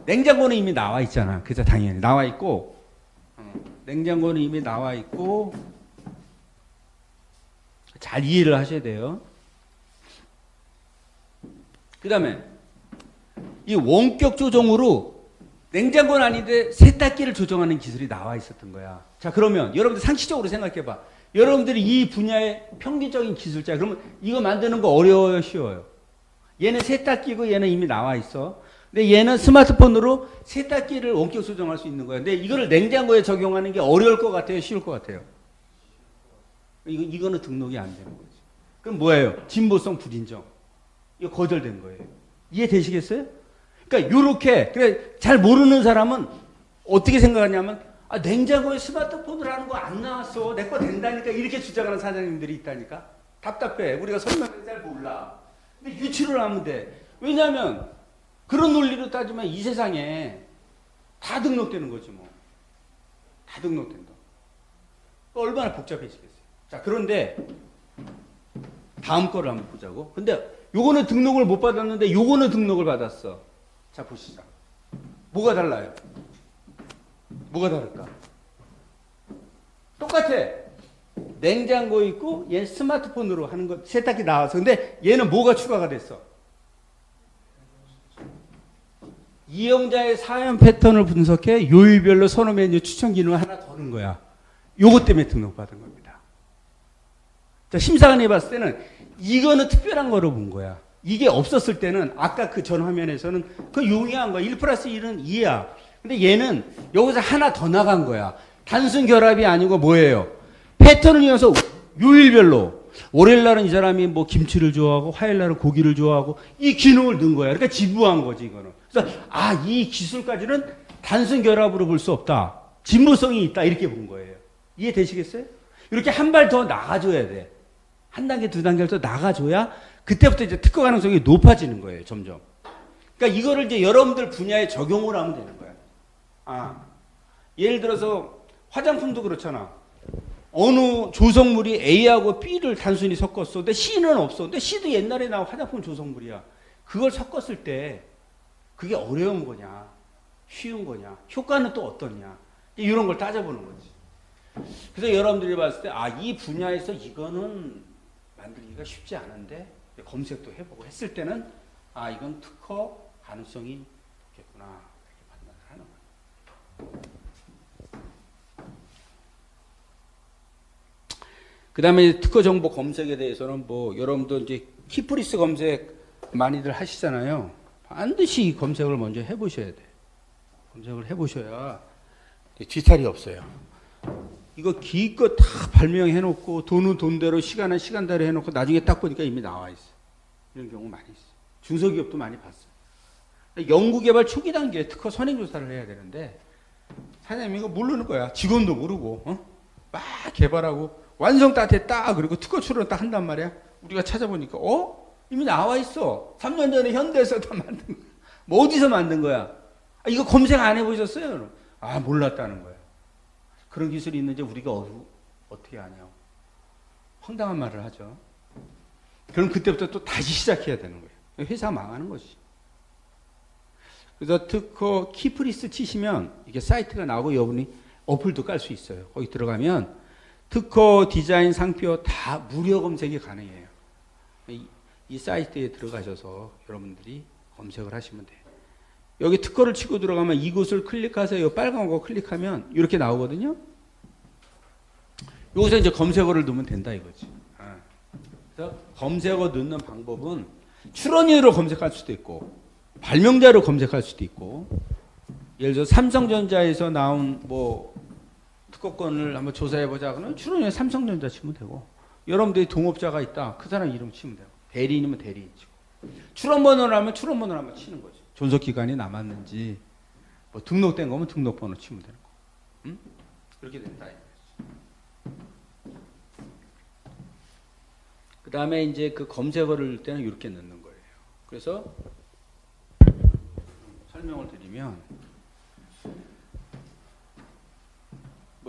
냉장고는 이미 나와 있잖아. 그죠? 당연히 나와 있고 냉장고는 이미 나와 있고 잘 이해를 하셔야 돼요. 그 다음에 이 원격 조정으로 냉장고는 아닌데 세탁기를 조정하는 기술이 나와 있었던 거야. 자, 그러면 여러분들 상식적으로 생각해봐. 여러분들이 이 분야의 평균적인 기술자, 그러면 이거 만드는 거 어려워요, 쉬워요? 얘는 세탁기고 얘는 이미 나와 있어. 근데 얘는 스마트폰으로 세탁기를 원격 조정할 수 있는 거야. 근데 이거를 냉장고에 적용하는 게 어려울 것 같아요, 쉬울 것 같아요? 이거는 등록이 안 되는 거지. 그럼 뭐예요? 진보성 불인정. 이거 거절된 거예요. 이해되시겠어요? 그러니까 요렇게 그래 잘 모르는 사람은 어떻게 생각하냐면 냉장고에 스마트폰을 하는 거 안 나왔어. 내 거 된다니까 이렇게 주장하는 사장님들이 있다니까. 답답해. 우리가 설명을 잘 몰라. 근데 유출을 하면 돼. 왜냐하면 그런 논리로 따지면 이 세상에 다 등록되는 거지 뭐. 다 등록된다. 얼마나 복잡해지겠어요. 자, 그런데 다음 거를 한번 보자고. 근데 요거는 등록을 못 받았는데 요거는 등록을 받았어. 자, 보시죠. 뭐가 달라요? 뭐가 다를까? 똑같아. 냉장고 있고 얘는 스마트폰으로 하는 거 세탁기 나와서. 근데 얘는 뭐가 추가가 됐어? 이용자의 사용 패턴을 분석해 요일별로 선호 메뉴 추천 기능을 하나 더 넣은 거야. 요것 때문에 등록받은 겁니다. 자, 심사관이 봤을 때는 이거는 특별한 거로 본 거야. 이게 없었을 때는 아까 그 전 화면에서는 그 용이한 거야. 1 플러스 1은 2야. 근데 얘는 여기서 하나 더 나간 거야. 단순 결합이 아니고 뭐예요? 패턴을 이어서 요일별로. 월요일날은 이 사람이 뭐 김치를 좋아하고 화요일날은 고기를 좋아하고 이 기능을 넣은 거야. 그러니까 지부한 거지 이거는. 그래서 이 기술까지는 단순 결합으로 볼 수 없다. 진보성이 있다. 이렇게 본 거예요. 이해되시겠어요? 이렇게 한 발 더 나가줘야 돼. 한 단계 두 단계를 더 나가줘야 그때부터 이제 특허 가능성이 높아지는 거예요. 점점. 그러니까 이거를 이제 여러분들 분야에 적용을 하면 되는 거야. 예를 들어서 화장품도 그렇잖아. 어느 조성물이 A하고 B를 단순히 섞었어. 근데 C는 없어. 근데 C도 옛날에 나온 화장품 조성물이야. 그걸 섞었을 때 그게 어려운 거냐, 쉬운 거냐, 효과는 또 어떠냐. 이런 걸 따져보는 거지. 그래서 여러분들이 봤을 때, 이 분야에서 이거는 만들기가 쉽지 않은데 검색도 해보고 했을 때는 이건 특허 가능성이 있겠구나. 이렇게 판단을 하는 거예요. 그 다음에 특허 정보 검색에 대해서는 여러분들 이제 키프리스 검색 많이들 하시잖아요. 반드시 검색을 먼저 해보셔야 돼. 검색을 해보셔야 뒤탈이 없어요. 이거 기껏 다 발명해놓고 돈은 돈대로 시간은 시간대로 해놓고 나중에 딱 보니까 이미 나와 있어. 이런 경우 많이 있어. 중소기업도 많이 봤어. 연구개발 초기 단계에 특허 선행조사를 해야 되는데 사장님이 이거 모르는 거야. 직원도 모르고 막 개발하고 완성 딱 됐다. 그리고 특허 출원 딱 한단 말이야. 우리가 찾아보니까 이미 나와 있어. 3년 전에 현대에서 다 만든 거야. 뭐 어디서 만든 거야? 이거 검색 안 해보셨어요? 몰랐다는 거야. 그런 기술이 있는지 우리가 어떻게 아냐. 황당한 말을 하죠. 그럼 그때부터 또 다시 시작해야 되는 거예요. 회사 망하는 거지. 그래서 특허 키프리스 치시면 이게 사이트가 나오고 여러분이 어플도 깔 수 있어요. 거기 들어가면 특허 디자인 상표 다 무료 검색이 가능해요. 이 사이트에 들어가셔서 여러분들이 검색을 하시면 돼요. 여기 특허를 치고 들어가면 이곳을 클릭하세요. 이 빨간 거 클릭하면 이렇게 나오거든요. 여기서 이제 검색어를 넣으면 된다 이거지. 그래서 검색어 넣는 방법은 출원인으로 검색할 수도 있고 발명자로 검색할 수도 있고 예를 들어 삼성전자에서 나온 특허권을 한번 조사해보자 그러면 출원인에 삼성전자 치면 되고 여러분들이 동업자가 있다. 그 사람 이름 치면 되고 대리인이면 대리인 치고 출원번호를 하면 출원번호를 한번 치는 거죠. 존속기간이 남았는지 등록된 거면 등록번호 치면 되는 거. 응? 그렇게 된다. 그 다음에 이제 그 검색어를 넣을 때는 이렇게 넣는 거예요. 그래서 설명을 드리면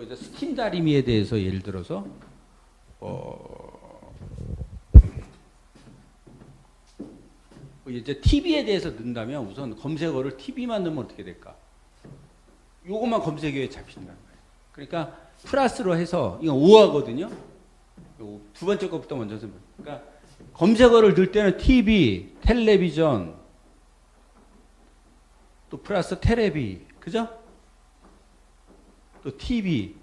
이제 스팀 다리미에 대해서 예를 들어서 이제 TV에 대해서 넣는다면 우선 검색어를 TV만 넣으면 어떻게 될까? 요것만 검색어에 잡힌다는 거예요. 그러니까 플러스로 해서 이건 5하거든요. 두 번째 것부터 먼저 쓰면. 그러니까 검색어를 넣을 때는 TV, 텔레비전, 또 플러스 테레비, 그죠? 또 TV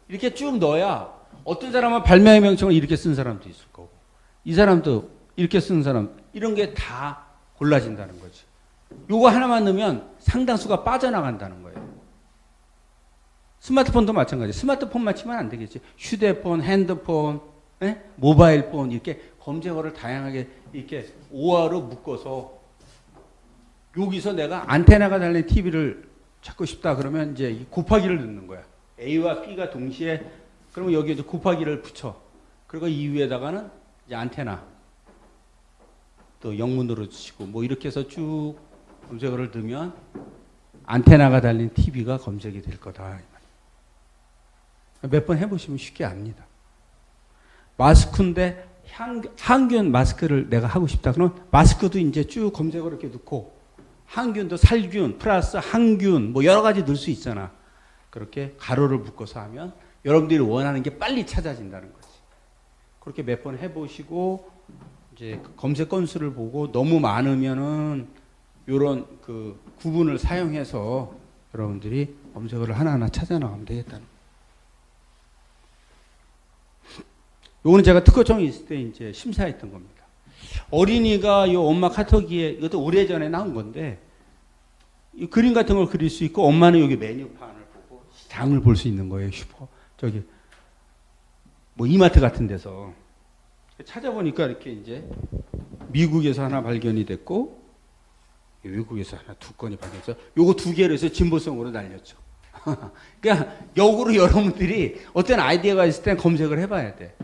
이렇게 쭉 넣어야 어떤 사람은 발명의 명칭을 이렇게 쓴 사람도 있을 거고 이 사람도 이렇게 쓰는 사람 이런 게 다 골라진다는 거지. 요거 하나만 넣으면 상당수가 빠져나간다는 거예요. 스마트폰도 마찬가지. 스마트폰만 치면 안 되겠지. 휴대폰, 핸드폰, 모바일 폰 이렇게 검색어를 다양하게 이렇게 5화로 묶어서 여기서 내가 안테나가 달린 TV를 찾고 싶다 그러면 이제 이 곱하기를 넣는 거야. A와 B가 동시에 그러면 여기에 이제 곱하기를 붙여. 그리고 이 위에다가는 이제 안테나 또 영문으로 치고 이렇게 해서 쭉 검색어를 넣으면 안테나가 달린 TV가 검색이 될 거다. 몇 번 해보시면 쉽게 압니다. 마스크인데 항균 마스크를 내가 하고 싶다. 그러면 마스크도 이제 쭉 검색어를 이렇게 넣고 항균도 살균 플러스 항균 여러 가지 넣을 수 있잖아. 그렇게 가로를 묶어서 하면 여러분들이 원하는 게 빨리 찾아진다는 거지. 그렇게 몇 번 해보시고 이제 검색 건수를 보고 너무 많으면은 이런 그 구분을 사용해서 여러분들이 검색어를 하나하나 찾아 나가면 되겠다는 거예요. 요거는 제가 특허청에 있을 때 이제 심사했던 겁니다. 어린이가 요 엄마 카톡기에 이것도 오래전에 나온 건데 이 그림 같은 걸 그릴 수 있고 엄마는 여기 메뉴판을 보고 장을 볼 수 있는 거예요. 슈퍼 저기 뭐 이마트 같은 데서 찾아보니까 이렇게 이제 미국에서 하나 발견이 됐고 외국에서 하나 2건이 발견돼서 요거 2개를 해서 진보성으로 날렸죠. 그러니까 역으로 여러분들이 어떤 아이디어가 있을 땐 검색을 해봐야 돼.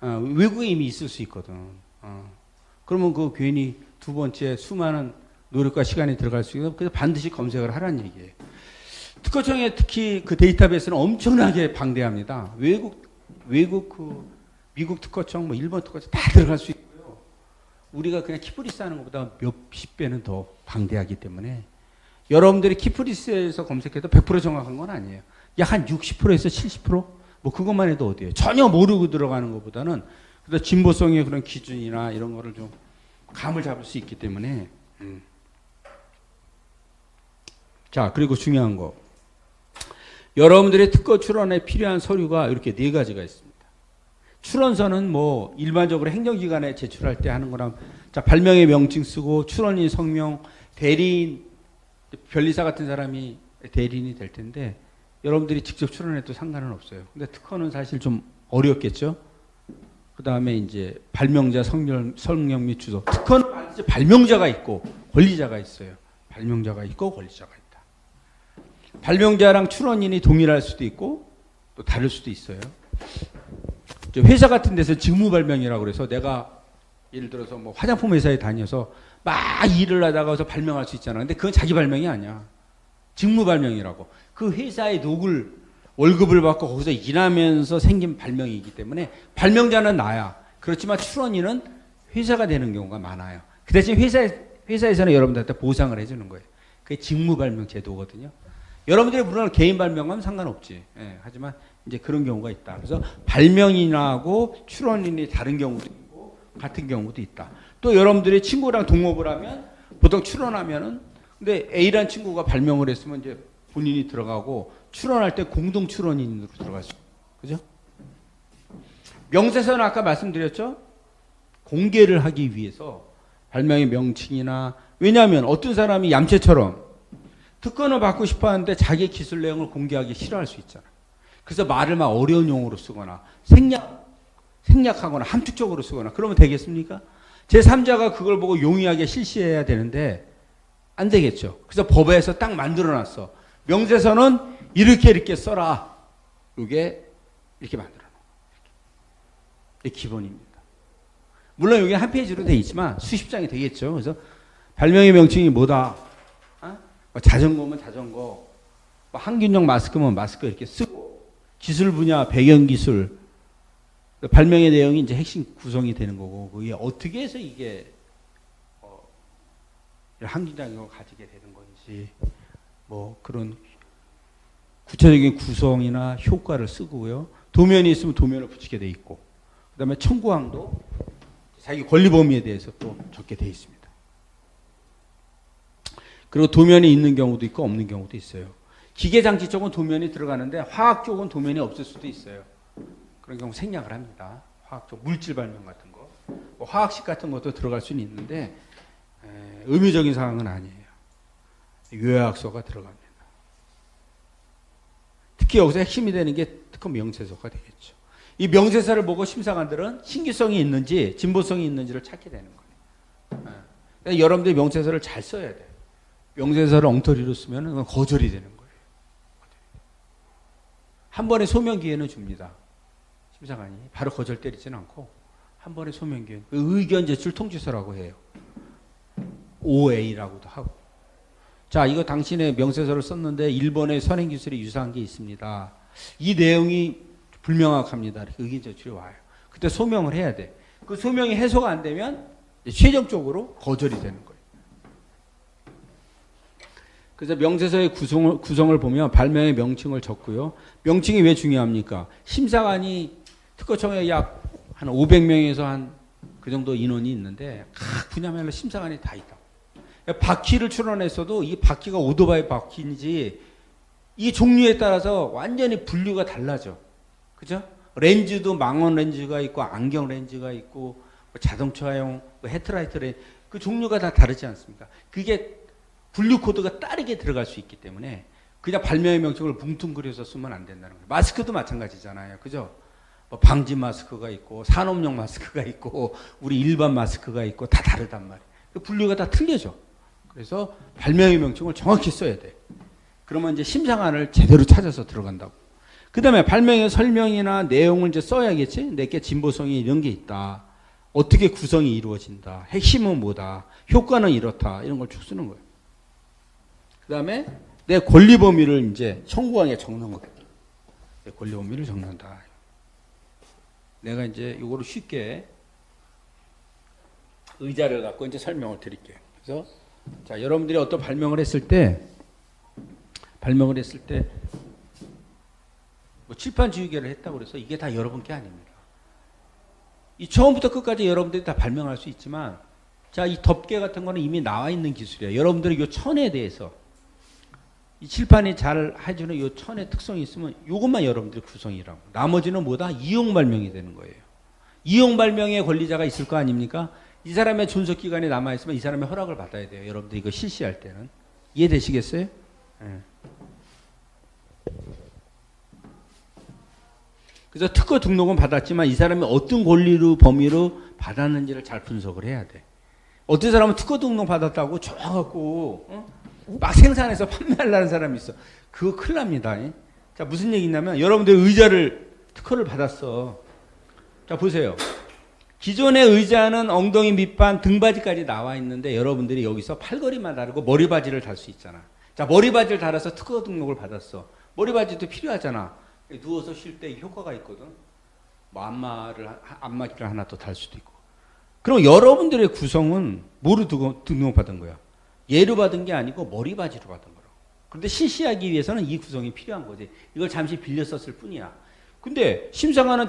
외국에 이미 있을 수 있거든. 그러면 그 괜히 두 번째 수많은 노력과 시간이 들어갈 수 있고 그래서 반드시 검색을 하라는 얘기예요. 특허청에 특히 그 데이터베이스는 엄청나게 방대합니다. 외국 그 미국 특허청, 뭐 일본 특허청 다 들어갈 수 있고요. 우리가 그냥 키프리스 하는 것보다 몇십 배는 더 방대하기 때문에 여러분들이 키프리스에서 검색해도 100% 정확한 건 아니에요. 약 한 60%에서 70%? 뭐 그것만 해도 어디예요? 전혀 모르고 들어가는 것보다는 그래서 진보성의 그런 기준이나 이런 거를 좀 감을 잡을 수 있기 때문에 자, 그리고 중요한 거. 여러분들의 특허 출원에 필요한 서류가 이렇게 4가지가 있습니다. 출원서는 뭐 일반적으로 행정기관에 제출할 때 하는 거랑 자, 발명의 명칭 쓰고 출원인 성명, 대리인, 변리사 같은 사람이 대리인이 될 텐데 여러분들이 직접 출원해도 상관은 없어요. 근데 특허는 사실 좀 어렵겠죠? 그 다음에 이제 발명자 성명 및 주소. 특허는 반드시 발명자가 있고 권리자가 있어요. 발명자가 있고 권리자가 있다. 발명자랑 출원인이 동일할 수도 있고 또 다를 수도 있어요. 회사 같은 데서 직무 발명이라고 그래서 내가 예를 들어서 뭐 화장품 회사에 다녀서 막 일을 하다가 발명할 수 있잖아. 근데 그건 자기 발명이 아니야. 직무 발명이라고. 그 회사의 월급을 받고 거기서 일하면서 생긴 발명이기 때문에 발명자는 나야. 그렇지만 출원인은 회사가 되는 경우가 많아요. 그 대신 회사에서는 여러분들한테 보상을 해주는 거예요. 그게 직무 발명 제도거든요. 여러분들이 물론 개인 발명하면 상관없지. 예, 하지만 이제 그런 경우가 있다. 그래서 발명인하고 출원인이 다른 경우도 있고 같은 경우도 있다. 또 여러분들이 친구랑 동업을 하면 보통 출원하면은 근데 A란 친구가 발명을 했으면 이제 본인이 들어가고 출원할 때 공동 출원인으로 들어갈 수 있어요. 그죠? 명세서는 아까 말씀드렸죠? 공개를 하기 위해서 발명의 명칭이나 왜냐하면 어떤 사람이 얌체처럼 특허는 받고 싶어 하는데 자기 기술 내용을 공개하기 싫어할 수 있잖아. 그래서 말을 막 어려운 용어로 쓰거나 생략하거나 함축적으로 쓰거나 그러면 되겠습니까? 제3자가 그걸 보고 용이하게 실시해야 되는데 안 되겠죠. 그래서 법에서 딱 만들어놨어. 명세서는 이렇게 써라. 이게 이렇게 만들어놓은 거예요. 이게 기본입니다. 물론 여기 한 페이지로 돼 있지만 수십 장이 되겠죠. 그래서 발명의 명칭이 뭐다. 자전거면 자전거, 항균용 마스크면 마스크 이렇게 쓰고 기술 분야, 배경 기술, 발명의 내용이 이제 핵심 구성이 되는 거고 그게 어떻게 해서 이게 항균작용을 가지게 되는 건지 뭐 그런 구체적인 구성이나 효과를 쓰고요. 도면이 있으면 도면을 붙이게 돼 있고 그다음에 청구항도 자기 권리 범위에 대해서 또 적게 돼 있습니다. 그리고 도면이 있는 경우도 있고 없는 경우도 있어요. 기계장치 쪽은 도면이 들어가는데 화학 쪽은 도면이 없을 수도 있어요. 그런 경우 생략을 합니다. 화학 쪽 물질 발명 같은 거, 뭐 화학식 같은 것도 들어갈 수는 있는데 의무적인 사항은 아니에요. 요약서가 들어갑니다. 특히 여기서 핵심이 되는 게 특허 명세서가 되겠죠. 이 명세서를 보고 심사관들은 신규성이 있는지 진보성이 있는지를 찾게 되는 거예요. 그러니까 여러분들이 명세서를 잘 써야 돼요. 명세서를 엉터리로 쓰면 그건 거절이 되는 거예요. 한 번에 소명 기회는 줍니다. 심사관이 바로 거절 때리지는 않고 한 번에 소명 기회. 의견 제출 통지서라고 해요. OA라고도 하고. 자, 이거 당신의 명세서를 썼는데 일본의 선행 기술이 유사한 게 있습니다. 이 내용이 불명확합니다. 이렇게 의견 제출이 와요. 그때 소명을 해야 돼. 그 소명이 해소가 안 되면 최종적으로 거절이 되는 거예요. 그래서 명세서의 구성을 보면 발명의 명칭을 적고요. 명칭이 왜 중요합니까? 심사관이 특허청에 약 한 500명에서 한 그 정도 인원이 있는데 각 분야별로 심사관이 다 있다. 바퀴를 출원했어도 이 바퀴가 오토바이 바퀴인지 이 종류에 따라서 완전히 분류가 달라져. 그죠? 렌즈도 망원 렌즈가 있고 안경 렌즈가 있고 자동차용 헤드라이트 렌즈 그 종류가 다 다르지 않습니까? 그게 분류 코드가 다르게 들어갈 수 있기 때문에 그냥 발명의 명칭을 뭉뚱그려서 쓰면 안 된다는 거예요. 마스크도 마찬가지잖아요. 그죠? 뭐 방지 마스크가 있고 산업용 마스크가 있고 우리 일반 마스크가 있고 다 다르단 말이에요. 그 분류가 다 틀려져. 그래서 발명의 명칭을 정확히 써야 돼. 그러면 이제 심사관을 제대로 찾아서 들어간다고. 그 다음에 발명의 설명이나 내용을 이제 써야겠지? 내게 진보성이 이런 게 있다. 어떻게 구성이 이루어진다. 핵심은 뭐다. 효과는 이렇다. 이런 걸 쭉 쓰는 거예요. 그 다음에 내 권리 범위를 이제 청구항에 적는 거예요. 내 권리 범위를 적는다. 내가 이제 이거를 쉽게 의자를 갖고 이제 설명을 드릴게요. 그래서 자, 여러분들이 어떤 발명을 했을 때 뭐 칠판 지우개를 했다고 그래서 이게 다 여러분 게 아닙니다. 이 처음부터 끝까지 여러분들이 다 발명할 수 있지만 자, 이 덮개 같은 거는 이미 나와 있는 기술이에요. 여러분들이 이 천에 대해서 이 칠판이 잘 해주는 이 천의 특성이 있으면 이것만 여러분들이 구성이라고. 나머지는 뭐다? 이용 발명이 되는 거예요. 이용 발명의 권리자가 있을 거 아닙니까? 이 사람의 존속 기간이 남아 있으면 이 사람의 허락을 받아야 돼요. 여러분들 이거 실시할 때는 이해되시겠어요? 네. 그래서 특허 등록은 받았지만 이 사람이 어떤 권리로 범위로 받았는지를 잘 분석을 해야 돼. 어떤 사람은 특허 등록 받았다고 좋아갖고 막 생산해서 판매하려는 사람이 있어. 그거 큰일 납니다. 자, 무슨 얘기냐면 여러분들 의자를 특허를 받았어. 자, 보세요. 기존의 의자는 엉덩이 밑반 등받이까지 나와 있는데 여러분들이 여기서 팔걸이만 다르고 머리바지를 달 수 있잖아. 자, 머리바지를 달아서 특허 등록을 받았어. 머리바지도 필요하잖아. 누워서 쉴 때 효과가 있거든. 뭐 안마기를 하나 더 달 수도 있고. 그럼 여러분들의 구성은 뭐로 등록받은 거야? 예로 받은 게 아니고 머리바지로 받은 거라고. 그런데 실시하기 위해서는 이 구성이 필요한 거지. 이걸 잠시 빌려 썼을 뿐이야. 근데 심사관은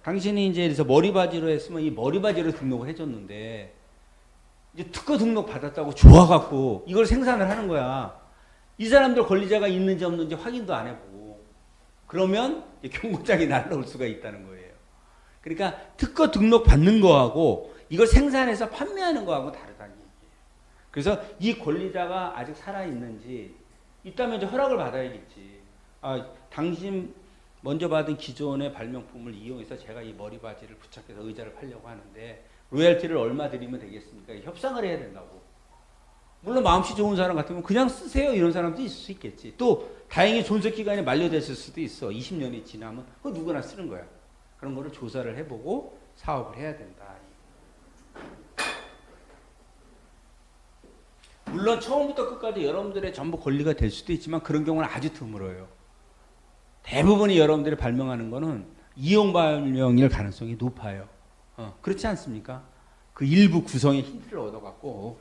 당신이 이제 그래서 머리바지로 했으면 이 머리바지로 등록을 해줬는데 이제 특허 등록 받았다고 좋아갖고 이걸 생산을 하는 거야. 이 사람들 권리자가 있는지 없는지 확인도 안 해보고 그러면 경고장이 날라올 수가 있다는 거예요. 그러니까 특허 등록 받는 거하고 이걸 생산해서 판매하는 거하고 다르다는 얘기예요. 그래서 이 권리자가 아직 살아있는지 있다면 이제 허락을 받아야겠지. 아, 당신 먼저 받은 기존의 발명품을 이용해서 제가 이 머리바지를 부착해서 의자를 팔려고 하는데 로열티를 얼마 드리면 되겠습니까? 협상을 해야 된다고. 물론 마음씨 좋은 사람 같으면 그냥 쓰세요 이런 사람도 있을 수 있겠지. 또 다행히 존속기간이 만료됐을 수도 있어. 20년이 지나면 그거 누구나 쓰는 거야. 그런 거를 조사를 해보고 사업을 해야 된다. 물론 처음부터 끝까지 여러분들의 전부 권리가 될 수도 있지만 그런 경우는 아주 드물어요. 대부분이 여러분들이 발명하는 거는 이용 발명일 가능성이 높아요. 그렇지 않습니까? 그 일부 구성의 힌트를 얻어갖고.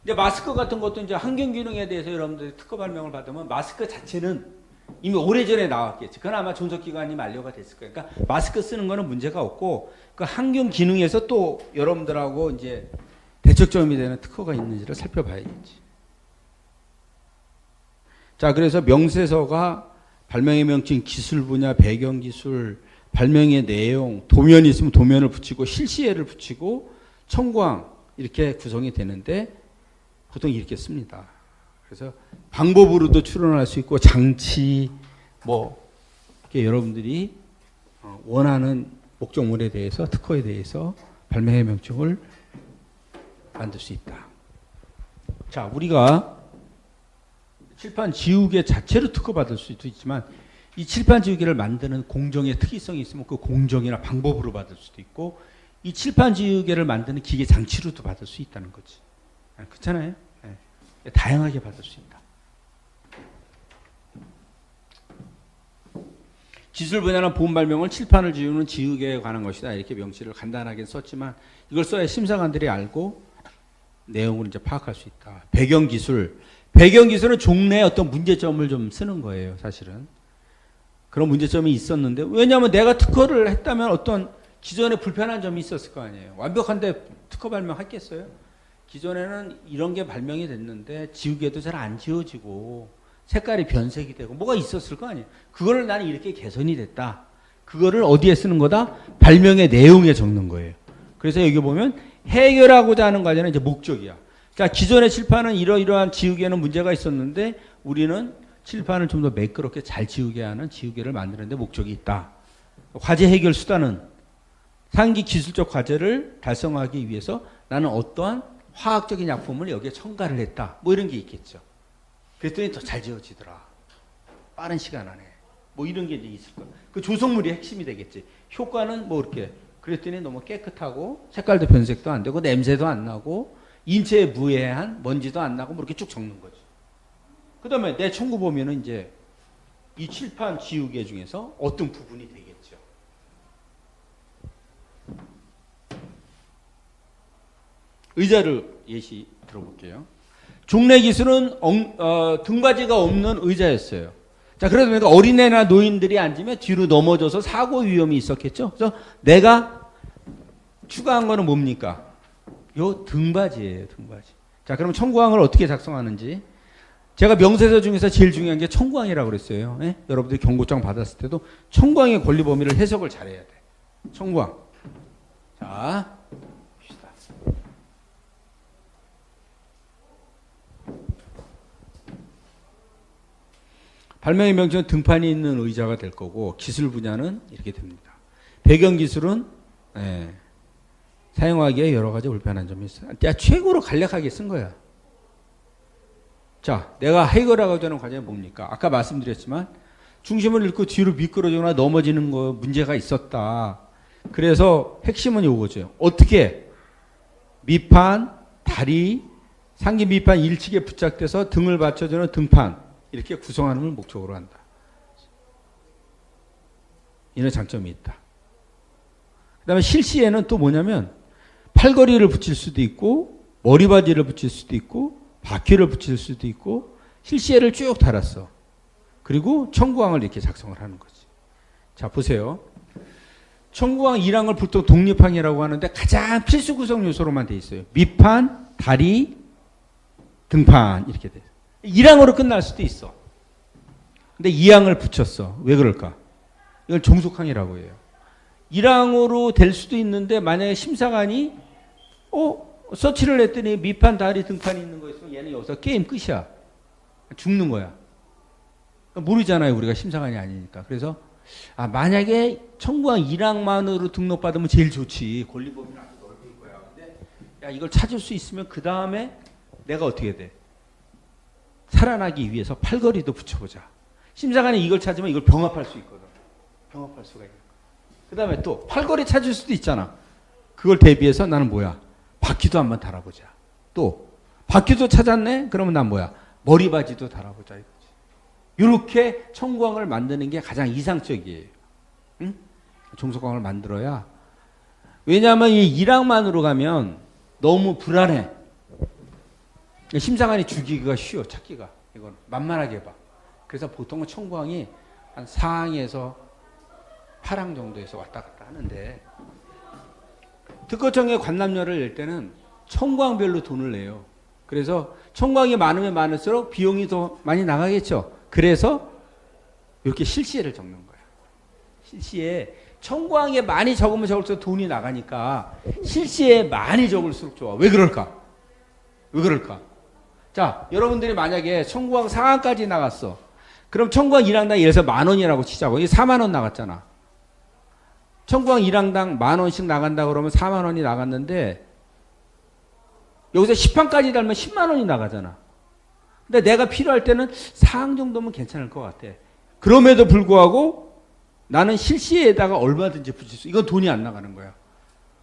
이제 마스크 같은 것도 이제 환경 기능에 대해서 여러분들이 특허 발명을 받으면 마스크 자체는 이미 오래전에 나왔겠지. 그건 아마 존속 기간이 만료가 됐을 거예요. 그러니까 마스크 쓰는 거는 문제가 없고 그 환경 기능에서 또 여러분들하고 이제 대척점이 되는 특허가 있는지를 살펴봐야겠지. 자, 그래서 명세서가 발명의 명칭, 기술 분야, 배경 기술, 발명의 내용, 도면이 있으면 도면을 붙이고 실시회를 붙이고 청구항 이렇게 구성이 되는데 보통 이렇게 씁니다. 그래서 방법으로도 추론할 수 있고 장치 뭐 이렇게 여러분들이 원하는 목적물에 대해서 특허에 대해서 발명의 명칭을 만들 수 있다. 자, 우리가 칠판 지우개 자체로 특허받을 수도 있지만 이 칠판 지우개를 만드는 공정의 특이성이 있으면 그 공정이나 방법으로 받을 수도 있고 이 칠판 지우개를 만드는 기계 장치로도 받을 수 있다는 거지. 그렇잖아요? 네. 다양하게 받을 수 있다. 기술 분야나 보험 발명을 칠판을 지우는 지우개에 관한 것이다. 이렇게 명시를 간단하게 썼지만 이걸 써야 심사관들이 알고 내용을 이제 파악할 수 있다. 배경기술은 종래의 어떤 문제점을 좀 쓰는 거예요, 사실은. 그런 문제점이 있었는데, 왜냐하면 내가 특허를 했다면 어떤 기존에 불편한 점이 있었을 거 아니에요. 완벽한데 특허 발명했겠어요? 기존에는 이런 게 발명이 됐는데 지우개도 잘 안 지워지고 색깔이 변색이 되고 뭐가 있었을 거 아니에요. 그거를 나는 이렇게 개선이 됐다. 그거를 어디에 쓰는 거다? 발명의 내용에 적는 거예요. 그래서 여기 보면 해결하고자 하는 과제는 이제 목적이야. 그러니까 기존의 칠판은 이러이러한 지우개는 문제가 있었는데 우리는 칠판을 좀 더 매끄럽게 잘 지우게 하는 지우개를 만드는 데 목적이 있다. 과제 해결 수단은 상기 기술적 과제를 달성하기 위해서 나는 어떠한 화학적인 약품을 여기에 첨가를 했다. 뭐 이런 게 있겠죠. 그랬더니 더 잘 지워지더라. 빠른 시간 안에. 뭐 이런 게 이제 있을 거야. 그 조성물이 핵심이 되겠지. 효과는 뭐 이렇게. 그랬더니 너무 깨끗하고 색깔도 변색도 안 되고 냄새도 안 나고 인체에 무해한 먼지도 안 나고 뭐 이렇게 쭉 적는 거지. 그 다음에 내 청구 보면은 이제 이 칠판 지우개 중에서 어떤 부분이 되겠죠. 의자를 예시 들어볼게요. 종래 기술은 등받이가 없는 의자였어요. 자, 그러다 보니까 어린애나 노인들이 앉으면 뒤로 넘어져서 사고 위험이 있었겠죠. 그래서 내가 추가한 거는 뭡니까? 요 등받이예요, 등받이. 자, 그럼 청구항을 어떻게 작성하는지. 제가 명세서 중에서 제일 중요한 게 청구항이라고 그랬어요. 예? 여러분들이 경고장 받았을 때도 청구항의 권리 범위를 해석을 잘해야 돼. 청구항. 자, 봅시다. 발명의 명칭은 등판이 있는 의자가 될 거고 기술 분야는 이렇게 됩니다. 배경 기술은 사용하기에 여러 가지 불편한 점이 있어요. 최고로 간략하게 쓴 거야. 자, 내가 해결하고자 하는 과제는 뭡니까? 아까 말씀드렸지만 중심을 잃고 뒤로 미끄러지거나 넘어지는 거 문제가 있었다. 그래서 핵심은 요거죠. 어떻게 밑판, 다리, 상기 밑판 일치게 부착돼서 등을 받쳐주는 등판 이렇게 구성하는 걸 목적으로 한다. 이런 장점이 있다. 그 다음에 실시에는 또 뭐냐면 팔걸이를 붙일 수도 있고 머리바지를 붙일 수도 있고 바퀴를 붙일 수도 있고 실시에를 쭉 달았어. 그리고 청구항을 이렇게 작성을 하는 거지. 자, 보세요. 청구항 1항을 보통 독립항이라고 하는데 가장 필수 구성 요소로만 돼 있어요. 밑판, 다리, 등판 이렇게 돼 있어요. 1항으로 끝날 수도 있어. 근데 2항을 붙였어. 왜 그럴까? 이걸 종속항이라고 해요. 1항으로 될 수도 있는데 만약에 심사관이 서치를 했더니 밑판, 다리, 등판이 있는 거 있으면 얘는 여기서 게임 끝이야. 죽는 거야. 모르잖아요. 우리가 심사관이 아니니까. 그래서 만약에 청구항 1항만으로 등록받으면 제일 좋지. 권리 범위는 아주 넓을 거야. 근데 야, 이걸 찾을 수 있으면 그 다음에 내가 어떻게 돼? 살아나기 위해서 팔걸이도 붙여보자. 심사관이 이걸 찾으면 이걸 병합할 수 있거든. 병합할 수가 있는 거야. 그 다음에 또 팔걸이 찾을 수도 있잖아. 그걸 대비해서 나는 뭐야? 바퀴도 한번 달아보자. 또 바퀴도 찾았네? 그러면 난 뭐야? 머리바지도 달아보자 이거지. 이렇게 청구항을 만드는 게 가장 이상적이에요. 응? 종속항을 만들어야. 왜냐하면 이 1항만으로 가면 너무 불안해. 심사관이 죽이기가 쉬워. 찾기가. 이건 만만하게 봐. 그래서 보통은 청구항이 한 4항에서 8항 정도에서 왔다 갔다 하는데 특허청의 관람료를 낼 때는 청구항별로 돈을 내요. 그래서 청구항이 많으면 많을수록 비용이 더 많이 나가겠죠. 그래서 이렇게 실시에를 적는 거야. 실시에 청구항에 많이 적으면 적을수록 돈이 나가니까 실시에 많이 적을수록 좋아. 왜 그럴까? 왜 그럴까? 자, 여러분들이 만약에 청구항 4항까지 나갔어. 그럼 청구항 1항당 예를 들어서 10,000원이라고 치자고. 이게 40,000원 나갔잖아. 청구항 1항당 10,000원씩 나간다 그러면 40,000원이 나갔는데 여기서 10항까지 달면 100,000원이 나가잖아. 근데 내가 필요할 때는 4항 정도면 괜찮을 것 같아. 그럼에도 불구하고 나는 실시에다가 얼마든지 붙일 수, 이건 돈이 안 나가는 거야.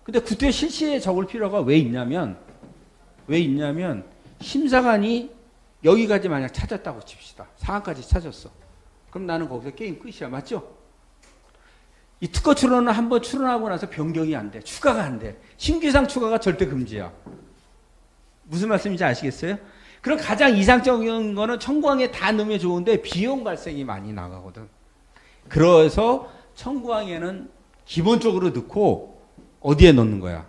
근데 그때 실시에 적을 필요가 왜 있냐면 심사관이 여기까지 만약 찾았다고 칩시다. 4항까지 찾았어. 그럼 나는 거기서 게임 끝이야. 맞죠? 이 특허 출원은 한번 출원하고 나서 변경이 안 돼. 추가가 안 돼. 신규상 추가가 절대 금지야. 무슨 말씀인지 아시겠어요? 그럼 가장 이상적인 거는 청구항에 다 넣으면 좋은데 비용 발생이 많이 나가거든. 그래서 청구항에는 기본적으로 넣고 어디에 넣는 거야?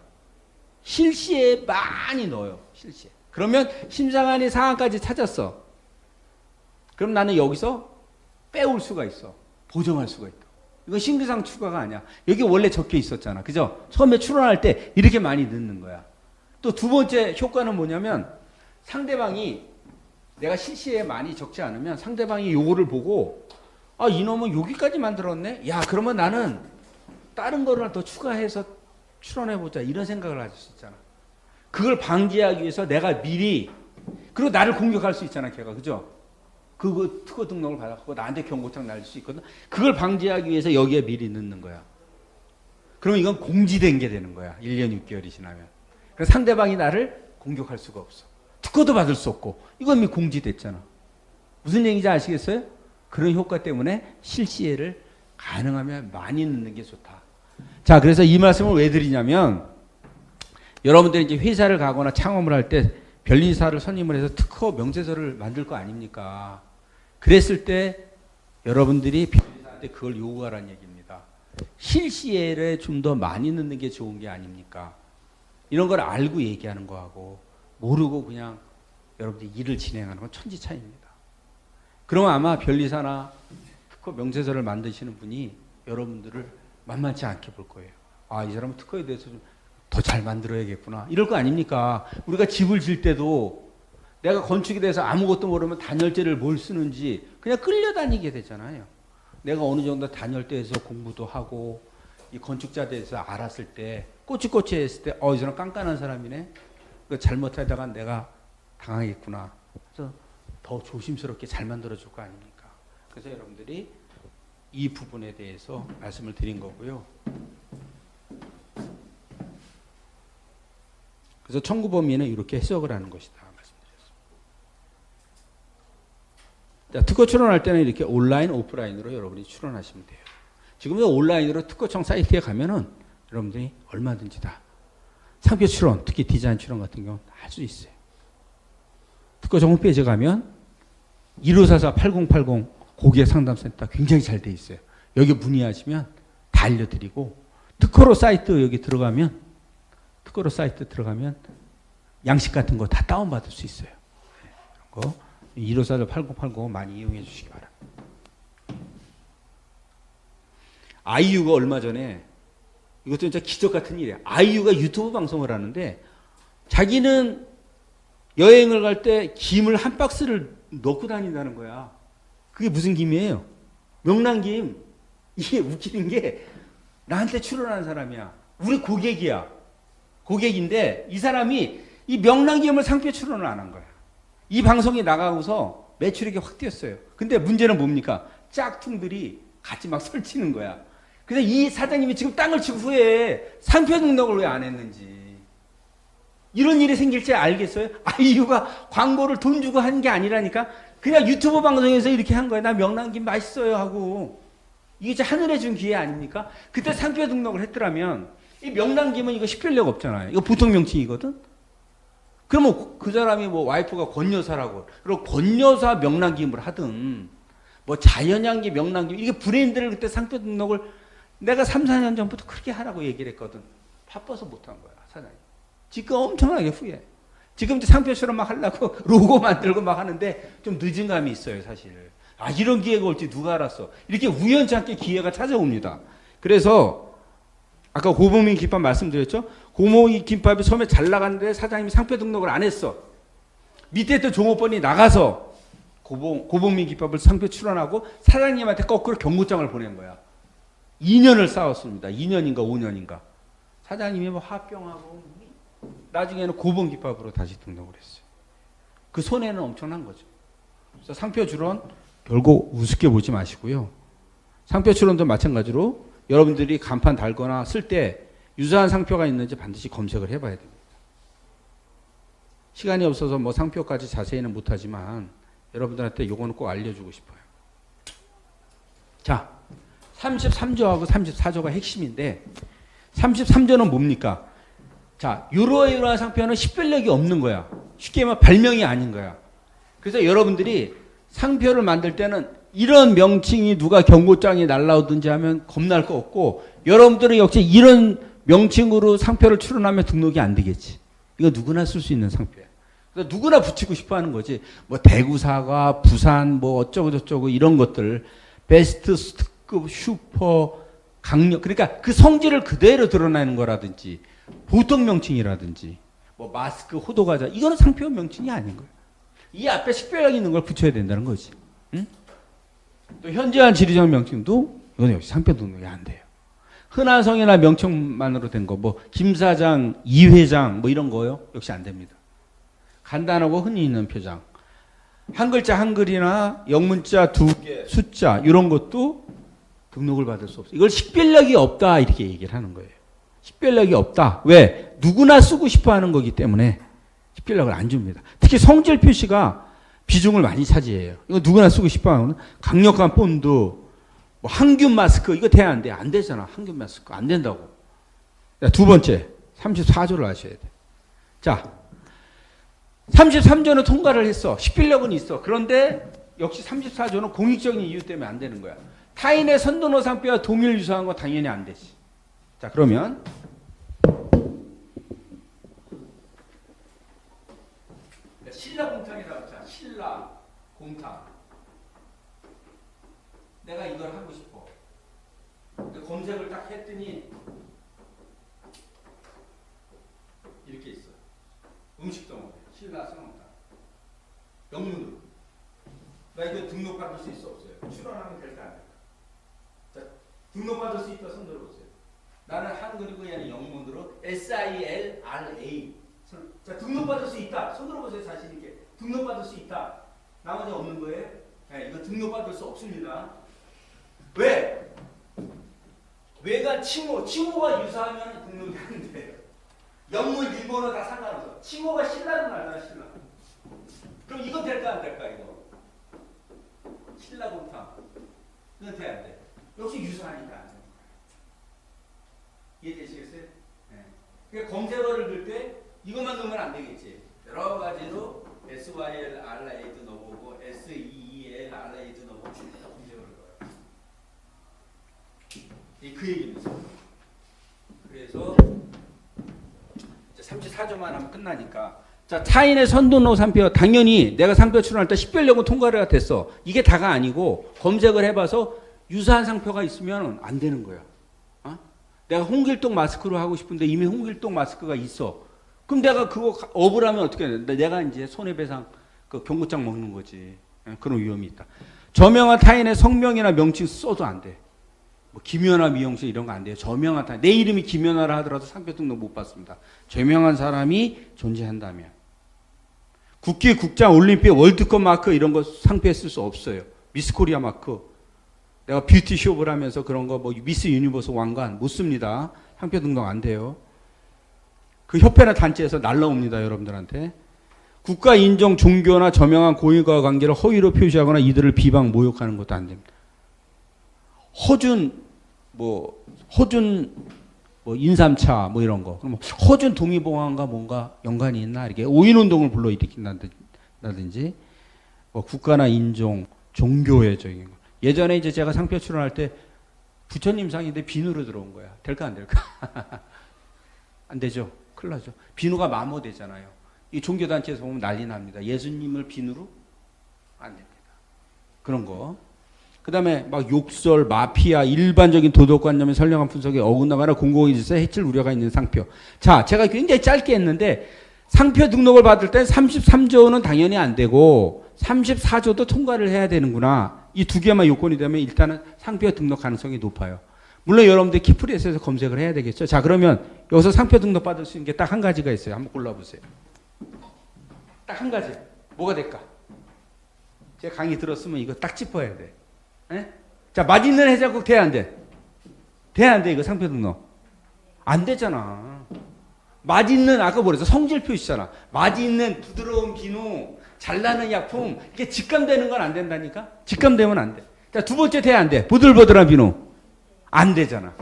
실시에 많이 넣어요. 실시에. 그러면 심사관이 사항까지 찾았어. 그럼 나는 여기서 빼올 수가 있어. 보정할 수가 있다. 이건 신규상 추가가 아니야. 여기 원래 적혀 있었잖아. 그죠? 처음에 출원할 때 이렇게 많이 넣는 거야. 또 두 번째 효과는 뭐냐면 상대방이 내가 실시에 많이 적지 않으면 상대방이 요거를 보고 아, 이놈은 여기까지 만들었네? 야, 그러면 나는 다른 거를 더 추가해서 출원해보자. 이런 생각을 가질 수 있잖아. 그걸 방지하기 위해서 내가 미리, 그리고 나를 공격할 수 있잖아, 걔가. 그죠? 그거 특허 등록을 받았고 나한테 경고장 날릴 수 있거든. 그걸 방지하기 위해서 여기에 미리 넣는 거야. 그럼 이건 공지된 게 되는 거야. 1년 6개월이 지나면. 그래서 상대방이 나를 공격할 수가 없어. 특허도 받을 수 없고. 이건 이미 공지됐잖아. 무슨 얘기인지 아시겠어요? 그런 효과 때문에 실시에를 가능하면 많이 넣는 게 좋다. 자, 그래서 이 말씀을 왜 드리냐면 여러분들이 이제 회사를 가거나 창업을 할 때 변리사를 선임을 해서 특허 명세서를 만들 거 아닙니까? 그랬을 때 여러분들이 변리사한테 그걸 요구하라는 얘기입니다. 실시에를 좀 더 많이 넣는 게 좋은 게 아닙니까? 이런 걸 알고 얘기하는 거하고 모르고 그냥 여러분들이 일을 진행하는 건 천지 차이입니다. 그러면 아마 변리사나 특허 명세서를 만드시는 분이 여러분들을 만만치 않게 볼 거예요. 아, 이 사람은 특허에 대해서 좀 더 잘 만들어야겠구나. 이럴 거 아닙니까? 우리가 집을 질 때도 내가 건축에 대해서 아무것도 모르면 단열재를 뭘 쓰는지 그냥 끌려다니게 되잖아요. 내가 어느 정도 단열대에서 공부도 하고 이 건축자에 대해서 알았을 때 꼬치꼬치 했을 때 이 사람 깐깐한 사람이네. 잘못하다가 내가 당하겠구나. 그래서 더 조심스럽게 잘 만들어줄 거 아닙니까? 그래서 여러분들이 이 부분에 대해서 말씀을 드린 거고요. 그래서 청구 범위는 이렇게 해석을 하는 것이다 말씀드렸습니다. 자, 특허 출원할 때는 이렇게 온라인, 오프라인으로 여러분이 출원하시면 돼요. 지금도 온라인으로 특허청 사이트에 가면은 여러분들이 얼마든지 다 상표 출원, 특히 디자인 출원 같은 경우는 할 수 있어요. 특허청 홈페이지에 가면 1544-8080 고객 상담센터 굉장히 잘 돼 있어요. 여기 문의하시면 다 알려드리고 특허로 사이트 여기 들어가면 특허로 사이트 들어가면 양식 같은 거 다 다운받을 수 있어요. 이런 거 1544-8080 많이 이용해 주시기 바랍니다. 아이유가 얼마 전에 이것도 진짜 기적 같은 일이에요. 아이유가 유튜브 방송을 하는데 자기는 여행을 갈 때 김을 한 박스를 넣고 다닌다는 거야. 그게 무슨 김이에요? 명란김. 이게 웃기는 게 나한테 출연한 사람이야. 우리 고객이야. 고객인데 이 사람이 이 명란김을 상표 출원을 안 한 거야. 이 방송이 나가고서 매출액이 확 뛰었어요. 근데 문제는 뭡니까? 짝퉁들이 같이 막 설치는 거야. 그래서 이 사장님이 지금 땅을 치고 후에 상표 등록을 왜 안 했는지. 이런 일이 생길 줄 알겠어요? 아이유가 광고를 돈 주고 한 게 아니라니까. 그냥 유튜브 방송에서 이렇게 한 거야. 나 명란김 맛있어요 하고. 이게 진짜 하늘에 준 기회 아닙니까? 그때 상표 등록을 했더라면 이 명란김은 이거 식별력 없잖아요. 이거 보통 명칭이거든. 그러면 그 사람이 뭐 와이프가 권여사라고 그리고 권여사 명란김을 하든 뭐 자연향기 명란김 이게 브랜드를 그때 상표 등록을 내가 3, 4년 전부터 그렇게 하라고 얘기를 했거든. 바빠서 못한 거야 사장님. 지금 엄청나게 후회해. 지금 상표처럼 막 하려고 로고 만들고 막 하는데 좀 늦은 감이 있어요 사실. 아 이런 기회가 올지 누가 알았어. 이렇게 우연치 않게 기회가 찾아옵니다. 그래서 아까 고봉민 김밥 말씀드렸죠. 고봉민 김밥이 처음에 잘 나갔는데 사장님이 상표 등록을 안 했어. 밑에 있던 종업원이 나가서 고봉민 김밥을 상표 출원하고 사장님한테 거꾸로 경고장을 보낸 거야. 2년을 싸웠습니다. 2년인가 5년인가. 사장님이 뭐 화병하고 나중에는 고봉 김밥으로 다시 등록을 했어요. 그 손해는 엄청난 거죠. 그래서 상표 출원 결국 우습게 보지 마시고요. 상표 출원도 마찬가지로 여러분들이 간판 달거나 쓸 때 유사한 상표가 있는지 반드시 검색을 해봐야 됩니다. 시간이 없어서 뭐 상표까지 자세히는 못하지만 여러분들한테 이거는 꼭 알려주고 싶어요. 자, 33조하고 34조가 핵심인데 33조는 뭡니까? 자, 이러한 상표는 식별력이 없는 거야. 쉽게 말하면 발명이 아닌 거야. 그래서 여러분들이 상표를 만들 때는 이런 명칭이 누가 경고장이 날라오든지 하면 겁날 거 없고, 여러분들은 역시 이런 명칭으로 상표를 출원하면 등록이 안 되겠지. 이거 누구나 쓸 수 있는 상표야. 그래서 누구나 붙이고 싶어 하는 거지. 뭐 대구사과, 부산, 뭐 어쩌고저쩌고 이런 것들, 베스트, 특급, 슈퍼, 강력, 그러니까 그 성질을 그대로 드러내는 거라든지, 보통 명칭이라든지, 뭐 마스크, 호두과자, 이거는 상표 명칭이 아닌 거예요. 이 앞에 식별력 있는 걸 붙여야 된다는 거지. 응? 또 현재한 지리적 명칭도 이건 역시 상표 등록이 안 돼요. 흔한 성이나 명칭만으로 된 거, 뭐 김 사장, 이 회장 뭐 이런 거요, 역시 안 됩니다. 간단하고 흔히 있는 표장, 한 글자 한글이나 영문자 2개, 숫자 이런 것도 등록을 받을 수 없어요. 이걸 식별력이 없다 이렇게 얘기를 하는 거예요. 식별력이 없다. 왜? 누구나 쓰고 싶어하는 거기 때문에 식별력을 안 줍니다. 특히 성질 표시가 비중을 많이 차지해요. 이거 누구나 쓰고 싶어하는 강력한 폰드, 뭐 항균 마스크 이거 돼야 안 돼? 안 되잖아. 항균 마스크 안 된다고. 두 번째 34조를 아셔야 돼. 자, 33조는 통과를 했어. 식별력은 있어. 그런데 역시 34조는 공익적인 이유 때문에 안 되는 거야. 타인의 선도노 상표와 동일 유사한 건 당연히 안 되지. 자, 그러면 신라공탕이라고 했잖아. 신라공탕. 내가 이걸 하고 싶어. 검색을 딱 했더니 이렇게 있어. 음식점으로 신라성공탕. 영문으로. 나 이거 등록받을 수 있어 없어요? 출원하면 될까 안 될까? 자, 등록받을 수 있다 손 들어보세요. 나는 한글이고 얘는 영문으로 SILRA. 자, 등록받을 수 있다. 손 들어보세요. 자신 있게. 등록받을 수 있다. 나머지 없는 거예요? 네, 이거 등록받을 수 없습니다. 왜? 왜가 칭호가 유사하면 등록이 안 돼요. 영문, 일본어 다 상관없어. 칭호가 신라는 알잖아, 신라. 그럼 이거 될까 안 될까 이거? 신라공탕. 이건 돼 안 돼? 역시 유사하니까 안 돼. 이해되시겠어요? 네. 그러니까 검색어를 넣을 때 이것만 넣으면 안 되겠지. 여러 가지로 SYLRA도 넣어보고 SEELRA도 넣어보고 검색어를 넣어요. 그 얘기입니다. 그래서 34조만 하면 끝나니까. 자, 타인의 선도노 상표, 당연히 내가 상표 출원할 때 식별력은 통과가 됐어. 이게 다가 아니고 검색을 해봐서 유사한 상표가 있으면 안 되는 거야. 어? 내가 홍길동 마스크로 하고 싶은데 이미 홍길동 마스크가 있어. 그럼 내가 그거 업을 하면 어떻게 해? 내가 이제 손해배상 그 경고장 먹는 거지. 그런 위험이 있다. 저명한 타인의 성명이나 명칭 써도 안 돼. 뭐 김연아 미용실 이런 거 안 돼요. 저명한 타인. 내 이름이 김연아라 하더라도 상표 등록 못 받습니다. 저명한 사람이 존재한다면. 국기, 국장, 올림픽, 월드컵 마크 이런 거 상표에 쓸 수 없어요. 미스 코리아 마크. 내가 뷰티숍을 하면서 그런 거 뭐 미스 유니버스 왕관 못 씁니다. 상표 등록 안 돼요. 그 협회나 단체에서 날라옵니다. 여러분들한테. 국가 인정 종교나 저명한 고인과 관계를 허위로 표시하거나 이들을 비방 모욕하는 것도 안 됩니다. 허준 인삼차 뭐 이런 거. 그럼 허준 동의보감과 뭔가 연관이 있나 이렇게 오인운동을 불러일으킨다든지 뭐 국가나 인종, 종교회적인 거. 예전에 이제 제가 상표 출원할 때 부처님 상인데 비누로 들어온 거야. 될까 안 될까? 안 되죠. 큰일 나죠. 비누가 마모되잖아요. 이 종교단체에서 보면 난리 납니다. 예수님을 비누로? 안 됩니다. 그런 거. 그 다음에 막 욕설, 마피아, 일반적인 도덕관념의 선량한 분석에 어긋나거나 공공의 질서에 해칠 우려가 있는 상표. 자, 제가 굉장히 짧게 했는데 상표 등록을 받을 때 33조는 당연히 안 되고 34조도 통과를 해야 되는구나. 이 두 개만 요건이 되면 일단은 상표 등록 가능성이 높아요. 물론 여러분들 키프리에서 검색을 해야 되겠죠. 자, 그러면 여기서 상표 등록 받을 수 있는 게 딱 한 가지가 있어요. 한번 골라보세요. 딱 한 가지. 뭐가 될까? 제가 강의 들었으면 이거 딱 짚어야 돼. 에? 자, 맛있는 해장국 돼 안 돼? 돼 안 돼? 이거 상표 등록 안 되잖아. 맛있는 아까 뭐랬어? 성질 표시잖아. 맛있는 부드러운 비누, 잘나는 약품. 이게 직감되는 건 안 된다니까. 직감되면 안 돼. 자, 두 번째 돼 안 돼? 보들보들한 비누 안 되잖아.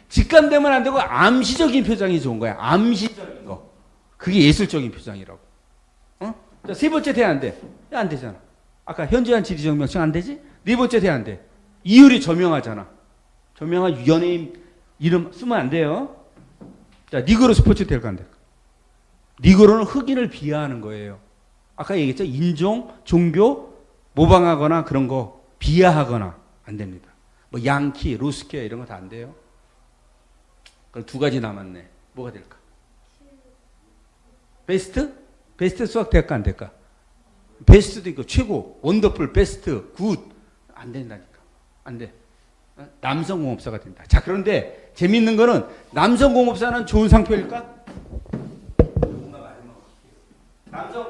직감되면 안 되고 암시적인 표정이 좋은 거야. 암시적인 거. 그게 예술적인 표정이라고. 어? 자, 세 번째 돼, 안 돼? 안 되잖아. 아까 현저한 지리적 명칭 안 되지? 네 번째 돼, 안 돼? 이율이 저명하잖아. 저명한 연예인 이름 쓰면 안 돼요. 자, 니그로 스포츠 될까 안 될까? 니그로는 흑인을 비하하는 거예요. 아까 얘기했죠? 인종, 종교, 모방하거나 그런 거 비하하거나 안 됩니다. 뭐 양키, 루스케 이런 거 다 안 돼요. 그럼 두 가지 남았네. 뭐가 될까? 베스트? 베스트 수학 될까 안 될까? 베스트도 있고 최고, 원더풀, 베스트, 굿 안 된다니까. 안 돼. 남성공업사가 된다. 자, 그런데 재밌는 거는 남성공업사는 좋은 상표일까?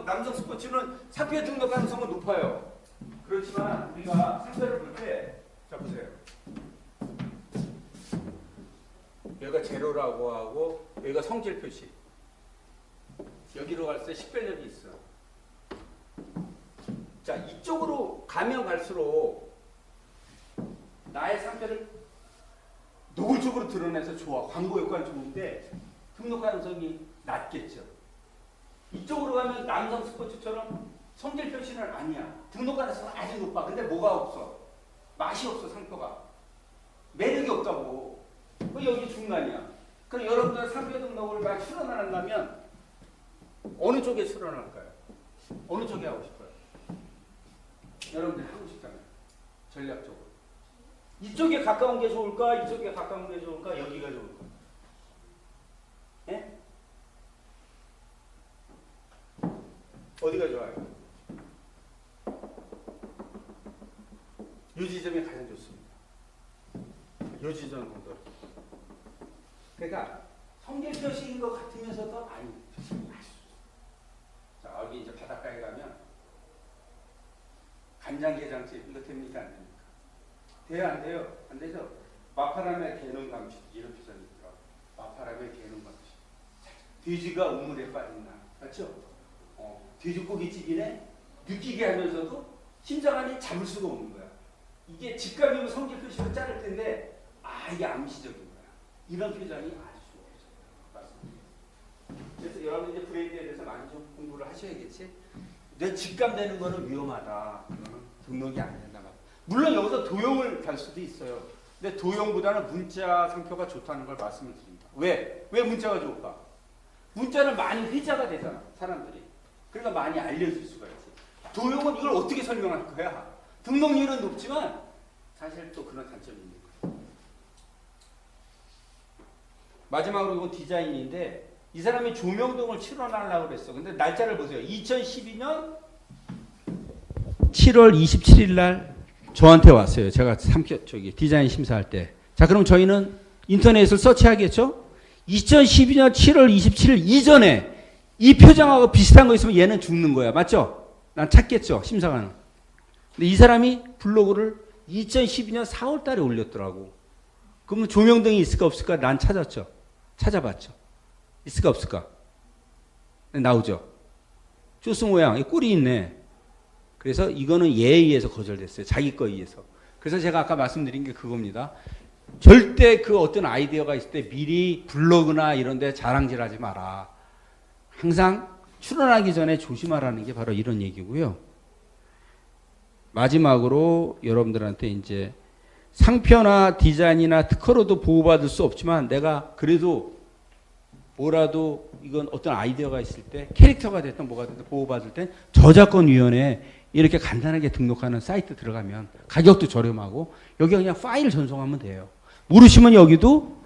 남성 스포츠는 상표에 등록 가능성은 높아요. 그렇지만 우리가 상표를 볼 때, 자 보세요. 여기가 제로라고 하고 여기가 성질 표시. 여기로 갈 때 식별력이 있어. 자, 이쪽으로 가면 갈수록 나의 상표를 노골적으로 드러내서 좋아. 광고 효과는 좋은데 등록 가능성이 낮겠죠. 이쪽으로 가면 남성 스포츠처럼 성질 표시는 아니야. 등록 가능성은 아주 높아. 근데 뭐가 없어? 맛이 없어, 상표가. 매력이 없다고. 여기 중간이야. 그럼 여러분들 상표 등록을 막 출원하려면 어느 쪽에 출원할까요? 어느 쪽에 하고 싶어요? 여러분들이 하고 싶다면 전략적으로. 이쪽에 가까운 게 좋을까? 이쪽에 가까운 게 좋을까? 여기가 좋을까? 예? 어디가 좋아요? 요 지점이 가장 좋습니다. 요 지점 정도. 그러니까 성질 표시인 것 같으면서도 아니. 자, 여기 이제 바닷가에 가면 간장게장집 이거 됩니까? 안 됩니까? 돼요? 안 돼요? 안 되죠? 마파람에 개는 감시 이런 표현이 있더라고. 마파람에 개는 감시. 돼지가 우물에 빠진다. 맞죠? 돼지고기집이네? 느끼게 하면서도 심장안이 잡을 수가 없는 거야. 이게 직감이면 성질 표시로 자를 텐데 이게 암시적인 거야. 이런 표정이 아주 좋아요. 맞습니다. 그래서 여러분 이제 브레인에 대해서 많이 좀 공부를 하셔야겠지. 내 직감되는 거는 위험하다. 등록이 안 된다. 물론 여기서 도용을 갈 수도 있어요. 근데 도용보다는 문자 상표가 좋다는 걸 말씀을 드립니다. 왜? 왜 문자가 좋을까? 문자는 많이 회자가 되잖아, 사람들이. 그러니까 많이 알려질 수가 있지. 도용은 이걸 어떻게 설명할 거야? 등록률은 높지만 사실 또 그런 단점이 있는 거야. 마지막으로 이건 디자인인데 이 사람이 조명동을 출원하려고 그랬어. 근데 날짜를 보세요. 2012년 7월 27일 날 저한테 왔어요. 제가 디자인 심사할 때. 자, 그럼 저희는 인터넷을 서치하겠죠? 2012년 7월 27일 이전에 이 표정하고 비슷한 거 있으면 얘는 죽는 거야. 맞죠? 난 찾겠죠. 심사관은. 근데 이 사람이 블로그를 2012년 4월 달에 올렸더라고. 그러면 조명등이 있을까 없을까? 난 찾았죠. 찾아봤죠. 있을까 없을까? 나오죠. 쇼스 모양, 꿀이 있네. 그래서 이거는 얘에 의해서 거절됐어요. 자기 거에 의해서. 그래서 제가 아까 말씀드린 게 그겁니다. 절대 그 어떤 아이디어가 있을 때 미리 블로그나 이런 데 자랑질하지 마라. 항상 출원하기 전에 조심하라는 게 바로 이런 얘기고요. 마지막으로 여러분들한테 이제 상표나 디자인이나 특허로도 보호받을 수 없지만 내가 그래도 뭐라도 이건 어떤 아이디어가 있을 때 캐릭터가 됐든 뭐가 됐든 보호받을 때 저작권위원회에 이렇게 간단하게 등록하는 사이트 들어가면 가격도 저렴하고 여기 그냥 파일 전송하면 돼요. 모르시면 여기도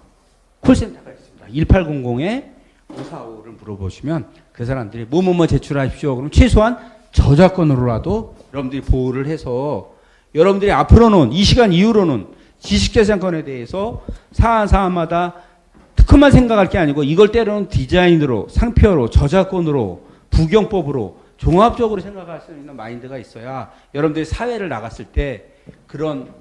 콜센터가 있습니다. 1800-545를 물어보시면 그 사람들이 뭐뭐뭐 제출하십시오. 그럼 최소한 저작권으로라도 여러분들이 보호를 해서 여러분들이 앞으로는 이 시간 이후로는 지식재산권에 대해서 사안마다 특허만 생각할 게 아니고 이걸 때로는 디자인으로, 상표로, 저작권으로, 부경법으로 종합적으로 생각할 수 있는 마인드가 있어야 여러분들이 사회를 나갔을 때 그런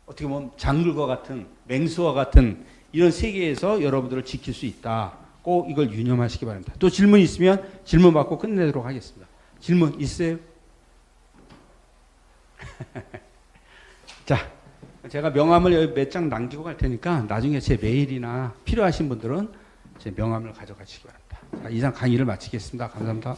어떻게 보면 장글과 같은 맹수와 같은 이런 세계에서 여러분들을 지킬 수 있다. 꼭 이걸 유념하시기 바랍니다. 또 질문 있으면 질문 받고 끝내도록 하겠습니다. 질문 있어요? 자, 제가 명함을 여기 몇 장 남기고 갈 테니까 나중에 제 메일이나 필요하신 분들은 제 명함을 가져가시기 바랍니다. 자, 이상 강의를 마치겠습니다. 감사합니다.